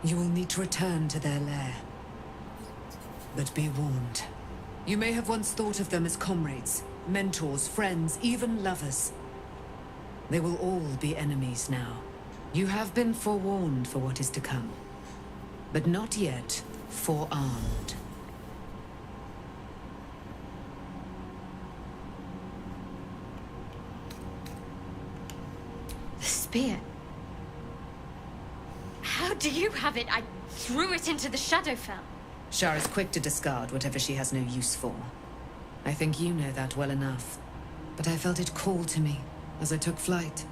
You will need to return to their lair. But be warned. You may have once thought of them as comrades, mentors, friends, even lovers. They will all be enemies now. You have been forewarned for what is to come, but not yet forearmed. The spear. How do you have it? I threw it into the Shadowfell. Shar is quick to discard whatever she has no use for. I think you know that well enough. But I felt it call to me as I took flight.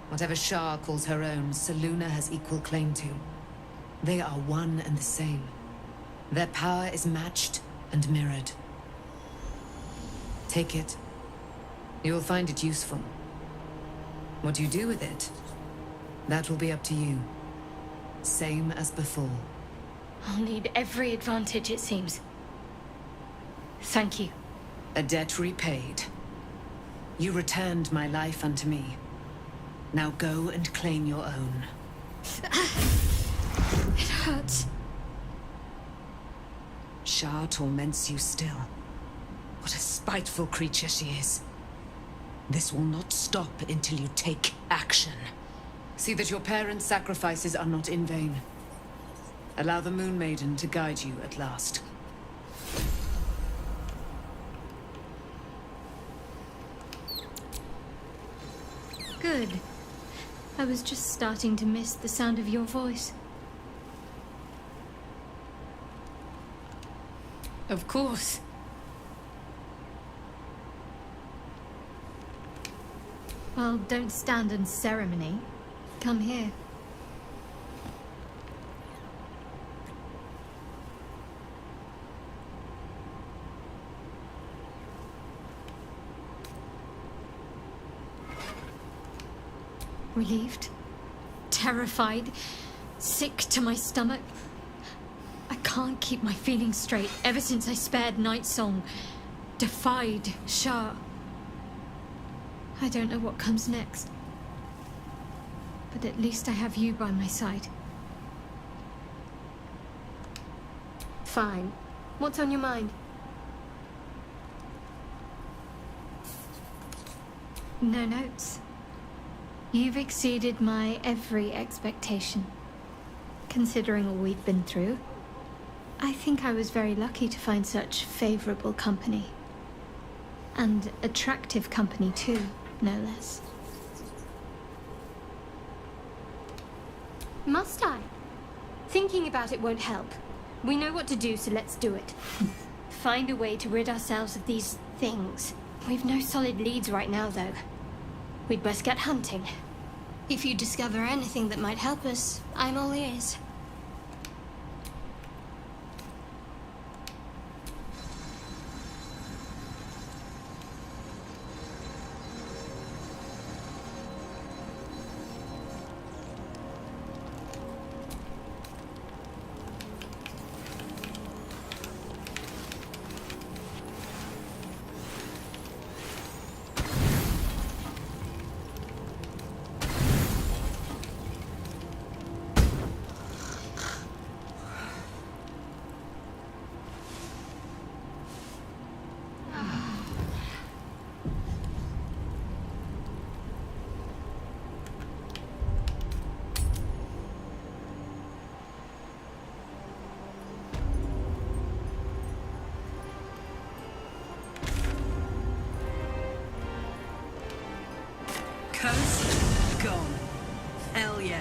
Whatever Shar calls her own, Selûne has equal claim to. They are one and the same. Their power is matched and mirrored. Take it. You will find it useful. What you do with it, that will be up to you. Same as before. I'll need every advantage, it seems. Thank you. A debt repaid. You returned my life unto me. Now go and claim your own. It hurts. Shar torments you still. What a spiteful creature she is. This will not stop until you take action. See that your parents' sacrifices are not in vain. Allow the Moon Maiden to guide you at last. Good. I was just starting to miss the sound of your voice. Of course. Well, don't stand in ceremony. Come here. Relieved, terrified, sick to my stomach. I can't keep my feelings straight ever since I spared Night Song, defied Shar. I don't know what comes next, but at least I have you by my side. Fine. What's on your mind? No notes. You've exceeded my every expectation. Considering all we've been through, I think I was very lucky to find such favorable company. And attractive company too, no less. Must I? Thinking about it won't help. We know what to do, so let's do it. Find a way to rid ourselves of these things. We've no solid leads right now, though. We'd best get hunting. If you discover anything that might help us, I'm all ears.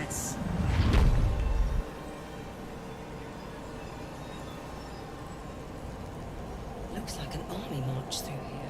Yes. Looks like an army march through here.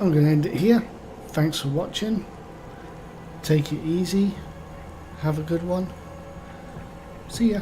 I'm going to end it here. Thanks for watching. Take it easy. Have a good one. See ya.